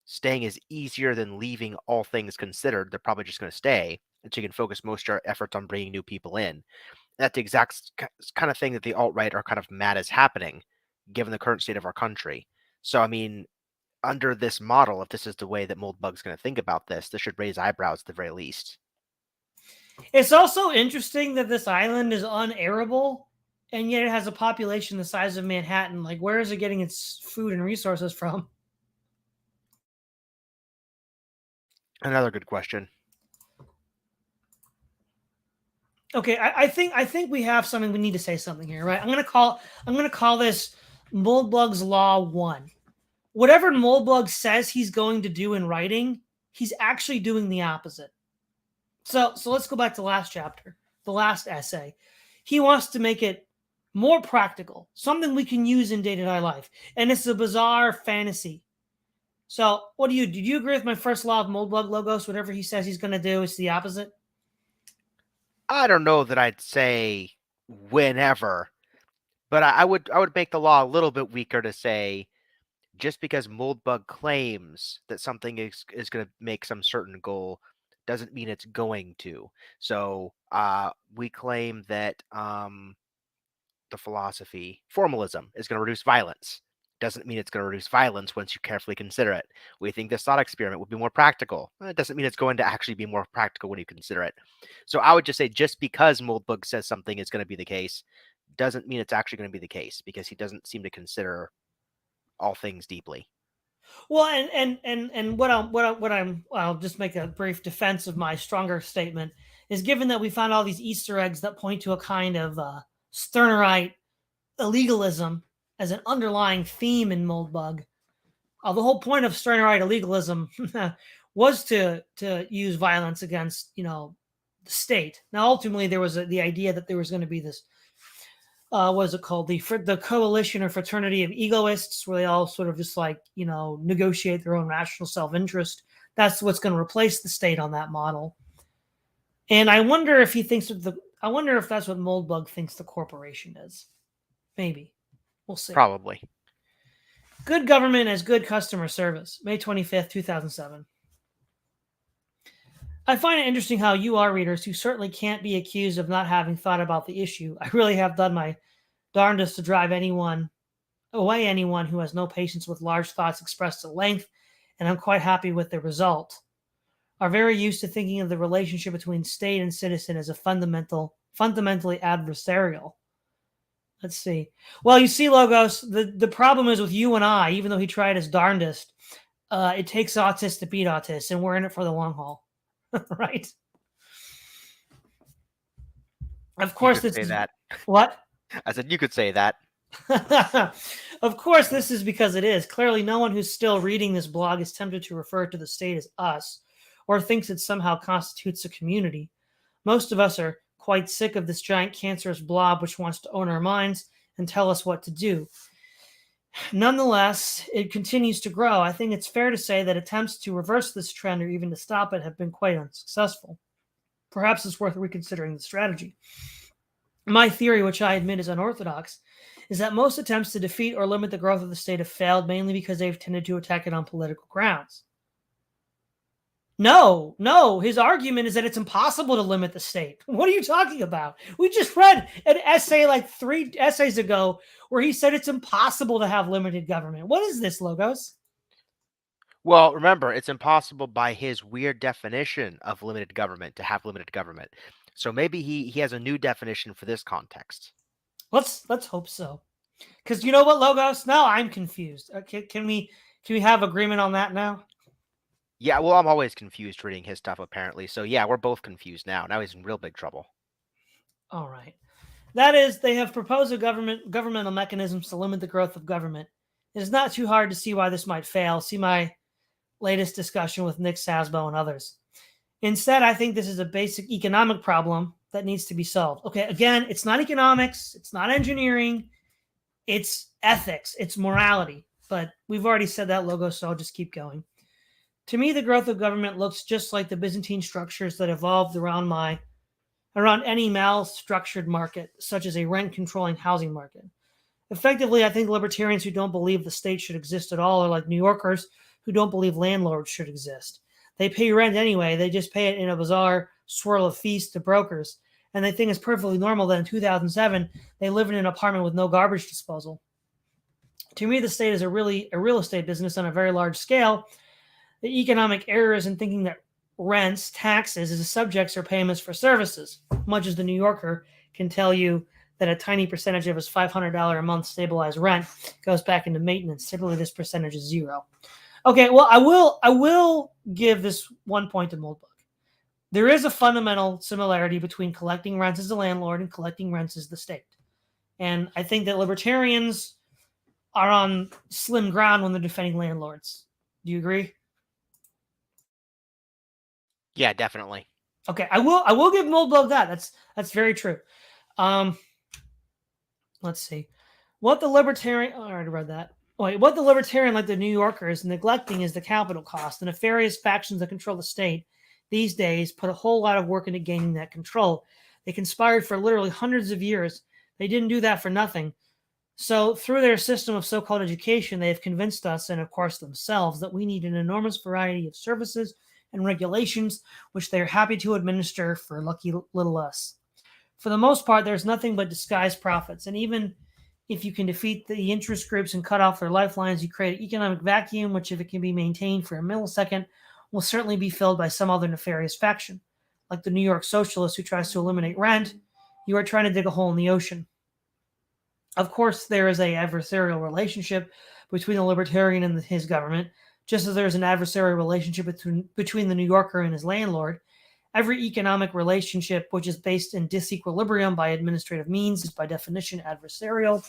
staying is easier than leaving, all things considered, they're probably just going to stay, and so you can focus most of your efforts on bringing new people in. That's the exact kind of thing that the alt-right are kind of mad is happening, given the current state of our country. So, I mean, under this model, if this is the way that Moldbug's going to think about this should raise eyebrows at the very least. It's also interesting that this island is unairable, and yet it has a population the size of Manhattan. Like, where is it getting its food and resources from? Another good question. Okay, I think we have something. We need to say something here, right? I'm gonna call this Moldbug's Law 1. Whatever Moldbug says he's going to do in writing, he's actually doing the opposite. So let's go back to the last chapter, the last essay. He wants to make it more practical, something we can use in day-to-day life, and it's a bizarre fantasy. So, did you agree with my first law of Moldbug, Logos? Whatever he says he's going to do, it's the opposite? I don't know that I'd say whenever, but I would make the law a little bit weaker to say just because Moldbug claims that something is going to make some certain goal doesn't mean it's going to. So we claim that the philosophy formalism is going to reduce violence. Doesn't mean it's going to reduce violence once you carefully consider it. We think this thought experiment would be more practical. It doesn't mean it's going to actually be more practical when you consider it. So I would just say just because Moldbug says something is going to be the case doesn't mean it's actually going to be the case, because he doesn't seem to consider all things deeply. Well, and I'll just make a brief defense of my stronger statement is, given that we found all these Easter eggs that point to a kind of Stirnerite illegalism as an underlying theme in Moldbug. The whole point of Stirnerite illegalism was to use violence against, the state. Now, ultimately, there was the idea that there was going to be this, what is it called? The coalition or fraternity of egoists, where they all sort of just negotiate their own rational self-interest. That's what's going to replace the state on that model. And I wonder if he thinks of I wonder if that's what Moldbug thinks the corporation is. Maybe. We'll see. Probably. Good government as good customer service. May 25th, 2007. I find it interesting how you are readers who certainly can't be accused of not having thought about the issue. I really have done my darndest to drive anyone who has no patience with large thoughts expressed at length, and I'm quite happy with the result. Are very used to thinking of the relationship between state and citizen as a fundamentally adversarial. Let's see. Well, you see, Logos, the problem is with you and I, even though he tried his darndest, it takes autists to beat autists, and we're in it for the long haul. Right? Of course, this is that. What? I said you could say that. Of course, this is because it is. Clearly, no one who's still reading this blog is tempted to refer to the state as us or thinks it somehow constitutes a community. Most of us are quite sick of this giant cancerous blob which wants to own our minds and tell us what to do. Nonetheless, it continues to grow. I think it's fair to say that attempts to reverse this trend or even to stop it have been quite unsuccessful. Perhaps it's worth reconsidering the strategy. My theory, which I admit is unorthodox, is that most attempts to defeat or limit the growth of the state have failed mainly because they've tended to attack it on political grounds. No, his argument is that it's impossible to limit the state. What are you talking about? We just read an essay like 3 essays ago where he said it's impossible to have limited government. What is this, Logos? Well, remember, it's impossible by his weird definition of limited government to have limited government. So maybe he has a new definition for this context. Let's hope so. Because you know what, Logos? Now I'm confused. Okay, can we have agreement on that now? Yeah, well, I'm always confused reading his stuff, apparently. So, yeah, we're both confused now. Now he's in real big trouble. All right. That is, they have proposed governmental mechanisms to limit the growth of government. It is not too hard to see why this might fail. See my latest discussion with Nick Sasbo and others. Instead, I think this is a basic economic problem that needs to be solved. Okay, again, it's not economics. It's not engineering. It's ethics. It's morality. But we've already said that, Logos, so I'll just keep going. To me, the growth of government looks just like the Byzantine structures that evolved around any mal-structured market, such as a rent-controlling housing market. Effectively, I think libertarians who don't believe the state should exist at all are like New Yorkers who don't believe landlords should exist. They pay rent anyway, they just pay it in a bizarre swirl of fees to brokers, and they think it's perfectly normal that in 2007 they live in an apartment with no garbage disposal. To me, the state is a real estate business on a very large scale. The economic error is in thinking that rents, taxes, as subjects or payments for services, much as the New Yorker can tell you that a tiny percentage of his $500 a month stabilized rent goes back into maintenance. Typically, this percentage is 0. Okay, well, I will give this one point to Moldbug. There is a fundamental similarity between collecting rents as a landlord and collecting rents as the state. And I think that libertarians are on slim ground when they're defending landlords. Do you agree? Yeah, definitely. Okay, I will give Moldbug that. That's very true. Let's see. What the libertarian I already read that. What the libertarian, like the New Yorker, is neglecting is the capital cost. The nefarious factions that control the state these days put a whole lot of work into gaining that control. They conspired for literally hundreds of years. They didn't do that for nothing. So through their system of so-called education, they have convinced us, and of course themselves, that we need an enormous variety of services and regulations, which they are happy to administer for lucky little us. For the most part, there's nothing but disguised profits. And even if you can defeat the interest groups and cut off their lifelines, you create an economic vacuum, which, if it can be maintained for a millisecond, will certainly be filled by some other nefarious faction. Like the New York socialist who tries to eliminate rent, you are trying to dig a hole in the ocean. Of course, there is an adversarial relationship between the libertarian and his government, just as there is an adversarial relationship between the New Yorker and his landlord. Every economic relationship which is based in disequilibrium by administrative means is by definition adversarial.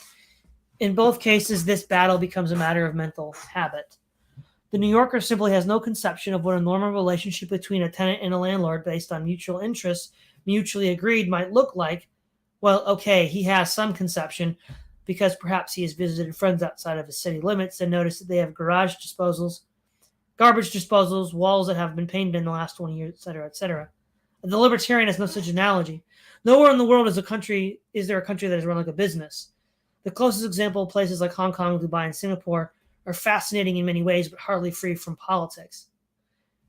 In both cases, this battle becomes a matter of mental habit. The New Yorker simply has no conception of what a normal relationship between a tenant and a landlord based on mutual interests, mutually agreed, might look like. Well, okay, he has some conception because perhaps he has visited friends outside of his city limits and noticed that they have garbage disposals, walls that have been painted in the last 20 years, etc., etc. The libertarian has no such analogy. Nowhere in the world is there a country that is run like a business. The closest example, places like Hong Kong, Dubai, and Singapore, are fascinating in many ways, but hardly free from politics.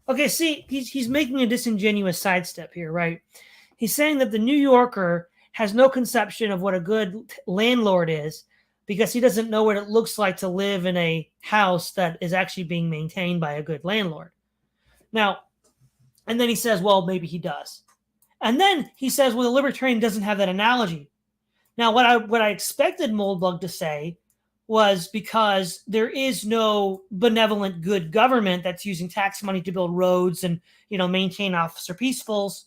Okay, see, he's making a disingenuous sidestep here, right? He's saying that the New Yorker has no conception of what a good landlord is because he doesn't know what it looks like to live in a house that is actually being maintained by a good landlord. Now, and then he says, well, maybe he does. And then he says, well, the libertarian doesn't have that analogy. Now, what I expected Moldbug to say was because there is no benevolent good government that's using tax money to build roads and maintain officer peacefuls.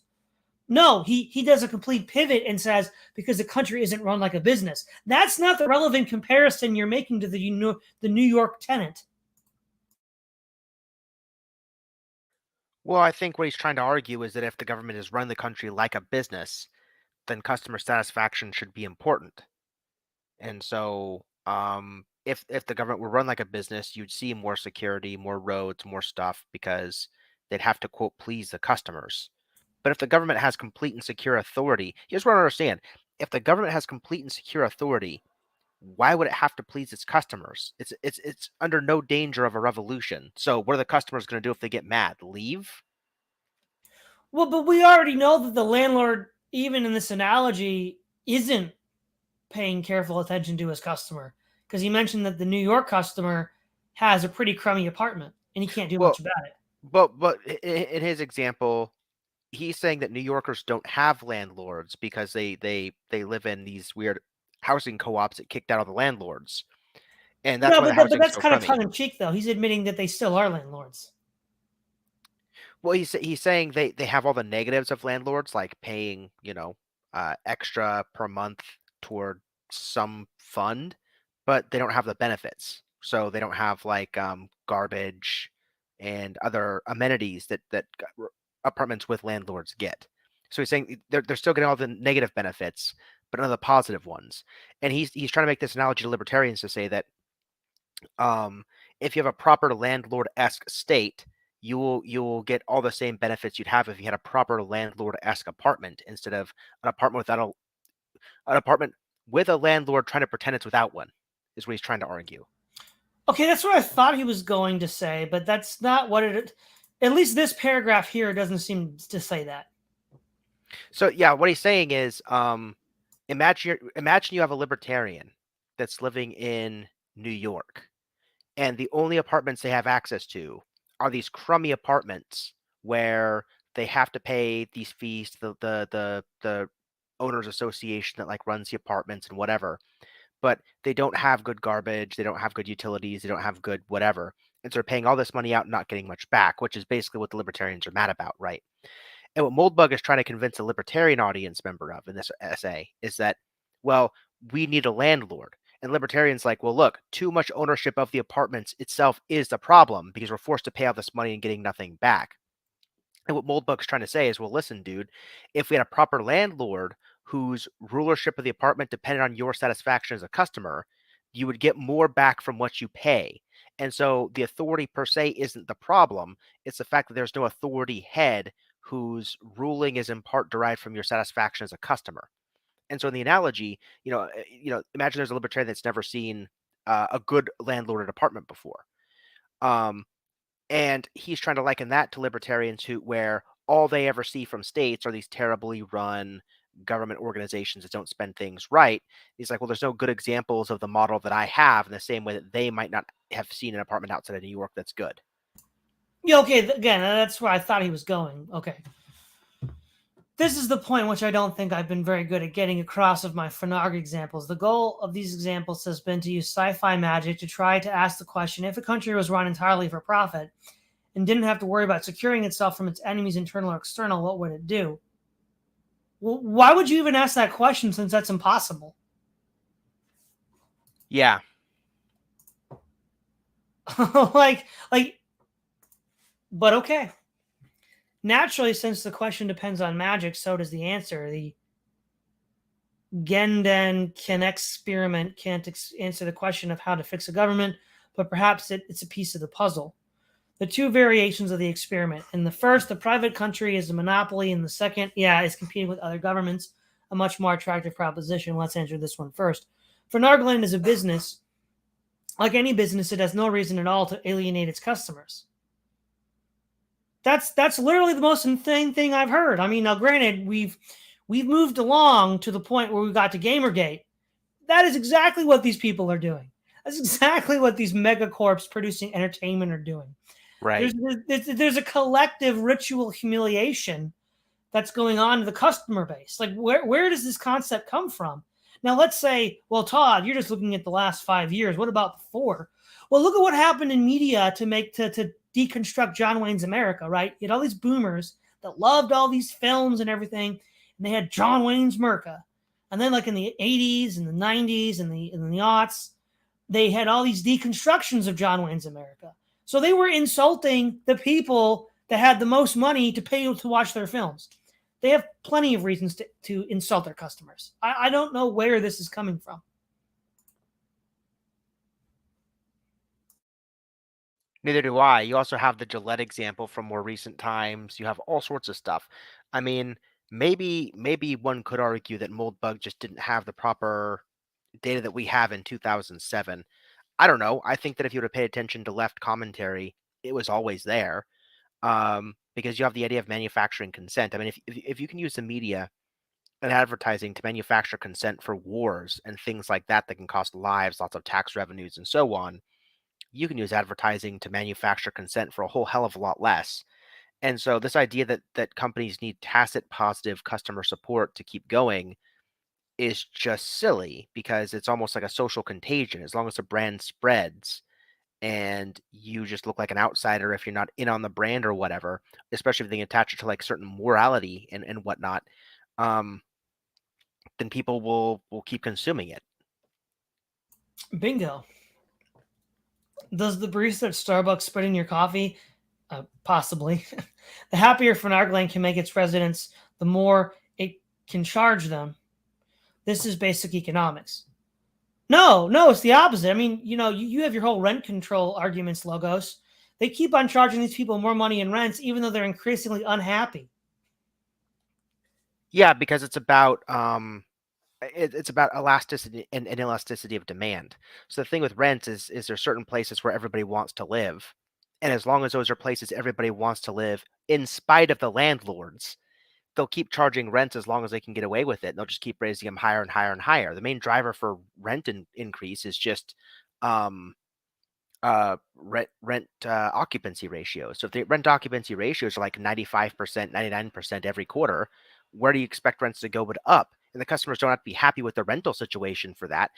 No, he does a complete pivot and says because the country isn't run like a business. That's not the relevant comparison you're making to the New York tenant. Well, I think what he's trying to argue is that if the government is run the country like a business, then customer satisfaction should be important. And so, if the government were run like a business, you'd see more security, more roads, more stuff because they'd have to quote please the customers. But if the government has complete and secure authority, here's what I understand: if the government has complete and secure authority, why would it have to please its customers? It's under no danger of a revolution. So what are the customers going to do if they get mad? Leave? Well, but we already know that the landlord, even in this analogy, isn't paying careful attention to his customer because he mentioned that the New York customer has a pretty crummy apartment and he can't do much about it. But in his example, he's saying that New Yorkers don't have landlords because they live in these weird housing co-ops that kicked out all the landlords, and that's No, why the but housing's that's so kind of crummy. tongue in cheek, though. He's admitting that they still are landlords. Well, he's saying they have all the negatives of landlords, like paying extra per month toward some fund, but they don't have the benefits. So they don't have like garbage and other amenities that apartments with landlords get. So he's saying they're still getting all the negative benefits, but none of the positive ones. And he's trying to make this analogy to libertarians to say that if you have a proper landlord-esque state, you will get all the same benefits you'd have if you had a proper landlord-esque apartment instead of an apartment without an apartment with a landlord trying to pretend it's without one, is what he's trying to argue. Okay, that's what I thought he was going to say, but that's not what it. At least this paragraph here doesn't seem to say that. So yeah, what he's saying is, imagine you have a libertarian that's living in New York, and the only apartments they have access to are these crummy apartments where they have to pay these fees to the owners association that like runs the apartments and whatever, but they don't have good garbage, they don't have good utilities, they don't have good whatever, and so they're paying all this money out and not getting much back, which is basically what the libertarians are mad about, right? And what Moldbug is trying to convince a libertarian audience member of in this essay is that, well, we need a landlord. And libertarians like, well, look, too much ownership of the apartments itself is the problem because we're forced to pay all this money and getting nothing back. And what Moldbug's trying to say is, well, listen, dude, if we had a proper landlord whose rulership of the apartment depended on your satisfaction as a customer, you would get more back from what you pay. And so the authority per se isn't the problem. It's the fact that there's no authority head whose ruling is in part derived from your satisfaction as a customer. And so in the analogy, imagine there's a libertarian that's never seen a good landlorded apartment before. And he's trying to liken that to libertarians where all they ever see from states are these terribly run government organizations that don't spend things right. He's like, well, there's no good examples of the model that I have in the same way that they might not have seen an apartment outside of New York that's good. Yeah, okay, again, that's where I thought he was going. Okay. This is the point which I don't think I've been very good at getting across of my finagle examples. The goal of these examples has been to use sci-fi magic to try to ask the question, if a country was run entirely for profit and didn't have to worry about securing itself from its enemies, internal or external, what would it do? Well, why would you even ask that question since that's impossible? Yeah. like, but okay. Naturally, since the question depends on magic, so does the answer. The Genden can experiment can't answer the question of how to fix a government, but perhaps it's a piece of the puzzle. The two variations of the experiment. In the first, the private country is a monopoly. In the second, is competing with other governments. a much more attractive proposition. Let's answer this one first. Phenargland is a business. Like any business, it has no reason at all to alienate its customers. That's literally the most insane thing I've heard. I mean, now granted, we've moved along to the point where we got to Gamergate. That is exactly what these people are doing. That's exactly what these megacorps producing entertainment are doing. Right. There's a collective ritual humiliation that's going on to the customer base. Like, where does this concept come from? Now, let's say, well, Todd, you're just looking at the last 5 years. What about before? Well, look at what happened in media to deconstruct John Wayne's America, right? You had all these boomers that loved all these films and everything, and they had John Wayne's America. And then, like in the 80s and the 90s and the aughts, they had all these deconstructions of John Wayne's America. So they were insulting the people that had the most money to pay to watch their films. They have plenty of reasons to insult their customers. I don't know where this is coming from. Neither do I. You also have the Gillette example from more recent times. You have all sorts of stuff. I mean, maybe one could argue that Moldbug just didn't have the proper data that we have in 2007. I don't know. I think that if you would have paid attention to left commentary, it was always there. Because you have the idea of manufacturing consent. I mean, if you can use the media and advertising to manufacture consent for wars and things like that can cost lives, lots of tax revenues, and so on, you can use advertising to manufacture consent for a whole hell of a lot less. And so this idea that companies need tacit positive customer support to keep going is just silly, because it's almost like a social contagion. As long as the brand spreads and you just look like an outsider if you're not in on the brand or whatever, especially if they attach it to like certain morality and whatnot, then people will keep consuming it. Bingo. Does the barista at Starbucks spit in your coffee? Possibly. The happier Phenargland can make its residents, the more it can charge them. This is basic economics. No, it's the opposite. I mean, you have your whole rent control arguments, Logos. They keep on charging these people more money in rents, even though they're increasingly unhappy. Yeah, because it's about it's about elasticity and inelasticity of demand. So the thing with rents is there's certain places where everybody wants to live, and as long as those are places everybody wants to live, in spite of the landlords, they'll keep charging rents as long as they can get away with it. And they'll just keep raising them higher and higher and higher. The main driver for rent increase is just rent occupancy ratio. So if the rent occupancy ratios are like 95%, 99% every quarter, where do you expect rents to go but up? And the customers don't have to be happy with the rental situation for that.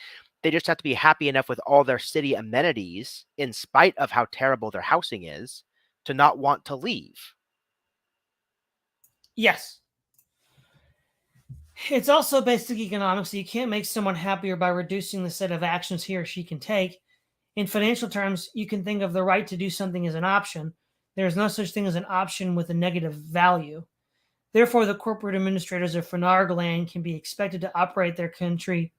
They just have to be happy enough with all their city amenities, in spite of how terrible their housing is, to not want to leave. Yes. It's also basic economics. So you can't make someone happier by reducing the set of actions he or she can take. In financial terms, you can think of the right to do something as an option. There is no such thing as an option with a negative value. Therefore, the corporate administrators of Phenargland can be expected to operate their country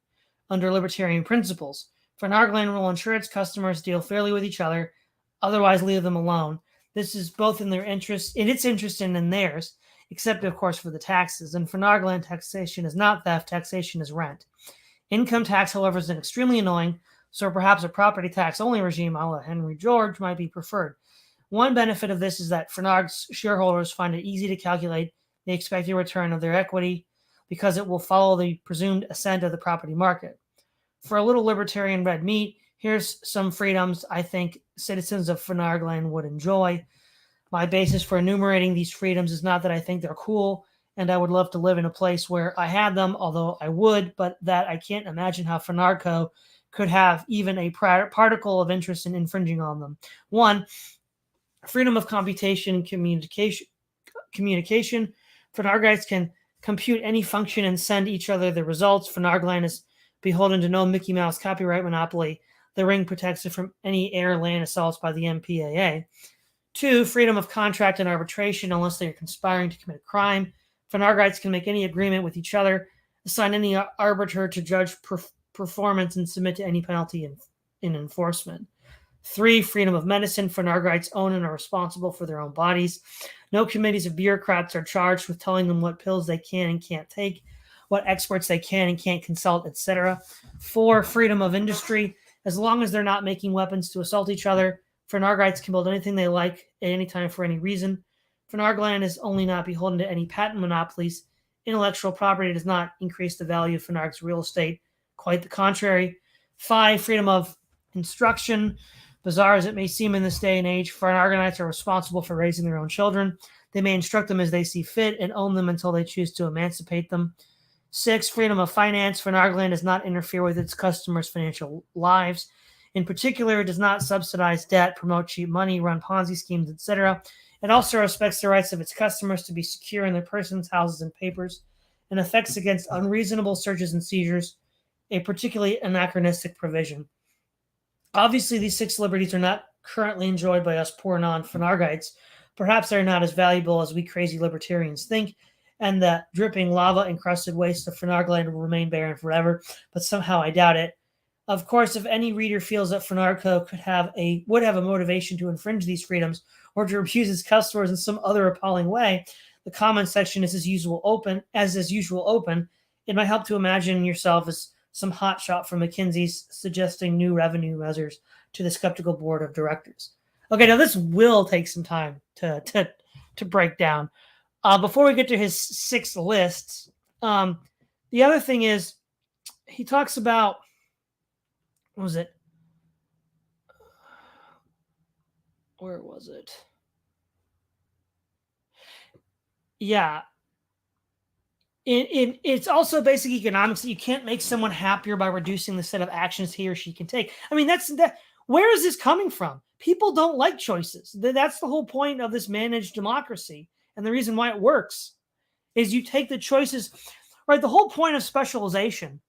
under libertarian principles. Phenargland will ensure its customers deal fairly with each other, otherwise leave them alone. This is both in its interest and in theirs, except, of course, for the taxes. In Phenargland, taxation is not theft, taxation is rent. Income tax, however, is extremely annoying, so perhaps a property tax-only regime a la Henry George might be preferred. One benefit of this is that Phenarg's shareholders find it easy to calculate the expected return of their equity because it will follow the presumed ascent of the property market. For a little libertarian red meat, here's some freedoms I think citizens of Phenargland would enjoy. My basis for enumerating these freedoms is not that I think they're cool and I would love to live in a place where I had them, although I would, but that I can't imagine how Phenarco could have even a particle of interest in infringing on them. One, freedom of computation and communication. Phenargites can compute any function and send each other the results. Phenargland is beholden to no Mickey Mouse copyright monopoly. The ring protects it from any air land assaults by the MPAA. Two, freedom of contract and arbitration unless they are conspiring to commit a crime. Phenargites can make any agreement with each other, assign any arbiter to judge performance, and submit to any penalty in enforcement. Three, freedom of medicine. Phenargites own and are responsible for their own bodies. No committees of bureaucrats are charged with telling them what pills they can and can't take. what experts they can and can't consult, etc. 4, freedom of industry. As long as they're not making weapons to assault each other, phenargites can build anything they like at any time for any reason. Phenargland is only not beholden to any patent monopolies. Intellectual property does not increase the value of Phenarg's real estate. Quite the contrary. 5, freedom of instruction. Bizarre as it may seem in this day and age, Phenarganites are responsible for raising their own children. They may instruct them as they see fit and own them until they choose to emancipate them. 6, freedom of finance. Phenargland does not interfere with its customers' financial lives. In particular, it does not subsidize debt, promote cheap money, run Ponzi schemes, etc. It also respects the rights of its customers to be secure in their persons, houses, and papers, and effects against unreasonable searches and seizures, a particularly anachronistic provision. Obviously, these 6 liberties are not currently enjoyed by us poor non-Phenargites. Perhaps they're not as valuable as we crazy libertarians think, and the dripping lava-encrusted waste of Phenargland will remain barren forever, but somehow I doubt it. Of course, if any reader feels that Phenarco would have a motivation to infringe these freedoms or to abuse its customers in some other appalling way, the comment section is as usual open. It might help to imagine yourself as some hotshot from McKinsey's suggesting new revenue measures to the skeptical board of directors. Okay, now this will take some time to break down. Before we get to his 6 lists, the other thing is he talks about, what was it? Where was it? Yeah. It's also basic economics that you can't make someone happier by reducing the set of actions he or she can take. I mean, where is this coming from? People don't like choices. That's the whole point of this managed democracy. And the reason why it works is you take the choices, right? The whole point of specialization,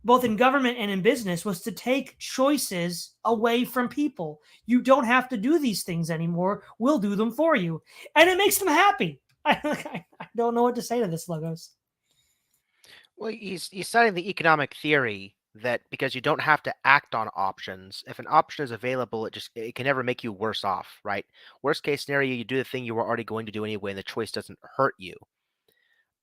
both in government and in business, was to take choices away from people. You don't have to do these things anymore. We'll do them for you. And it makes them happy. I don't know what to say to this, Logos. Well, he's citing the economic theory that because you don't have to act on options, if an option is available, it can never make you worse off, right? Worst case scenario, you do the thing you were already going to do anyway, and the choice doesn't hurt you.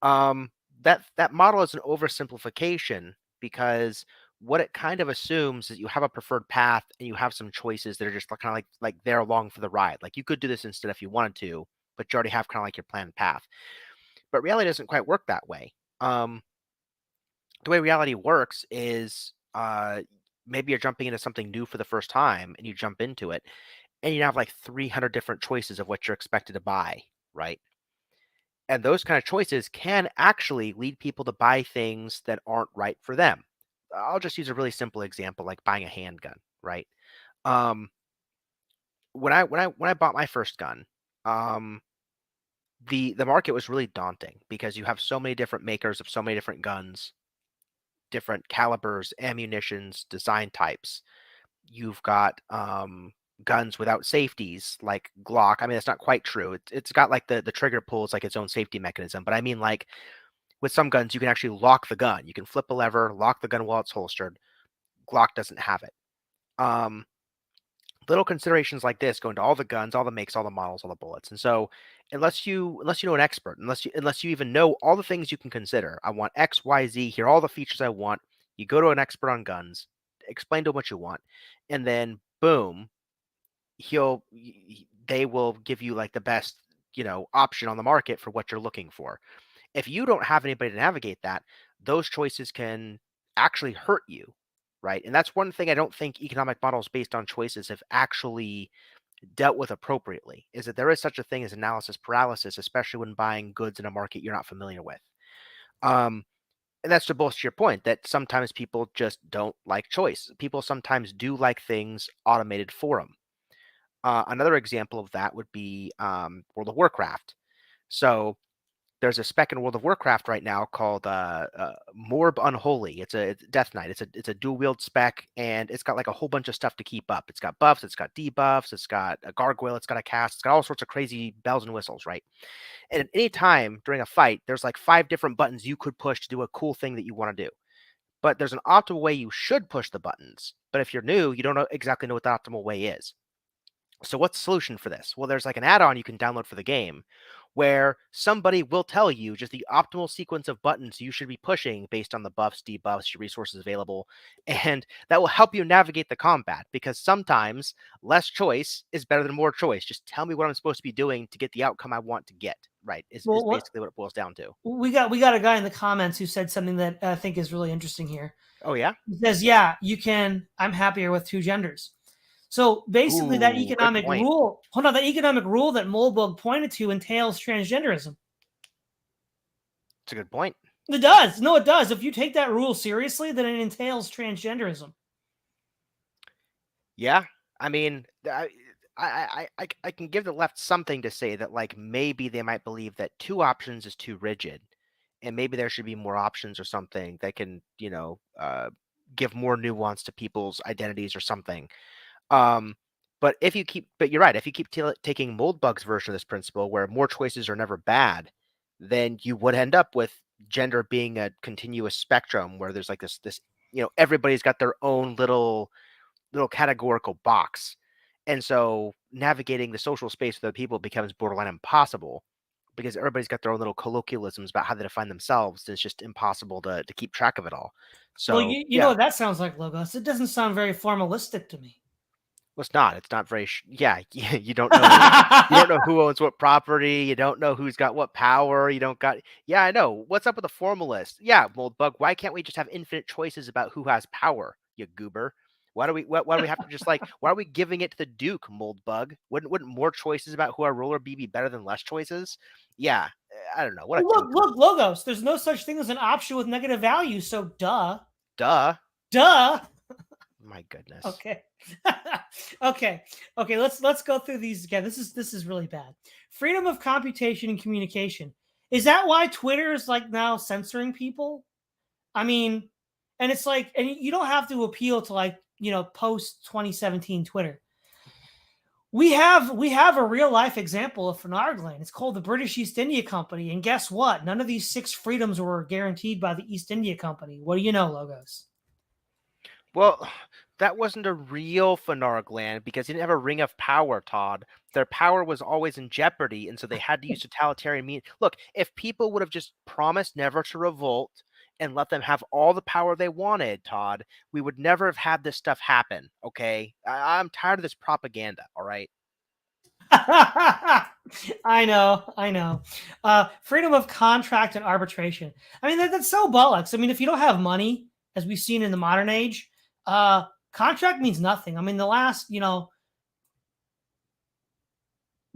That model is an oversimplification because what it kind of assumes is you have a preferred path and you have some choices that are just kind of like they're along for the ride. Like you could do this instead if you wanted to, but you already have kind of like your planned path. But reality doesn't quite work that way. The way reality works is maybe you're jumping into something new for the first time and you jump into it and you have like 300 different choices of what you're expected to buy, right? And those kind of choices can actually lead people to buy things that aren't right for them. I'll just use a really simple example, like buying a handgun, right? When I bought my first gun, the market was really daunting because you have so many different makers of so many different guns, different calibers, ammunitions, design types. You've got guns without safeties like Glock. I mean, that's not quite true. It's got like the trigger pull is like its own safety mechanism. But I mean, like with some guns, you can actually lock the gun. You can flip a lever, lock the gun while it's holstered. Glock doesn't have it. Little considerations like this go into all the guns, all the makes, all the models, all the bullets. And so unless you know an expert, unless you even know all the things you can consider, I want X, Y, Z, here are all the features I want. You go to an expert on guns, explain to him what you want, and then boom, they will give you like the best, option on the market for what you're looking for. If you don't have anybody to navigate that, those choices can actually hurt you, right? And that's one thing I don't think economic models based on choices have actually dealt with appropriately, is that there is such a thing as analysis paralysis, especially when buying goods in a market you're not familiar with. And that's to bolster your point that sometimes people just don't like choice. People sometimes do like things automated for them. Another example of that would be World of Warcraft. So there's a spec in World of Warcraft right now called Morb Unholy. It's a Death Knight. It's a dual wield spec, and it's got like a whole bunch of stuff to keep up. It's got buffs, it's got debuffs, it's got a gargoyle, it's got a cast, it's got all sorts of crazy bells and whistles, right? And at any time during a fight, there's like 5 different buttons you could push to do a cool thing that you want to do. But there's an optimal way you should push the buttons. But if you're new, you don't exactly know what the optimal way is. So what's the solution for this? Well, there's like an add-on you can download for the game where somebody will tell you just the optimal sequence of buttons you should be pushing based on the buffs, debuffs, your resources available, and that will help you navigate the combat, because sometimes less choice is better than more choice. Just tell me what I'm supposed to be doing to get the outcome I want to get, right? Is basically what it boils down to. We got a guy in the comments who said something that I think is really interesting here. Oh, yeah? He says, yeah, you can, I'm happier with two genders. So basically, that economic rule, that economic rule that Moldbug pointed to entails transgenderism. It's a good point. It does. No, it does. If you take that rule seriously, then it entails transgenderism. Yeah, I mean, I can give the left something to say that, like, maybe they might believe that two options is too rigid, and maybe there should be more options or something that can, give more nuance to people's identities or something. But you're right. If you keep taking Moldbug's version of this principle, where more choices are never bad, then you would end up with gender being a continuous spectrum where there's like this, everybody's got their own little categorical box. And so navigating the social space with other people becomes borderline impossible because everybody's got their own little colloquialisms about how they define themselves. And it's just impossible to keep track of it all. So, well, you know what that sounds like, Logos? It doesn't sound very formalistic to me. Well, it's not. It's not very. You don't know. You don't know who owns what property. You don't know who's got what power. You don't got. Yeah, I know. What's up with the formalist? Yeah, Moldbug. Why can't we just have infinite choices about who has power? You goober. Why do we have to just like? Why are we giving it to the Duke, Moldbug? Wouldn't more choices about who our ruler be better than less choices? Yeah, I don't know. What? Look, Logos. There's no such thing as an option with negative value. So duh. My goodness. Okay. okay. Let's go through these again. This is really bad. Freedom of computation and communication. Is that why Twitter is like now censoring people? I mean, and it's like, and you don't have to appeal to like, post 2017 Twitter. We have a real life example of phenargland. It's called the British East India Company. And guess what? None of these 6 freedoms were guaranteed by the East India Company. What do you know, Logos? Well, that wasn't a real phenargland because they didn't have a ring of power, Todd. Their power was always in jeopardy, and so they had to use totalitarian means. Look, if people would have just promised never to revolt and let them have all the power they wanted, Todd, we would never have had this stuff happen, okay? I'm tired of this propaganda, all right? I know. Freedom of contract and arbitration. I mean, that's so bollocks. I mean, if you don't have money, as we've seen in the modern age, contract means nothing. I mean, the last,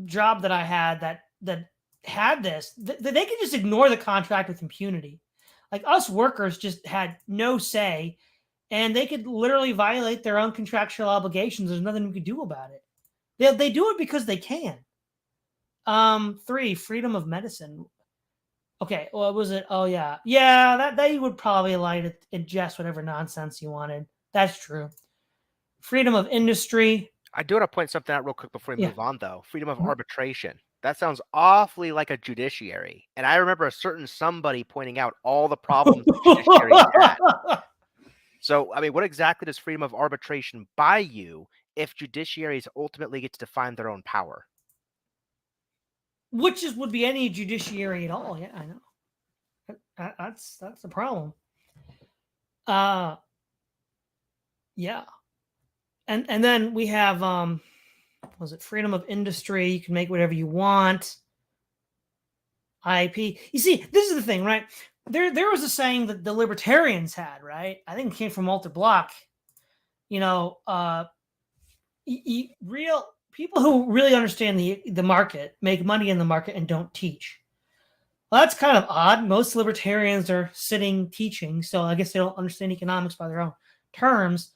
job that I had that had this, they could just ignore the contract with impunity. Like us workers just had no say, and they could literally violate their own contractual obligations. There's nothing we could do about it. They do it because they can. 3, freedom of medicine. Okay, what was it? Oh yeah, that you would probably allow you to ingest whatever nonsense you wanted. That's true. Freedom of industry. I do want to point something out real quick before we move on, though. Freedom of arbitration. That sounds awfully like a judiciary. And I remember a certain somebody pointing out all the problems the judiciary had. So, I mean, what exactly does freedom of arbitration buy you if judiciaries ultimately get to define their own power? Which would be any judiciary at all. Yeah, I know. That's the problem. Yeah. And then we have was it freedom of industry? You can make whatever you want. IP. You see, this is the thing, right? There was a saying that the libertarians had, right? I think it came from Walter Block. Real people who really understand the market make money in the market and don't teach. Well, that's kind of odd. Most libertarians are sitting teaching, so I guess they don't understand economics by their own terms.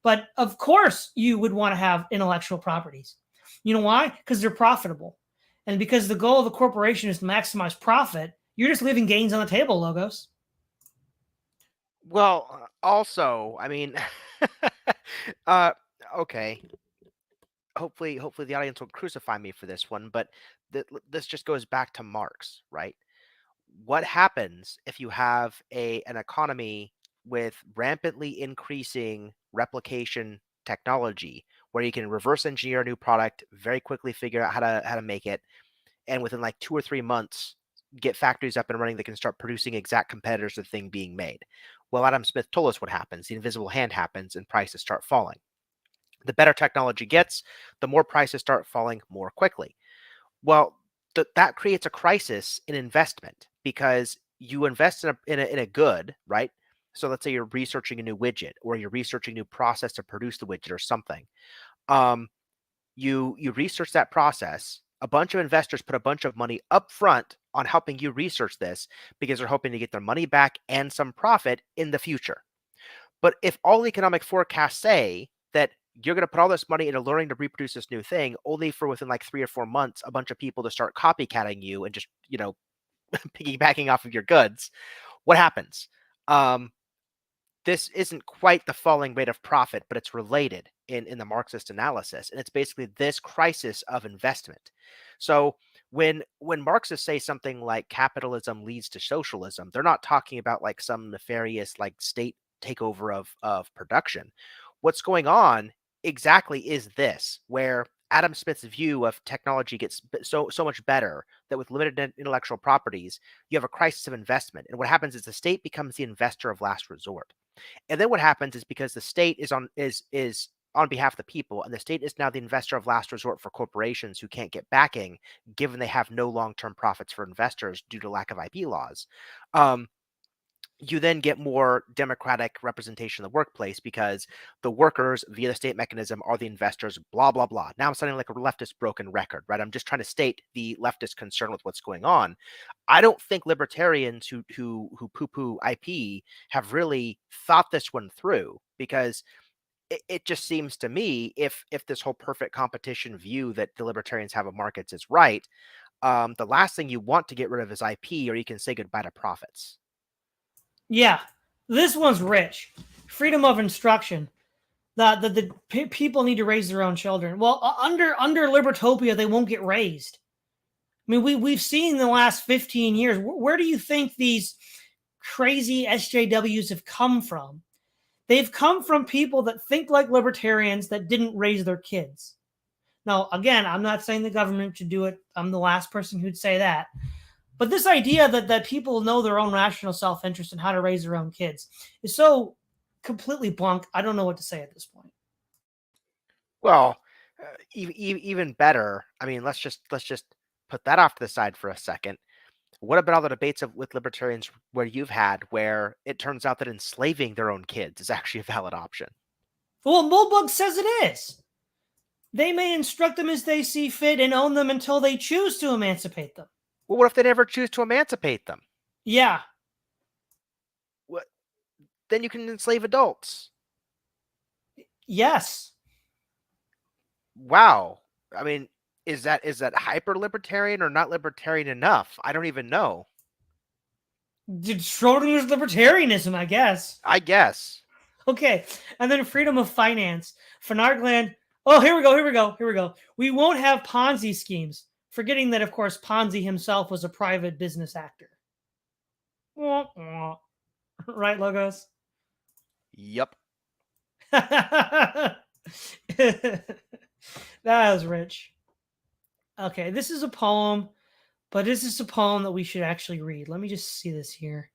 But of course, you would want to have intellectual properties. You know why? Because they're profitable. And because the goal of the corporation is to maximize profit, you're just leaving gains on the table, Logos. Well, also, I mean, okay. Hopefully the audience will crucify me for this one, but this just goes back to Marx, right? What happens if you have an economy with rampantly increasing replication technology where you can reverse engineer a new product, very quickly figure out how to make it, and within like 2 or 3 months get factories up and running that can start producing exact competitors to the thing being made. Well, Adam Smith told us what happens. The invisible hand happens and prices start falling. The better technology gets, the more prices start falling more quickly. Well, that creates a crisis in investment because you invest in a good, right? So let's say you're researching a new widget or you're researching a new process to produce the widget or something. You research that process. A bunch of investors put a bunch of money up front on helping you research this because they're hoping to get their money back and some profit in the future. But if all economic forecasts say that you're going to put all this money into learning to reproduce this new thing, only for within like 3 or 4 months, a bunch of people to start copycatting you and just, piggybacking off of your goods, what happens? This isn't quite the falling rate of profit, but it's related in the Marxist analysis. And it's basically this crisis of investment. So when Marxists say something like capitalism leads to socialism, they're not talking about like some nefarious like state takeover of production. What's going on exactly is this, where Adam Smith's view of technology gets so much better that with limited intellectual properties, you have a crisis of investment. And what happens is the state becomes the investor of last resort. And then what happens is because the state is on behalf of the people, and the state is now the investor of last resort for corporations who can't get backing, given they have no long-term profits for investors due to lack of IP laws. You then get more democratic representation in the workplace because the workers via the state mechanism are the investors, blah, blah, blah. Now I'm sounding like a leftist broken record, right? I'm just trying to state the leftist concern with what's going on. I don't think libertarians who poo-poo IP have really thought this one through, because it just seems to me if this whole perfect competition view that the libertarians have of markets is right, the last thing you want to get rid of is IP, or you can say goodbye to profits. Yeah, this one's rich. Freedom of instruction. That the people need to raise their own children. Well, under Libertopia, they won't get raised. I mean, we've seen in the last 15 years. Where do you think these crazy SJWs have come from? They've come from people that think like libertarians that didn't raise their kids. Now, again, I'm not saying the government should do it. I'm the last person who'd say that. But this idea that people know their own rational self-interest and how to raise their own kids is so completely bunk. I don't know what to say at this point. Well, even better. I mean, let's just put that off to the side for a second. What about all the debates with libertarians where you've had where it turns out that enslaving their own kids is actually a valid option? Well, Moldbug says it is. They may instruct them as they see fit and own them until they choose to emancipate them. Well, what if they never choose to emancipate them? Yeah. What? Then you can enslave adults. Yes. Wow. I mean, is that hyper libertarian or not libertarian enough? I don't even know. Schrodinger's libertarianism, I guess. I guess. Okay. And then freedom of finance. Phenargland. Oh, here we go. We won't have Ponzi schemes. Forgetting that, of course, Ponzi himself was a private business actor. Right, Logos? Yep. That was rich. Okay, this is a poem, but this is a poem that we should actually read. Let me just see this here.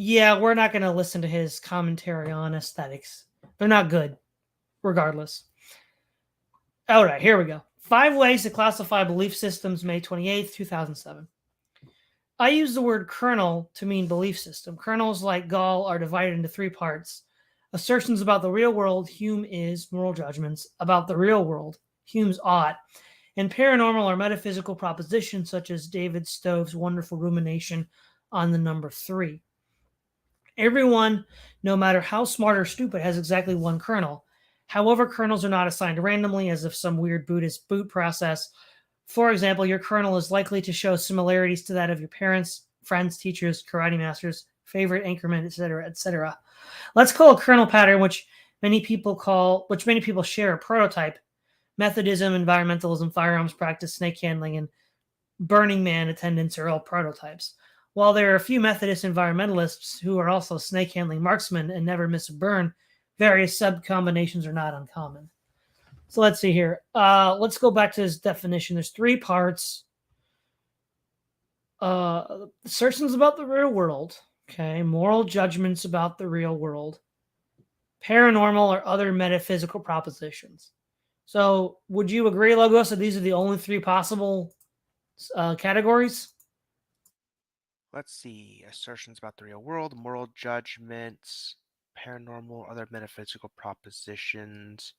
Yeah, we're not going to listen to his commentary on aesthetics. They're not good, regardless. All right, here we go. 5 ways to classify belief systems, May 28th, 2007. I use the word kernel to mean belief system. Kernels, like gall, are divided into 3 parts. Assertions about the real world, Hume is, moral judgments. About the real world, Hume's ought. And paranormal or metaphysical propositions, such as David Stove's wonderful rumination on the number 3. Everyone, no matter how smart or stupid, has exactly one kernel. However, kernels are not assigned randomly, as if some weird Buddhist boot process. For example, your kernel is likely to show similarities to that of your parents, friends, teachers, karate masters, favorite anchorman, etc., etc. Let's call a kernel pattern, which many people share, a prototype. Methodism, environmentalism, firearms practice, snake handling, and Burning Man attendance are all prototypes. While there are a few Methodist environmentalists who are also snake handling marksmen and never miss a burn, various sub-combinations are not uncommon. So let's see here. Let's go back to his definition. There's 3 parts. Assertions about the real world, okay, moral judgments about the real world, paranormal or other metaphysical propositions. So would you agree, Logos, that these are the only 3 possible categories? Let's see. Assertions about the real world, moral judgments, paranormal, other metaphysical propositions.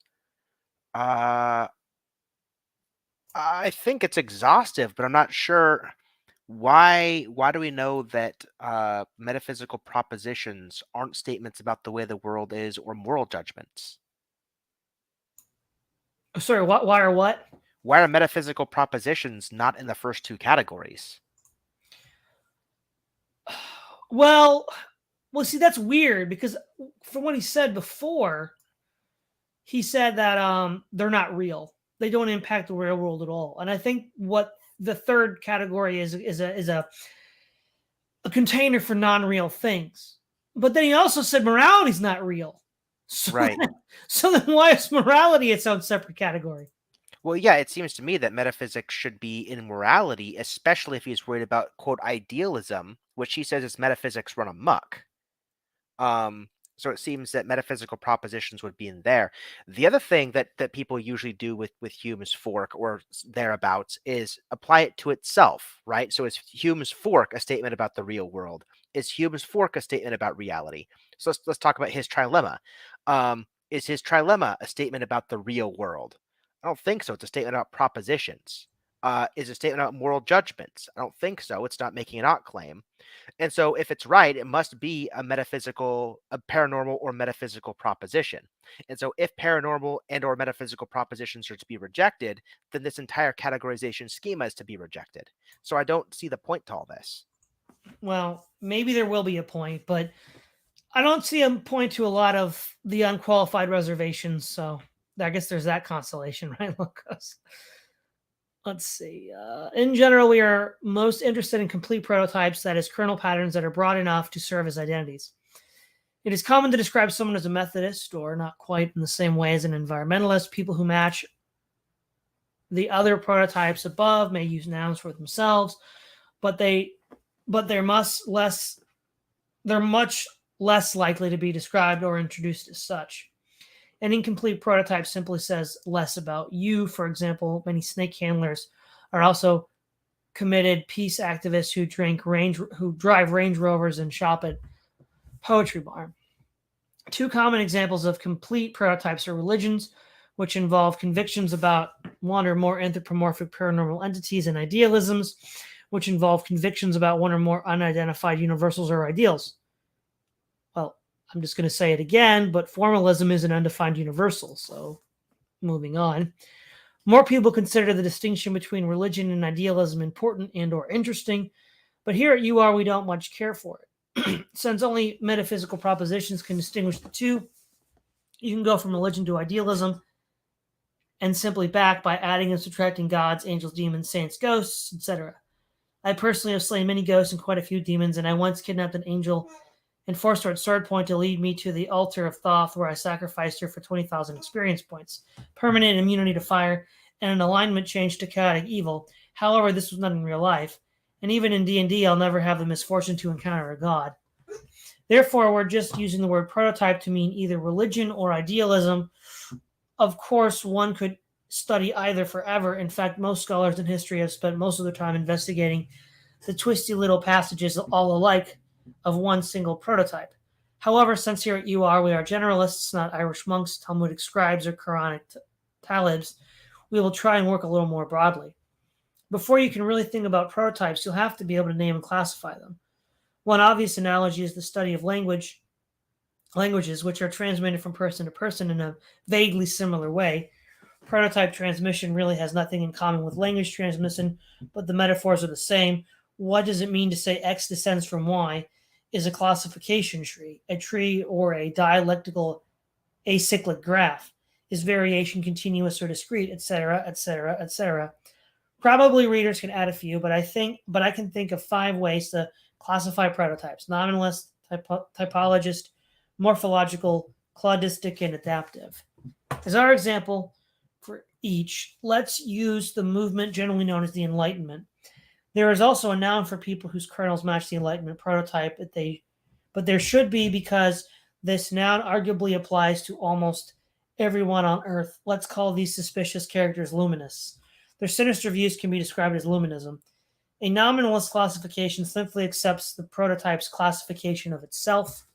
I think it's exhaustive, but I'm not sure why do we know that metaphysical propositions aren't statements about the way the world is or moral judgments? Sorry, why or what? Why are metaphysical propositions not in the first 2 categories? Well, see, that's weird because from what he said before, he said that they're not real. They don't impact the real world at all. And I think what the third category is a container for non-real things. But then he also said morality's not real. So Right. So then why is morality its own separate category? Well, yeah, it seems to me that metaphysics should be in morality, especially if he's worried about, quote, idealism, which he says is metaphysics run amok. So it seems that metaphysical propositions would be in there. The other thing that people usually do with Hume's fork or thereabouts is apply it to itself, right? So is Hume's fork a statement about the real world? Is Hume's fork a statement about reality? So let's talk about his trilemma. Is his trilemma a statement about the real world? I don't think so. It's a statement about propositions. Is a statement about moral judgments? I don't think so. It's not making an ought claim. And so if it's right, it must be a paranormal or metaphysical proposition. And so if paranormal and or metaphysical propositions are to be rejected, then this entire categorization schema is to be rejected. So I don't see the point to all this. Well, maybe there will be a point, but I don't see a point to a lot of the unqualified reservations. So I guess there's that consolation, right, Lucas? Let's see. In general, we are most interested in complete prototypes, that is, kernel patterns that are broad enough to serve as identities. It is common to describe someone as a Methodist, or not quite in the same way as an environmentalist. People who match the other prototypes above may use nouns for themselves, but they're much less likely to be described or introduced as such. An incomplete prototype simply says less about you. For example, many snake handlers are also committed peace activists who drive Range Rovers and shop at Poetry Barn. 2 common examples of complete prototypes are religions, which involve convictions about one or more anthropomorphic paranormal entities, and idealisms, which involve convictions about one or more unidentified universals or ideals. Well, I'm just going to say it again, but formalism is an undefined universal. So moving on. More people consider the distinction between religion and idealism important and or interesting, but here at UR we don't much care for it. Since only metaphysical propositions can distinguish the 2, you can go from religion to idealism and simply back by adding and subtracting gods, angels, demons, saints, ghosts, etc. I personally have slain many ghosts and quite a few demons, and I once kidnapped an angel and forced her at sword point to lead me to the altar of Thoth, where I sacrificed her for 20,000 experience points, permanent immunity to fire, and an alignment change to chaotic evil. However, this was not in real life, and even in D&D, I'll never have the misfortune to encounter a god. Therefore, we're just using the word prototype to mean either religion or idealism. Of course, one could study either forever. In fact, most scholars in history have spent most of their time investigating the twisty little passages all alike of one single prototype. However, since here at UR we are generalists, not Irish monks, Talmudic scribes, or Quranic talibs, we will try and work a little more broadly. Before you can really think about prototypes, you'll have to be able to name and classify them. One obvious analogy is the study of languages, which are transmitted from person to person in a vaguely similar way. Prototype transmission really has nothing in common with language transmission, but the metaphors are the same. What does it mean to say X descends from Y is a classification tree, or a dialectical acyclic graph? Is variation continuous or discrete, etc., etc., etc.? Probably readers can add a few, but I can think of 5 ways to classify prototypes: nominalist, typologist, morphological, cladistic, and adaptive. As our example for each, let's use the movement generally known as the Enlightenment. There is also a noun for people whose kernels match the Enlightenment prototype, but there should be, because this noun arguably applies to almost everyone on Earth. Let's call these suspicious characters luminous. Their sinister views can be described as luminism. A nominalist classification simply accepts the prototype's classification of itself.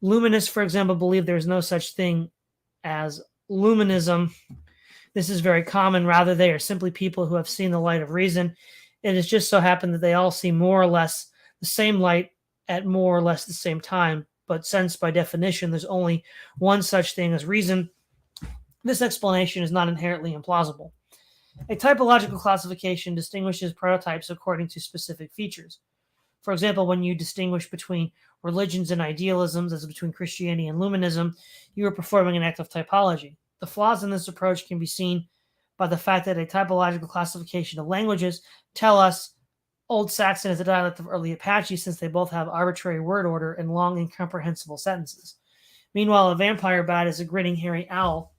Luminists, for example, believe there is no such thing as luminism. This is very common. Rather, they are simply people who have seen the light of reason. It has just so happened that they all see more or less the same light at more or less the same time. But since, by definition, there's only one such thing as reason, this explanation is not inherently implausible. A typological classification distinguishes prototypes according to specific features. For example, when you distinguish between religions and idealisms, as between Christianity and Luminism, you are performing an act of typology. The flaws in this approach can be seen by the fact that a typological classification of languages tell us Old Saxon is a dialect of early Apache, since they both have arbitrary word order and long, incomprehensible sentences. Meanwhile, a vampire bat is a grinning hairy owl,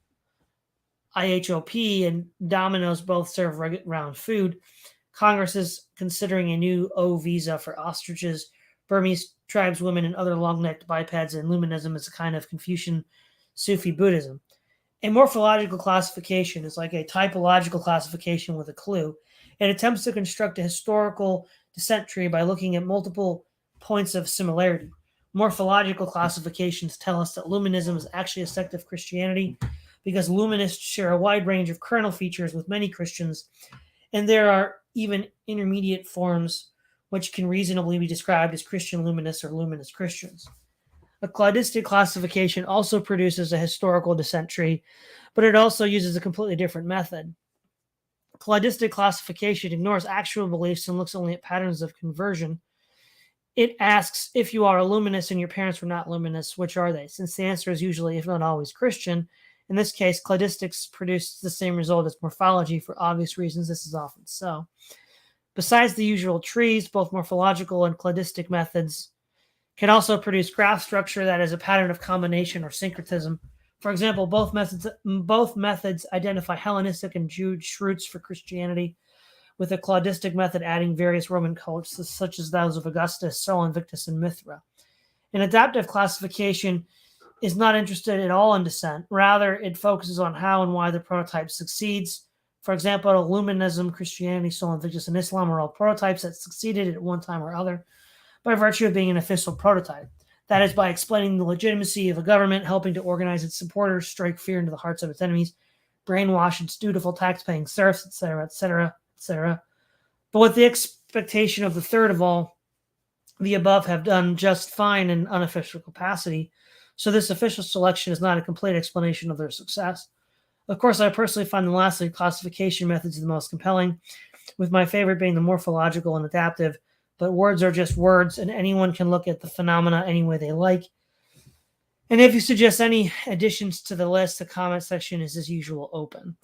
IHOP, and dominoes both serve round food. Congress is considering a new O visa for ostriches, Burmese tribeswomen, and other long-necked bipeds, and Luminism is a kind of Confucian Sufi Buddhism. A morphological classification is like a typological classification with a clue. It attempts to construct a historical descent tree by looking at multiple points of similarity. Morphological classifications tell us that Luminism is actually a sect of Christianity, because Luminists share a wide range of kernel features with many Christians, and there are even intermediate forms which can reasonably be described as Christian Luminists or Luminist Christians. A cladistic classification also produces a historical descent tree, but it also uses a completely different method. Cladistic classification ignores actual beliefs and looks only at patterns of conversion. It asks, if you are a Luminist and your parents were not Luminists, which are they? Since the answer is usually, if not always, Christian, in this case, cladistics produce the same result as morphology. For obvious reasons, this is often so. Besides the usual trees, both morphological and cladistic methods can also produce graph structure that is a pattern of combination or syncretism. For example, both methods identify Hellenistic and Jewish roots for Christianity, with a cladistic method adding various Roman cults, such as those of Augustus, Sol Invictus, and Mithra. An adaptive classification is not interested at all in descent. Rather, it focuses on how and why the prototype succeeds. For example, Luminism, Christianity, Sol Invictus, and Islam are all prototypes that succeeded at one time or other by virtue of being an official prototype. That is, by explaining the legitimacy of a government, helping to organize its supporters, strike fear into the hearts of its enemies, brainwash its dutiful tax-paying serfs, etc., etc., etc. But with the expectation of the third of all, the above have done just fine in unofficial capacity, so this official selection is not a complete explanation of their success. Of course, I personally find the last three classification methods the most compelling, with my favorite being the morphological and adaptive, but words are just words, and anyone can look at the phenomena any way they like. And if you suggest any additions to the list, the comment section is, as usual, open.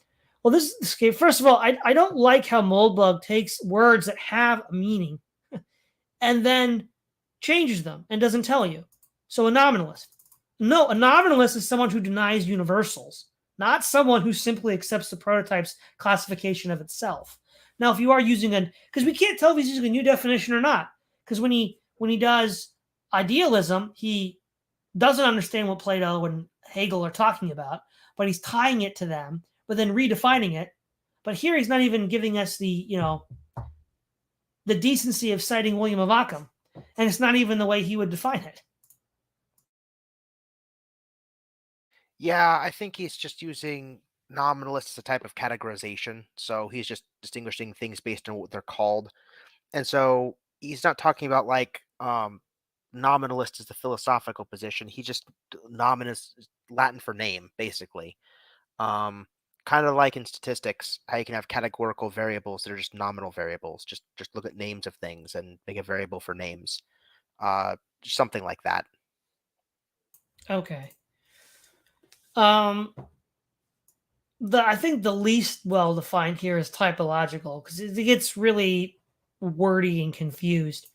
Well, first of all, I don't like how Moldbug takes words that have a meaning and then changes them and doesn't tell you. So a nominalist. No, a nominalist is someone who denies universals, not someone who simply accepts the prototype's classification of itself. Now, if you are using because we can't tell if he's using a new definition or not, because when he does idealism, he doesn't understand what Plato and Hegel are talking about, but he's tying it to them, but then redefining it. But here he's not even giving us the decency of citing William of Ockham, and it's not even the way he would define it. Yeah, I think he's just using nominalists as a type of categorization. So he's just distinguishing things based on what they're called. And so he's not talking about like nominalist is the philosophical position. He just nominus is Latin for name, basically. Kind of like in statistics, how you can have categorical variables that are just nominal variables. Just look at names of things and make a variable for names. Something like that. Okay. I think the least well defined here is typological, because it gets really wordy and confused.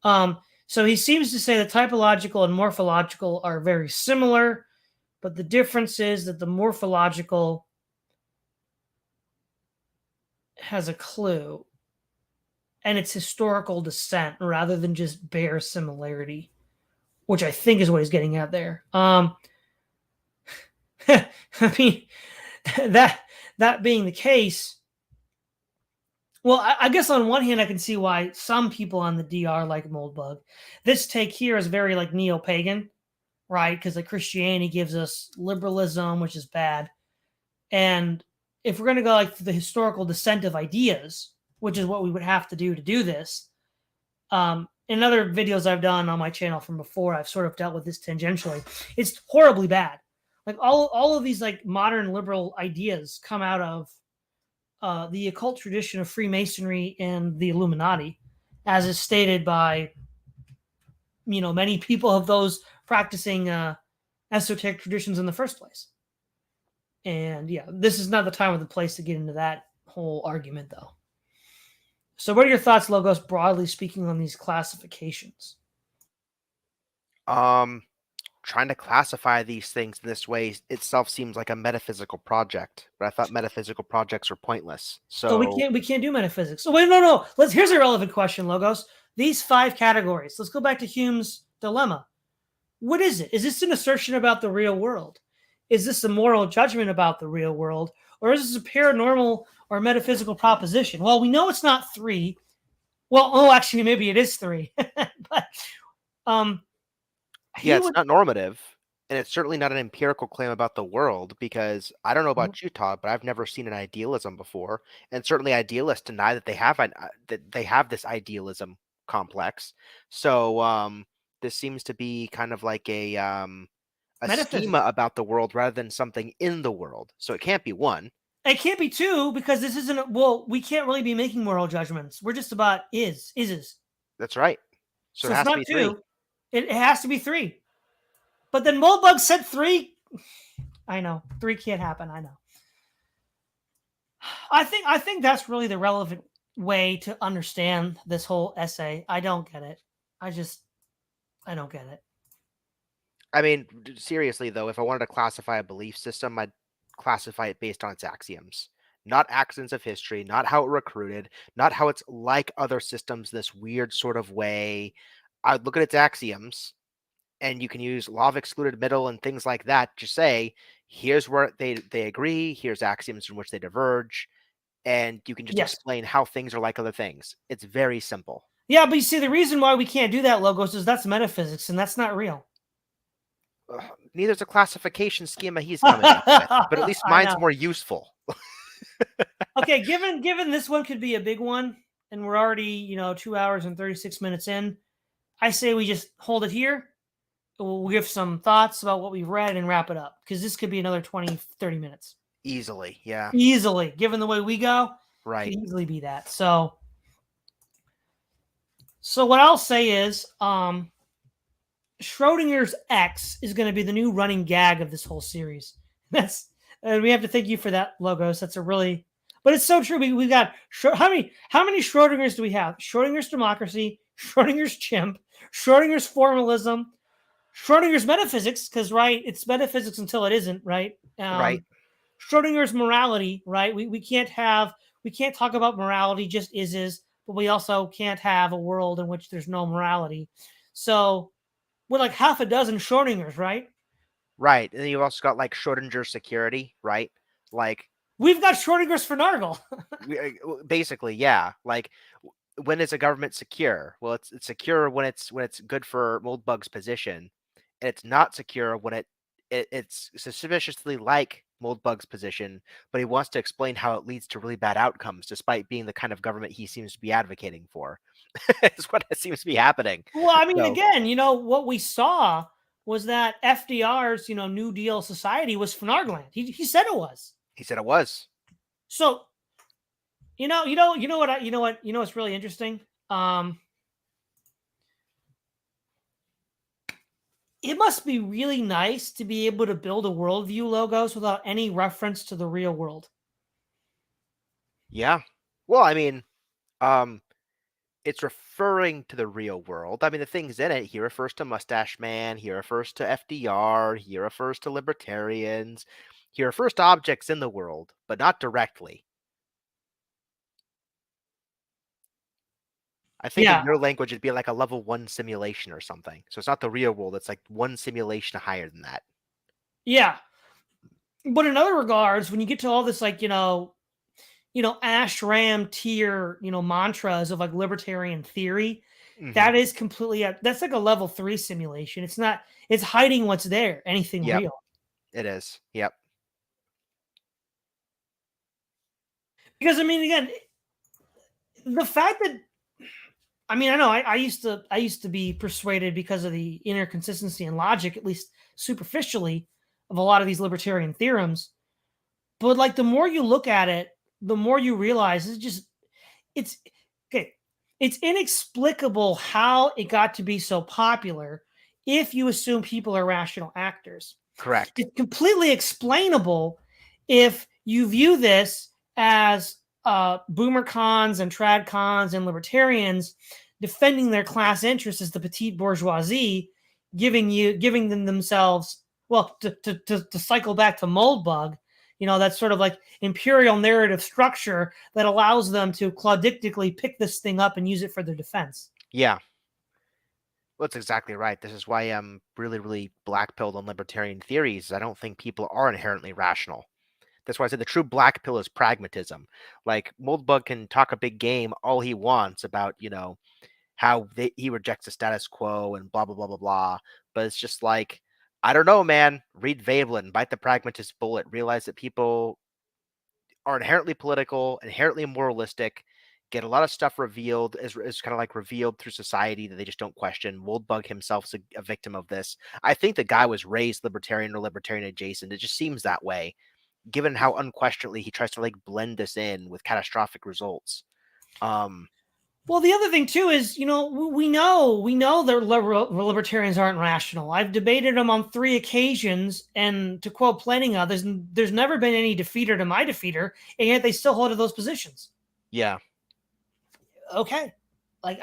So he seems to say that typological and morphological are very similar, but the difference is that the morphological has a clue, and it's historical descent rather than just bare similarity, which I think is what he's getting at there. I mean, that being the case, well, I guess on one hand, I can see why some people on the DR like Moldbug. This take here is very like neo-pagan, right? Because like Christianity gives us liberalism, which is bad. And if we're going to go like the historical descent of ideas, which is what we would have to do this, in other videos I've done on my channel from before, I've sort of dealt with this tangentially. It's horribly bad. Like all of these like modern liberal ideas come out of the occult tradition of Freemasonry and the Illuminati, as is stated by many people of those practicing esoteric traditions in the first place. And yeah, this is not the time or the place to get into that whole argument, though. So what are your thoughts, Logos, broadly speaking, on these classifications? Trying to classify these things in this way itself seems like a metaphysical project, but I thought metaphysical projects were pointless. So we can't do metaphysics. Oh wait, no. Here's a relevant question, Logos. These 5 categories. Let's go back to Hume's dilemma. What is it? Is this an assertion about the real world? Is this a moral judgment about the real world? Or is this a paranormal or metaphysical proposition? Well, we know it's not 3. Well, actually, maybe it is 3. But yeah, it's not normative, and it's certainly not an empirical claim about the world, because I don't know about you, Todd, but I've never seen an idealism before, and certainly idealists deny that they have this idealism complex. So this seems to be kind of like a schema about the world rather than something in the world. So it can't be 1. It can't be 2, because this isn't. Well, we can't really be making moral judgments. We're just about is. That's right. So it has to be 3. It has to be 3. But then Moldbug said 3. I know 3 can't happen. I know. I think that's really the relevant way to understand this whole essay. I don't get it. I don't get it. I mean, seriously though, if I wanted to classify a belief system, I'd classify it based on its axioms, not accidents of history, not how it recruited, not how it's like other systems this weird sort of way. I'd look at its axioms, and you can use law of excluded middle and things like that to say, here's where they agree, here's axioms from which they diverge, and you can just explain how things are like other things. It's very simple. Yeah, but you see, the reason why we can't do that, Logos, is that's metaphysics, and that's not real. Neither's a classification schema he's coming up with, but at least mine's more useful. Okay, given this one could be a big one, and we're already 2 hours and 36 minutes in, I say we just hold it here. We'll give some thoughts about what we've read and wrap it up, because this could be another 20, 30 minutes. Easily, yeah. Easily, given the way we go, right? Could easily be that. So what I'll say is, Schrodinger's X is going to be the new running gag of this whole series. We have to thank you for that, Logos. That's a really, but it's so true. We've got how many Schrodingers do we have? Schrodinger's democracy, Schrodinger's chimp, Schrodinger's formalism, Schrodinger's metaphysics, because it's metaphysics until it isn't, right? Right. Schrodinger's morality, right? We can't talk about morality just is, but we also can't have a world in which there's no morality. So we're like half a dozen Schrodingers, right? Right. And then you've also got like Schrodinger's security, right? Like we've got Schrodinger's finagle. Basically, yeah. Like, when is a government secure? Well, it's secure when it's good for Moldbug's position, and it's not secure when it's suspiciously like Moldbug's position, but he wants to explain how it leads to really bad outcomes, despite being the kind of government he seems to be advocating for. It's what seems to be happening. Well, I mean, again, what we saw was that FDR's, New Deal society was phenargland. He said it was. He said it was. So, what's really interesting? It must be really nice to be able to build a worldview, Logos, without any reference to the real world. Yeah. Well, I mean, it's referring to the real world. I mean, the things in it, he refers to Mustache Man, he refers to FDR, he refers to libertarians, he refers to objects in the world, but not directly. I think in Yeah, your language, it'd be like a level 1 simulation or something. So it's not the real world, it's like one simulation higher than that. yeah. But in other regards, when you get to all this, like, ashram tier, mantras of like libertarian theory, Hmm. that is completely, that's like a level 3 simulation. It's not, it's hiding what's there, anything Yep, real. it is. Yep. Because, I mean, again, the fact that, I mean, I know I used to be persuaded because of the inner consistency and logic, at least superficially, of a lot of these libertarian theorems. But like the more you look at it, the more you realize it's okay. It's inexplicable how it got to be so popular if you assume people are rational actors. Correct. It's completely explainable if you view this as boomer cons and trad cons and libertarians defending their class interests as the petite bourgeoisie, giving them themselves, well, to cycle back to Moldbug, that sort of like imperial narrative structure that allows them to claudictically pick this thing up and use it for their defense. Yeah. Well, that's exactly right. This is why I'm really, really black pilled on libertarian theories. I don't think people are inherently rational. That's why I said the true black pill is pragmatism. Like Moldbug can talk a big game all he wants about, how he rejects the status quo and blah blah blah blah blah. But it's just like, I don't know, man. Read Veblen, bite the pragmatist bullet, realize that people are inherently political, inherently moralistic, get a lot of stuff revealed is kind of like revealed through society that they just don't question. Moldbug himself is a victim of this. I think the guy was raised libertarian or libertarian adjacent. It just seems that way, given how unquestionably he tries to like blend this in with catastrophic results. Um, Well, the other thing too is, we know that libertarians aren't rational. I've debated them on 3 occasions, and to quote Plantinga, there's never been any defeater to my defeater, and yet they still hold to those positions. yeah, Okay, like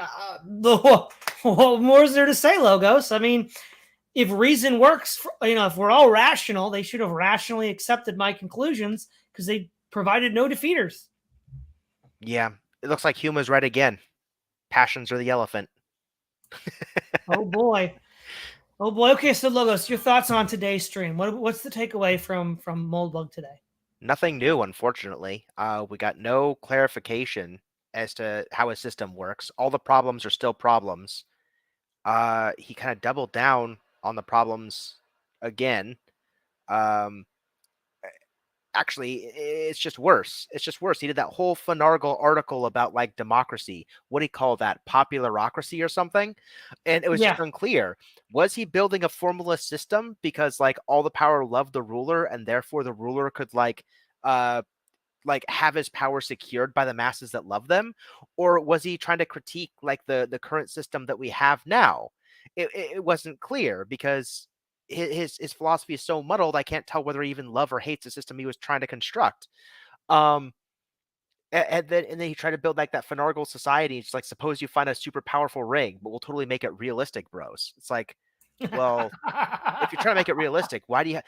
what more is there to say, Logos? I mean, if reason works, if we're all rational, they should have rationally accepted my conclusions because they provided no defeaters. yeah. It looks like Hume is right again. Passions are the elephant. Oh boy. Oh boy. Okay, so Logos, your thoughts on today's stream? What's the takeaway from Moldbug today? Nothing new, unfortunately. We got no clarification as to how his system works. All the problems are still problems. He kind of doubled down on the problems again. Um, Actually, it's just worse. It's just worse. He did that whole finagle article about like democracy. What do you call that? Popularocracy or something? And it was just Yeah. unclear. Was he building a formalist system because like all the power loved the ruler and therefore the ruler could uh have his power secured by the masses that love them, or was he trying to critique like the current system that we have now? It wasn't clear because his philosophy is so muddled. I can't tell whether he even loves or hates the system he was trying to construct. Um, and then he tried to build like that finagle society. It's like, suppose you find a super powerful ring, but we'll totally make it realistic, bros. It's like, well, if you're trying to make it realistic, why do you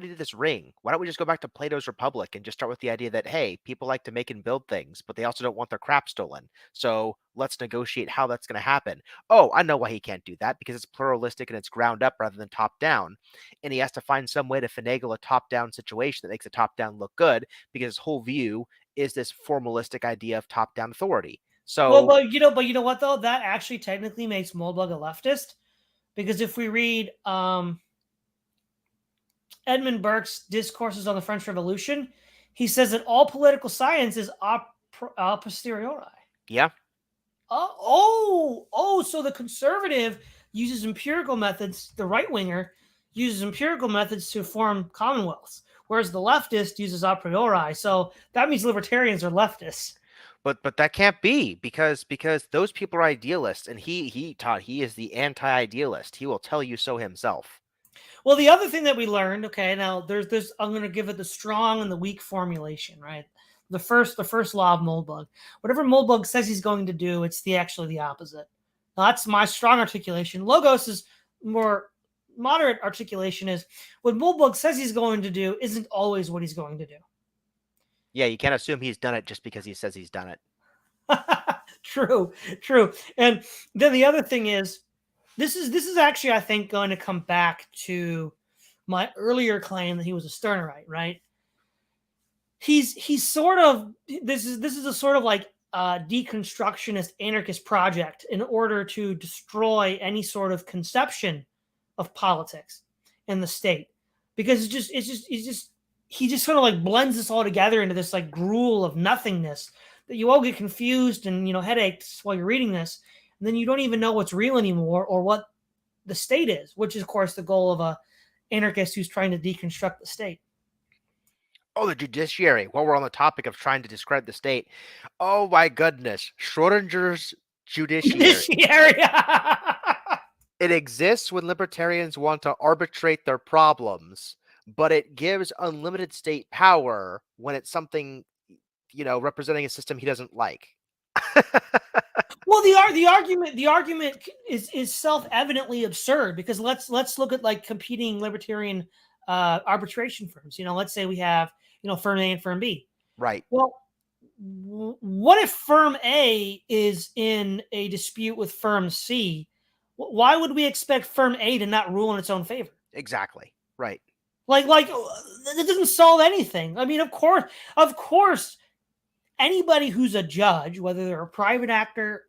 do this ring? Why don't we just go back to Plato's Republic and just start with the idea that, hey, people like to make and build things, but they also don't want their crap stolen. So let's negotiate how that's going to happen. Oh, I know why he can't do that, because it's pluralistic and it's ground up rather than top down. And he has to find some way to finagle a top down situation that makes a top down look good, because his whole view is this formalistic idea of top down authority. Well, So but you know what though? That actually technically makes Moldbug a leftist, because if we read Edmund Burke's Discourses on the French Revolution, he says that all political science is a posteriori. yeah. So the conservative uses empirical methods, the right winger uses empirical methods to form commonwealths, whereas the leftist uses a priori. So that means libertarians are leftists. But that can't be, because those people are idealists, and he taught he is the anti-idealist. He will tell you so himself. Well, the other thing that we learned, okay, now there's I'm going to give it the strong and the weak formulation, right? The first law of Moldbug. Whatever Moldbug says he's going to do, it's actually the opposite. Now, that's my strong articulation. Logos is more moderate articulation. Is what Moldbug says he's going to do isn't always what he's going to do. Yeah, you can't assume he's done it just because he says he's done it. True. And then the other thing is, this is actually, I think, going to come back to my earlier claim that he was a Stirnerite, right? He's sort of, this is a sort of like deconstructionist anarchist project in order to destroy any sort of conception of politics and the state, because he just sort of like blends this all together into this like gruel of nothingness that you all get confused and headaches while you're reading this, and then you don't even know what's real anymore or what the state is, which is of course the goal of a anarchist who's trying to deconstruct the state. Oh, the judiciary. While we're on the topic of trying to discredit the state, oh my goodness, Schrodinger's judiciary. It exists when libertarians want to arbitrate their problems, but it gives unlimited state power when it's something, representing a system he doesn't like. Well, the argument is self-evidently absurd, because let's look at like competing libertarian arbitration firms. Let's say we have firm A and firm B. Right. Well, what if firm A is in a dispute with firm C? Why would we expect firm A to not rule in its own favor? Exactly. Right. Like that doesn't solve anything. I mean, of course, anybody who's a judge, whether they're a private actor.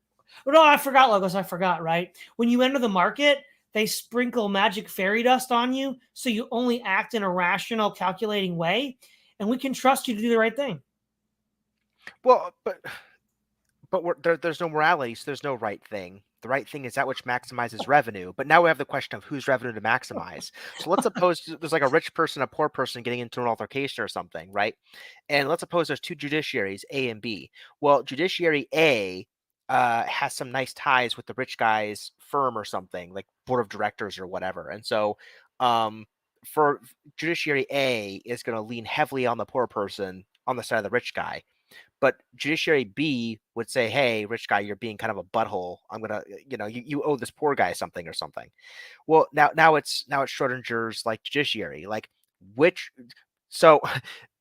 No, I forgot, Logos. I forgot, right? When you enter the market, they sprinkle magic fairy dust on you, so you only act in a rational, calculating way, and we can trust you to do the right thing. Well, but there's no morality, so there's no right thing. The right thing is that which maximizes revenue. But now we have the question of whose revenue to maximize. So let's suppose there's like a rich person, a poor person getting into an altercation or something, right? And let's suppose there's two judiciaries, A and B. Well, judiciary A has some nice ties with the rich guy's firm or something, like board of directors or whatever. And so for judiciary A is going to lean heavily on the poor person on the side of the rich guy. But judiciary B would say, hey, rich guy, you're being kind of a butthole. I'm going to, you owe this poor guy something or something. Well, now it's Schrodinger's like judiciary, like so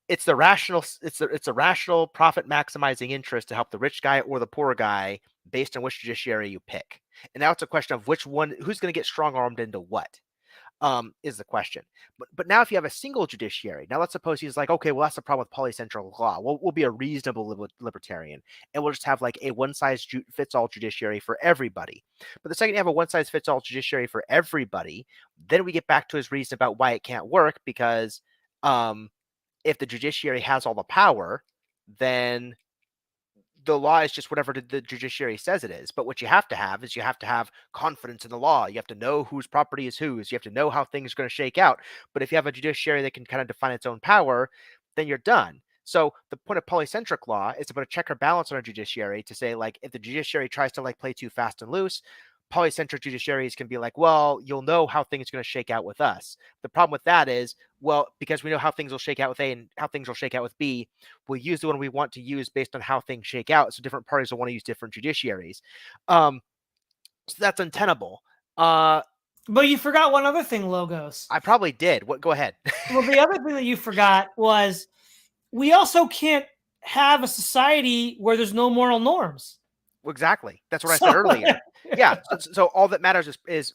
it's the rational, it's a rational profit maximizing interest to help the rich guy or the poor guy based on which judiciary you pick. And now it's a question of which one, who's going to get strong armed into what. Is the question. But now if you have a single judiciary, now let's suppose he's like, okay, well, that's the problem with polycentric law. We'll be a reasonable libertarian, and we'll just have like a one-size-fits-all judiciary for everybody. But the second you have a one-size-fits-all judiciary for everybody, then we get back to his reason about why it can't work, because if the judiciary has all the power, then the law is just whatever the judiciary says it is. But what you have to have is you have to have confidence in the law. You have to know whose property is whose. You have to know how things are going to shake out. But if you have a judiciary that can kind of define its own power, then you're done. So the point of polycentric law is to put a check or balance on a judiciary to say, like, if the judiciary tries to like play too fast and loose, polycentric judiciaries can be like, well, you'll know how things are going to shake out with us. The problem with that is, well, because we know how things will shake out with A and how things will shake out with B, we'll use the one we want to use based on how things shake out. So different parties will want to use different judiciaries. So that's untenable. But you forgot one other thing, Logos. I probably did. What? Go ahead. Well, the other thing that you forgot was we also can't have a society where there's no moral norms. Exactly. That's what I said earlier. Yeah. So all that matters is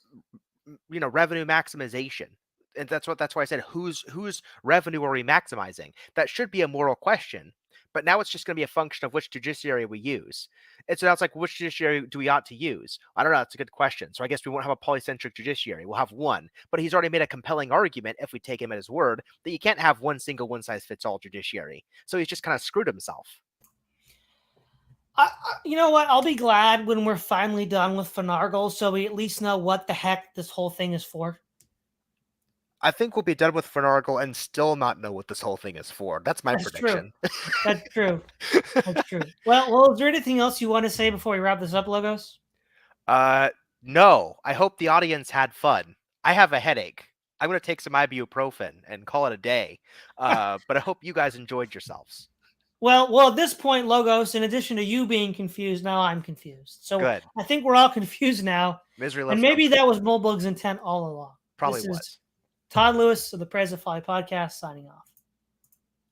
revenue maximization. And that's why I said whose revenue are we maximizing? That should be a moral question. But now it's just going to be a function of which judiciary we use. And so now it's like, which judiciary do we ought to use? I don't know. It's a good question. So I guess we won't have a polycentric judiciary. We'll have one. But he's already made a compelling argument, if we take him at his word, that you can't have one single one-size-fits-all judiciary. So he's just kind of screwed himself. You know what? I'll be glad when we're finally done with finagle, so we at least know what the heck this whole thing is for. I think we'll be done with finagle and still not know what this whole thing is for. That's my prediction. True. That's true. That's true. Well, is there anything else you want to say before we wrap this up, Logos? No. I hope the audience had fun. I have a headache. I'm going to take some ibuprofen and call it a day. But I hope you guys enjoyed yourselves. Well, at this point, Logos, in addition to you being confused, now I'm confused. So Good. I think we're all confused now. Misery loves And maybe company. that was Moldbug's intent all along. Probably This was. is Todd Lewis of the Praise of Folly podcast signing off.